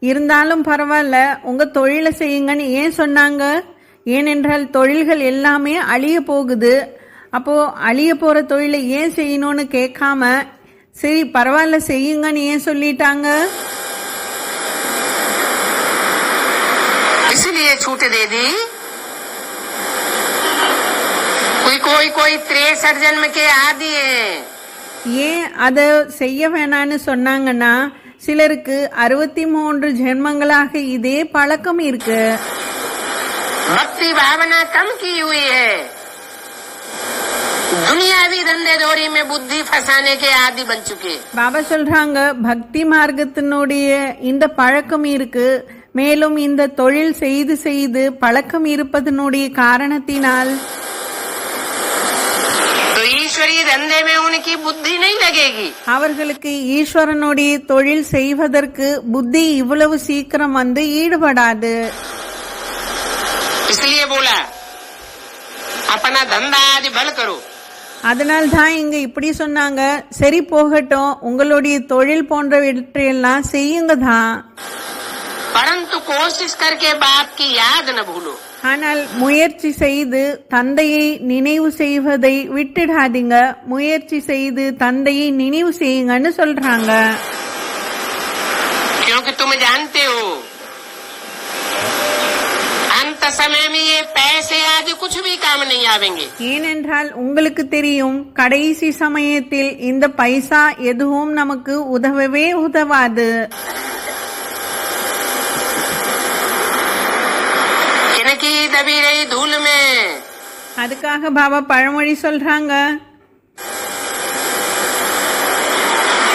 இருந்தாலும் பரவாயில்ல உங்க தொழிலை செய்யுங்கன்னு ஏன் சொன்னாங்க? ஏனென்றால் தொழில்கள் எல்லாமே அழிய போகுது. அப்போ அழிய போற தொழிலை ஏன் செய்யணும்னு கேட்காம சரி பரவாயில்ல செய்யுங்கன்னு ஏன் சொல்லிட்டாங்க? इसलिए छूट दे दी। कोई 63 जन्म के आदि है। ஏன் அதை செய்ய வேணான்னு சொன்னாங்கன்னா, சிலருக்கு 63 ஜென்மங்களாக இதே பழக்கம் இருக்கு. भक्ति भावना कम की हुई है, दुनियावी धंधे दौरी में बुद्धि फंसाने के आदि बन चुके। பாபா சொல்றாங்க, பக்தி மார்க்கத்தினுடைய இந்த பழக்கம் இருக்கு. மேலும் இந்த தொழில் செய்து செய்து பழக்கம் இருப்பதனுடைய காரணத்தினால் तो ईश्वरीय धंधे में उनकी बुद्धि नहीं लगेगी। அவர்களுக்கு ஈஸ்வரனுடைய தொழில் செய்வதற்கு புத்தி இவ்வளவு சீக்கிரம் வந்து ஈடுபடாது. इसलिए बोला अपना धंधा आदि भल करो। அதனால் தான் இங்க இப்படி சொன்னாங்க, சரி போகட்டும், உங்களுடைய தொழில் போன்றவற்றையெல்லாம் செய்யுங்க தான். परंतु कोशिश करके बाप की याद न भूलो। ஆனால் முயற்சி செய்து தந்தையை நினைவு செய்வதை விட்டுடாதீங்க. முயற்சி செய்து தந்தையை நினைவு செய்யுங்கன்னு சொல்றாங்க. क्योंकि तुम जानते हो अंत समय में ये पैसे आदि कुछ भी काम नहीं आवेंगे। ஏனென்றால் உங்களுக்கு தெரியும், கடைசி சமயத்தில் இந்த பைசா எதுவும் நமக்கு உதவவே உதவாது. इनकी दबी रही धूल में அதுக்காக பாபா பழமொழி சொல்றாங்க,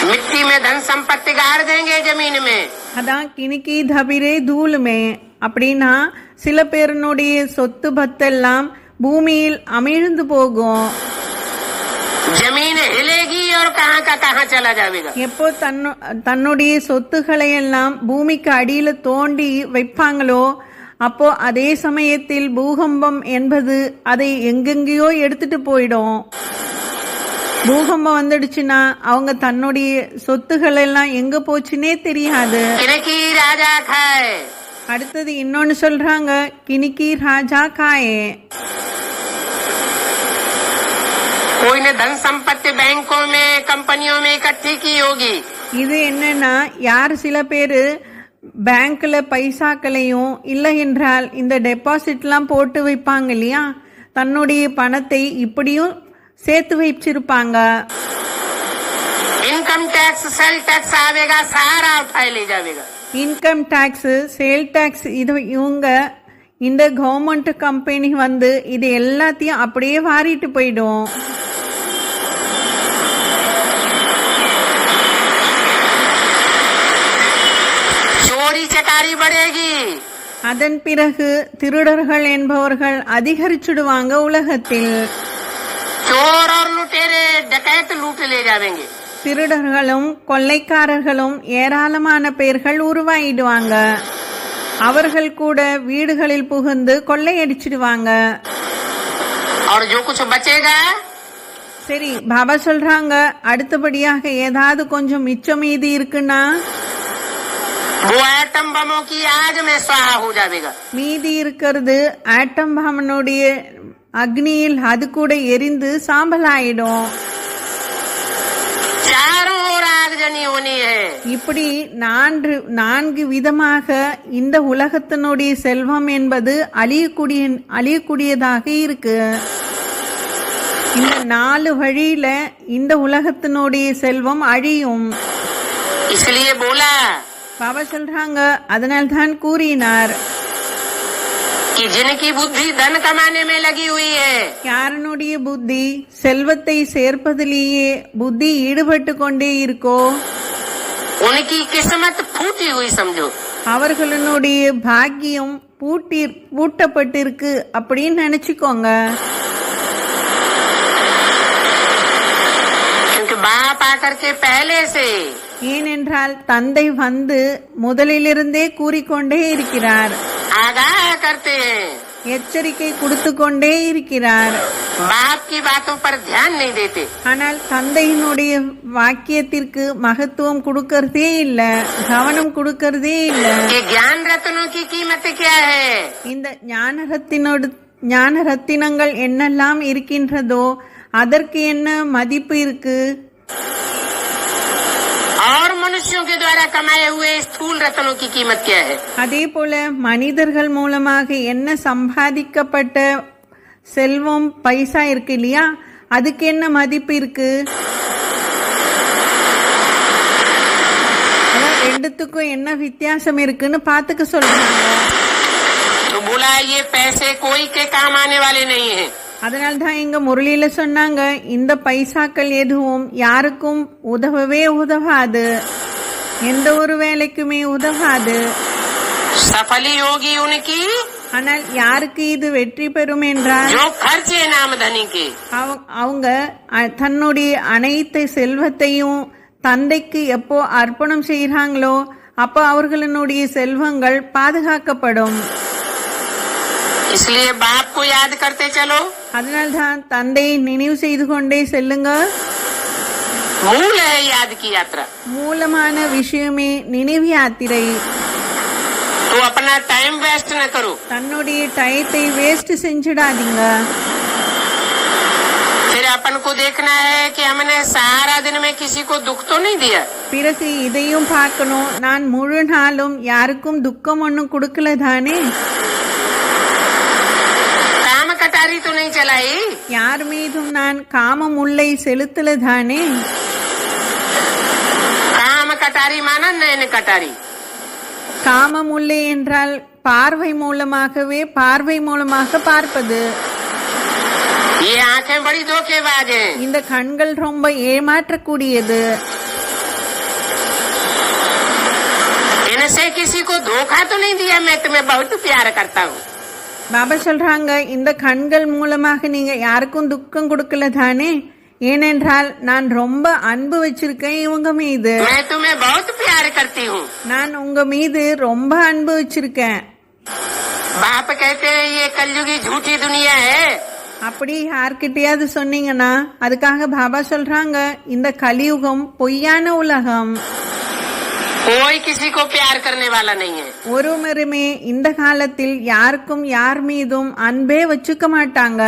मिट्टी में धन संपत्ति गाड़ देंगे जमीन में। அதான் கிணிக்கி தபிரே தூளுமே. அப்படின்னா சில பேருனுடைய சொத்து பத்தெல்லாம் பூமியில் அமிழ்ந்து போகும். जमीन हिलेगी और कहाँ का कहाँ चला जाएगा। எப்போ தன்னுடைய சொத்துக்களை எல்லாம் பூமிக்கு அடியில தோண்டி வைப்பாங்களோ, அப்போ அதே சமயத்தில் பூகம்பம் என்பது அதை எங்கெங்கேயோ எடுத்துட்டு போயிடும். பூகம்பம் வந்துடுச்சுன்னா அவங்க தன்னுடைய சொத்துக்கள் எல்லாம் எங்க போச்சுன்னே தெரியாது. किनकी राजा खाए। அடுத்தது இன்னொன்னு சொல்றாங்க, கிணிக்கி ராஜா காயே. कोई ने धन संपत्ति बैंकों में कंपनियों में इकट्ठी की होगी। இது என்னன்னா, யார் சில பேரு பேங்க்ல பைசாக்களையும் இல்லை என்றால் இந்த டெபாசிட்லாம் போட்டு வைப்பாங்க இல்லையா, தன்னுடைய பணத்தை இப்படியும் சேர்த்து வச்சிருப்பாங்க. इनकम टैक्स सेल टैक्स आवेगा, सारा उठाए ले जाएगा। இன்கம் டாக்ஸ், சேல் டாக்ஸ், இது இவங்க இந்த கவர்மெண்ட் கம்பெனி வந்து இது எல்லாத்தையும் அப்படியே வாரிட்டு போயிடும். चोरी चकारी बढ़ेगी। அதன் பிறகு திருடர்கள் என்பவர்கள் அதிகரிச்சுடுவாங்க உலகத்தில். चोर और लुटेरे डकैत लूट ले जाएंगे। திருடர்களும் கொள்ளைக்காரர்களும் ஏராளமான பேர்கள் உருவாயிடுவாங்க. அவர்கள் கூட வீடுகளில் புகுந்து கொள்ளையடிச்சிடுவாங்க. और जो कुछ बचेगा சரி பாபா சொல்றாங்க, அடுத்தபடியாக ஏதாவது கொஞ்சம் மிச்சம் மீதி இருக்குன்னா वो एटम बमों की आग में स्वाहा हो जाएगा। மீதி இருக்கிறது ஆட்டம் பாமனுடைய அக்னியில் அது கூட எரிந்து சாம்பலாயிடும். चारों ओर आगजनी होनी है। இப்படி நான்கு விதமாக இந்த உலகத்தினுடைய செல்வம் என்பது அழியக்கூடியதாக இருக்கு. இந்த 4 வழியில இந்த உலகத்தினுடைய செல்வம் அழியும். इसलिए बोला பாபா சொல்றாங்க, அதனால்தான் கூறினார், कि जिनकी बुद्धि धन कमाने में लगी हुई है, யாரனுடைய புத்தி செல்வத்தை சேர்ப்பதிலேயே புத்தி ஈடுபட்டு கொண்டே இருக்கோ, उनकी किस्मत फूटी हुई समझो। அவர்களுடைய பாக்கியம் பூட்டப்பட்டிருக்கு அப்படின்னு நினைச்சுக்கோங்க. क्योंकि बाप आकर के पहले से ஏனென்றால் தந்தை வந்து முதலிலிருந்தே கூறிக்கொண்டே இருக்கிறார், आगाह करते हैं, எச்சரிக்கை கொடுத்து கொண்டே இருக்கிறார். बाप की बातों पर ध्यान नहीं देते। ஆனால் தந்தையினுடைய வாக்கியத்திற்கு மகத்துவம் கொடுக்கறதே இல்ல, கவனம் கொடுக்கறதே இல்ல. ये ज्ञान रत्नों की कीमत क्या है? இந்த ஞான ரத்தினங்கள் என்னெல்லாம் இருக்கின்றதோ அதற்கு என்ன மதிப்பு இருக்கு? मनुष्यों के द्वारा कमाए हुए स्थूल रत्नों की कीमत क्या है? அதே போல மனிதர்கள் மூலமாக என்ன சம்பாதிக்கப்பட்ட செல்வம் பைசா இருக்கு இல்லையா, அதுக்கு என்ன மதிப்பு இருக்கு? ரெண்டுத்துக்கும் என்ன வித்தியாசம் இருக்குன்னு பாத்துக்க சொல்றாங்க. तो बोला ये पैसे कोई के काम आने वाले नहीं है. அதனால்தான் இங்க முரளியில சொன்னாங்க, இந்த பைசாக்கள் எதுவும் யாருக்கும் உதவவே உதவாது, எந்த ஒரு வேலைக்குமே உதவாது. सफली होगी उनकी, ஆனால் யாருக்கு இது வெற்றி பெறும் என்றால் जो खर्चे नाम धनी के. அவங்க தன்னுடைய அனைத்து செல்வத்தையும் தந்தைக்கு எப்போ அர்ப்பணம் செய்கிறாங்களோ அப்போ அவர்களுடைய செல்வங்கள் பாதுகாக்கப்படும். इसलिए बाप को याद करते चलो. அதனால்தான் தந்தையை நினைவு செய்து கொண்டே செல்லுங்க. मूल है याद की यात्रा. மூலமான விஷயமே நினைவு யாத்திரை. तो अपना टाइम वेस्ट न करो. தன்னுடைய டயத்தை வேஸ்ட் செஞ்சிடாதீங்க. फिर अपन को देखना है कि हमने सारा दिन में किसी को दुख तो नहीं दिया. பிறகு இதையும் பார்க்கணும், நான் முழு நாளும் யாருக்கும் துக்கம் ஒன்றும் கொடுக்கல தானே, काम कटारी तो नहीं चलाई. யார் மீதும் நான் காம முல்லை செலுத்தல தானே. काम कटारी माना नयन कटारी. காம முல்லை என்றால் பார்வை மூலமாகவே பார்வை மூலமாக பார்ப்பது. ये आंखें बड़ी धोखेबाज हैं. இந்த கண்கள் ரொம்ப ஏமாற்றக்கூடியது. इनसे किसी को धोखा तो नहीं दिया, मैं तुम्हें बहुत प्यार करता हूँ. பாபா சொல்றாங்க, இந்த கண்கள் மூலமாக நீங்க யாருக்கும் துக்கம் கொடுக்கல தானே, ஏனென்றால் நான் ரொம்ப அன்பு வச்சிருக்கேன் இவங்க மீது, मैं तुम्हें बहुत प्यार करती हूँ. நான் உங்க மீது ரொம்ப அன்பு வச்சிருக்கேன். बाप कहते हैं ये कलयुगी झूठी दुनिया है. அப்படி யார்கிட்டயாவது சொன்னீங்கன்னா அதுக்காக பாபா சொல்றாங்க, இந்த கலியுகம் பொய்யான உலகம், कोई किसी को प्यार करने वाला नहीं है. ஒருவருமே இந்த காலத்தில் யாருக்கும் யார் மீதும் அன்பே வச்சுக்க மாட்டாங்க.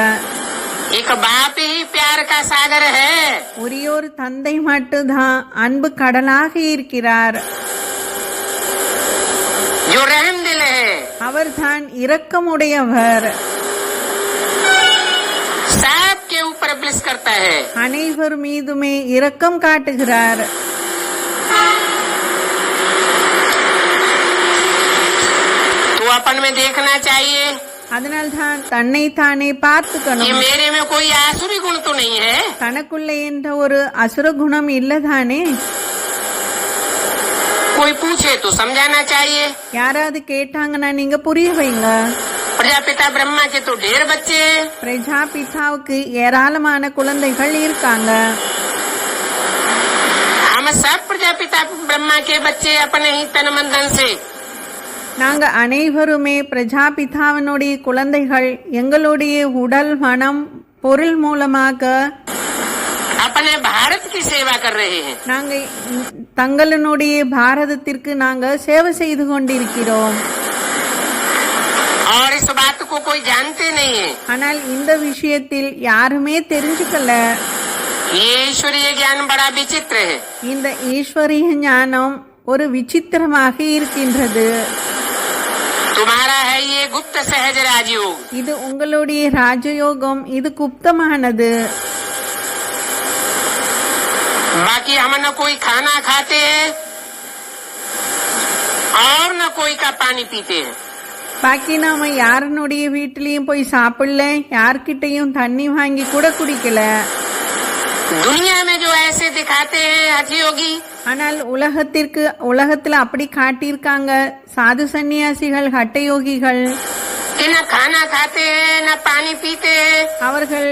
एक बाप ही प्यार का सागर है. ஒரே ஒரு தந்தை மட்டும்தான் அன்பு கடலாக இருக்கிறார். जो रहम दिल है. அவர்தான் இரக்கமுடையவர், सबके ऊपर ब्लिस करता है. அனைவர் மீதுமே இரக்கம் காட்டுகிறார். तो अपन में देखना चाहिए அதனால்தான் தன்னை தானே பார்த்துக்கணும். कि मेरे में कोई आसुरी गुण तो नहीं है. தனக்குள்ள என்ற ஒரு அசுர குணம் இல்லதானே. कोई पूछे तो समझाना चाहिए. யாராவது கேட்டாங்கன்னா நீங்க புரிய வைங்க. प्रजापिता ब्रह्मा के तो ढेर बच्चे हैं. பிரஜாபிதாவுக்கு ஏராளமான குழந்தைகள் இருக்காங்க. हम सब प्रजापिता ब्रह्मा के बच्चे अपने ही तन मन धन से. நாங்க அனைவருமே பிரஜாபிதாவினுடைய குழந்தைகள் எங்களுடைய உடல் மனம் பொருள் மூலமாக अपने भारत की सेवा कर रहे हैं. நாங்க தங்களுடைய பாரதத்திற்கு நாங்க சேவை செய்து கொண்டிருக்கிறோம். और इस बात को कोई जानते नहीं है. ஆனால் இந்த விஷயத்தில் யாருமே தெரிஞ்சுக்கல. ये ईश्वरीय ज्ञान बड़ा विचित्र है. இந்த ஈஸ்வரிய ஞானம் ஒரு விசித்திரமாக இருக்கின்றது. तुम्हारा है ये गुप्त सहज राजयोग. இது உங்களுடைய ராஜயோகம், இது குப்தமானது. बाकी हम न कोई खाना खाते हैं और न कोई का पानी पीते हैं. பாக்கி நாம யாருனுடைய வீட்டிலையும் போய் சாப்பிடல, யார்கிட்டையும் தண்ணி வாங்கி கூட குடிக்கல. दुनिया में जो ऐसे दिखाते हैं हठयोगी, ஆனால் உலகத்துல அப்படி காட்டியிருக்காங்க சாது சந்நியாசிகள், ஹட்டயோகிகள். कि न खाना खाते हैं न पानी पीते हैं. அவர்கள்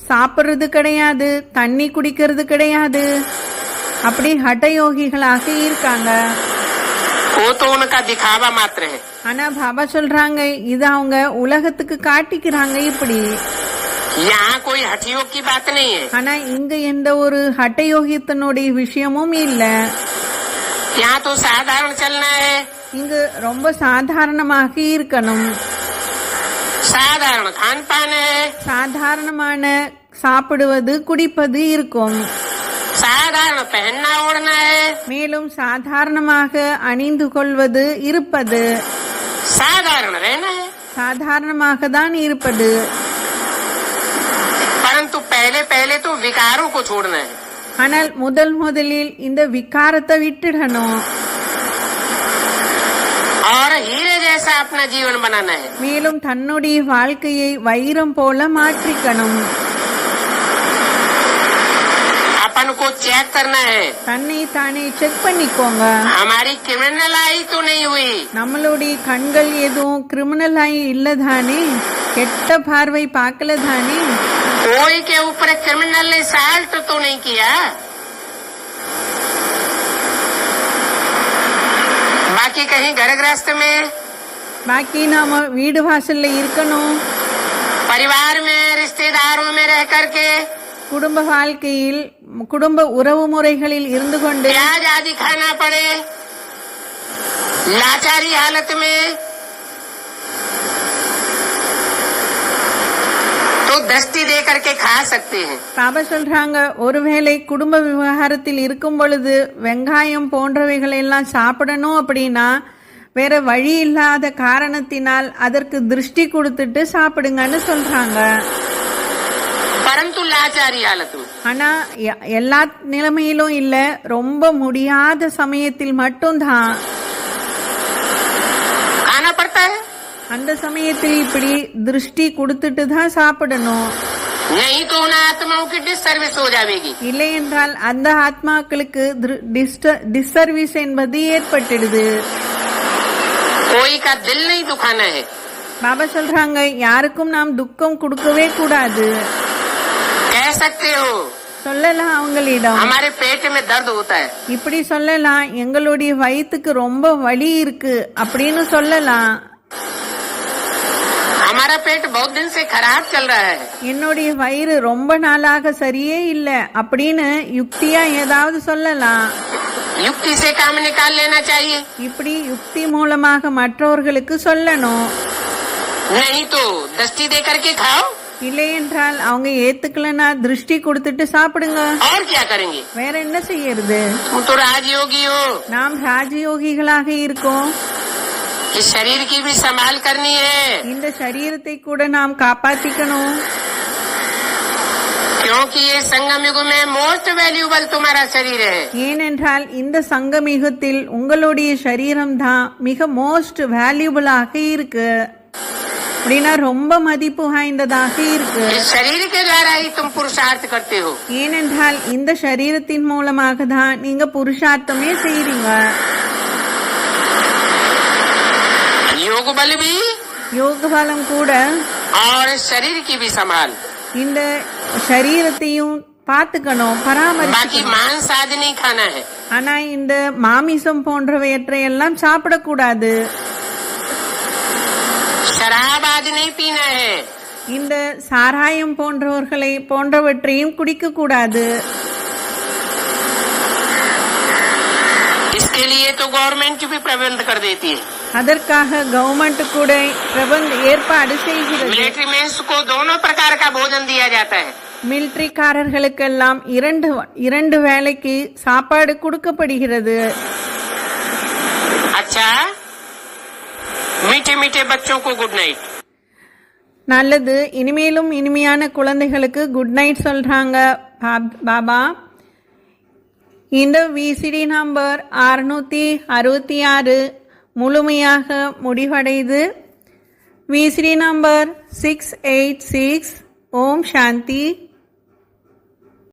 சாப்பிடுறது கிடையாது, தண்ணி குடிக்கிறது கிடையாது, அப்படி ஹட்டயோகிகளாக இருக்காங்க. वो तो उनका दिखावा मात्र है. ஆனா பாபா சொல்றாங்க, இது அவங்க உலகத்துக்கு காட்டிக்கிறாங்க இப்படி. यहाँ कोई हठयोग की बात नहीं है. ஆனா இங்க எந்த ஒரு ஹட்டயோகித்தனுடைய விஷயமும் இல்ல. यहाँ तो साधारण चलना है. இங்கு ரொம்ப சாதாரணமாக இருக்கணும். साधारण खान पान है. சாதாரணமான சாப்பிடுவது குடிப்பது இருக்கும். साधारण पहनना ओढ़ना है, மேலும் சாதாரணமாக அணிந்து கொள்வது இருப்பது, साधारण रहना है। சாதாரணமாக தான் இருப்பது. परंतु पहले पहले तो विकारों को छोड़ना है। ஆனால் முதலில் இந்த விகாரத்தை விட்டுடணும். और हीरे जैसा अपना जीवन बनाना है। மேலும் தன்னுடைய வாழ்க்கையை வைரம் போல மாற்றிக்கணும். अपन को चेक करना है, தன்னை தானே செக் பண்ணிக்கோங்க. हमारी क्रिमिनल आई तो नहीं हुई, நம்மளுடைய கண்கள் எதுவும் கிரிமினல் ஆகி இல்லதானே, கெட்ட பார்வை பார்க்கல தானே, कोई के ऊपर क्रिमिनल ने साल्ट तो नहीं किया, बाकी कहीं घर गृहस्थ में, பாக்கி நாம வீடு வாசல்ல இருக்கணும், परिवार में, रिश्तेदारों में रह करके குடும்ப வாழ்க்கையில் குடும்ப உறவு முறைகளில் இருந்து கொண்டு प्याज आदि खाना पड़े, लाचारी हालत में, तो दृष्टि दे करके खा सकते हैं। பாபா சொல்றாங்க, ஒருவேளை குடும்ப விவகாரத்தில் இருக்கும் பொழுது வெங்காயம் போன்றவைகளை எல்லாம் சாப்பிடணும் அப்படின்னா வேற வழி இல்லாத காரணத்தினால் அதற்கு திருஷ்டி கொடுத்துட்டு சாப்பிடுங்கன்னு சொல்றாங்க. परंतु लाचारी हालत में, ஆனா எல்லா நிலைமையிலும் இல்ல, ரொம்ப முடியாத சமயத்தில் மட்டும்தான் खाना पड़ता है, அந்த சமயத்தில் இப்படி திருஷ்டி கொடுத்துட்டு தான் சாப்பிடணும். नहीं तो उन आत्माओं की डिसर्विस हो जाएगी। இல்லை என்றால் அந்த ஆத்மாக்களுக்கு டிஸ்சர்வீஸ் என்பது ஏற்பட்டுடுது. कोई का दिल नहीं दुखाना है। பாபா சொல்றாங்க, யாருக்கும் நாம் துக்கம் கொடுக்கவே கூடாது. कह सकते हो சொல்லலாம் அவங்களிடம், हमारे पेट में दर्द होता है, இப்படி சொல்லலாம், எங்களுடைய வயிற்றுக்கு ரொம்ப வலி இருக்கு அப்படின்னு சொல்லலாம். हमारा पेट बहुत दिन से खराब चल रहा है, என்னுடைய வயிறு ரொம்ப நாளாக சரியே இல்ல அப்படின்னு யுக்தியா ஏதாவது சொல்லலாம். युक्ति से काम निकाल लेना चाहिए, இப்படி யுக்தி மூலமாக மற்றவர்களுக்கு சொல்லணும். नहीं तो दृष्टि दे करके खाओ। இல்லை என்றால் அவங்க ஏத்துக்கலன்னா திருஷ்டி கொடுத்துட்டு சாப்பிடுங்க. और क्या करेंगे, வேற என்ன செய்யறது? तुम तो राजयोगी हो, நாம் ராஜயோகிகளாக இருக்கோம். इस शरीर की भी संभाल करनी है, இந்த சரீரத்தை கூட நாம் காப்பாத்திக்கணும். क्योंकि ये संगम युग में मोस्ट वैल्यूबल तुम्हारा शरीर है। ஏனென்றால் இந்த சங்கமிகத்தில் உங்களுடைய சரீரம் தான் மிக மோஸ்ட் வேல்யூபிளாக இருக்கு, அப்படின்னா ரொம்ப மதிப்பு வாய்ந்ததாக இருக்கு. इस शरीर के द्वारा ही तुम पुरुषार्थ करते हो, ஏனென்றால் இந்த சரீரத்தின் மூலமாக தான் நீங்க புருஷார்த்தமே செய்றீங்க. योग बल भी யோக பலம் கூட और शरीर की भी संभाल। இந்த சரீரத்தையும் பார்த்துக்கணும், बाकी பராமரிக்கணும். मांस आदि नहीं खाना है, ஆனா இந்த மாமிசம் போன்றவையற்றை எல்லாம் சாப்பிடக்கூடாது. शराब आदि नहीं पीना है, இந்த சாராயம் போன்றவற்றையும் குடிக்க கூடாது. इसके लिए तो गवर्नमेंट भी प्रबंध कर देती है। அதற்காக கவர்மெண்ட் கூட ஏற்பாடு செய்கிறது. मिलिट्री मेंस को दोनों प्रकार का भोजन दिया जाता है। மிலிட்டரிக்காரர்களுக்கெல்லாம் இரண்டு வேளைக்கு சாப்பாடு கொடுக்கப்படுகிறது. अच्छा, मीठे मीठे बच्चों को गुड नाइट। நல்லது. இனிமேலும் இனிமையான குழந்தைகளுக்கு குட் நைட் சொல்றாங்க பாபா. இந்த விசிடி நம்பர் 666 முழுமையாக முடிவடைது. VCD number 686. ஓம் சாந்தி.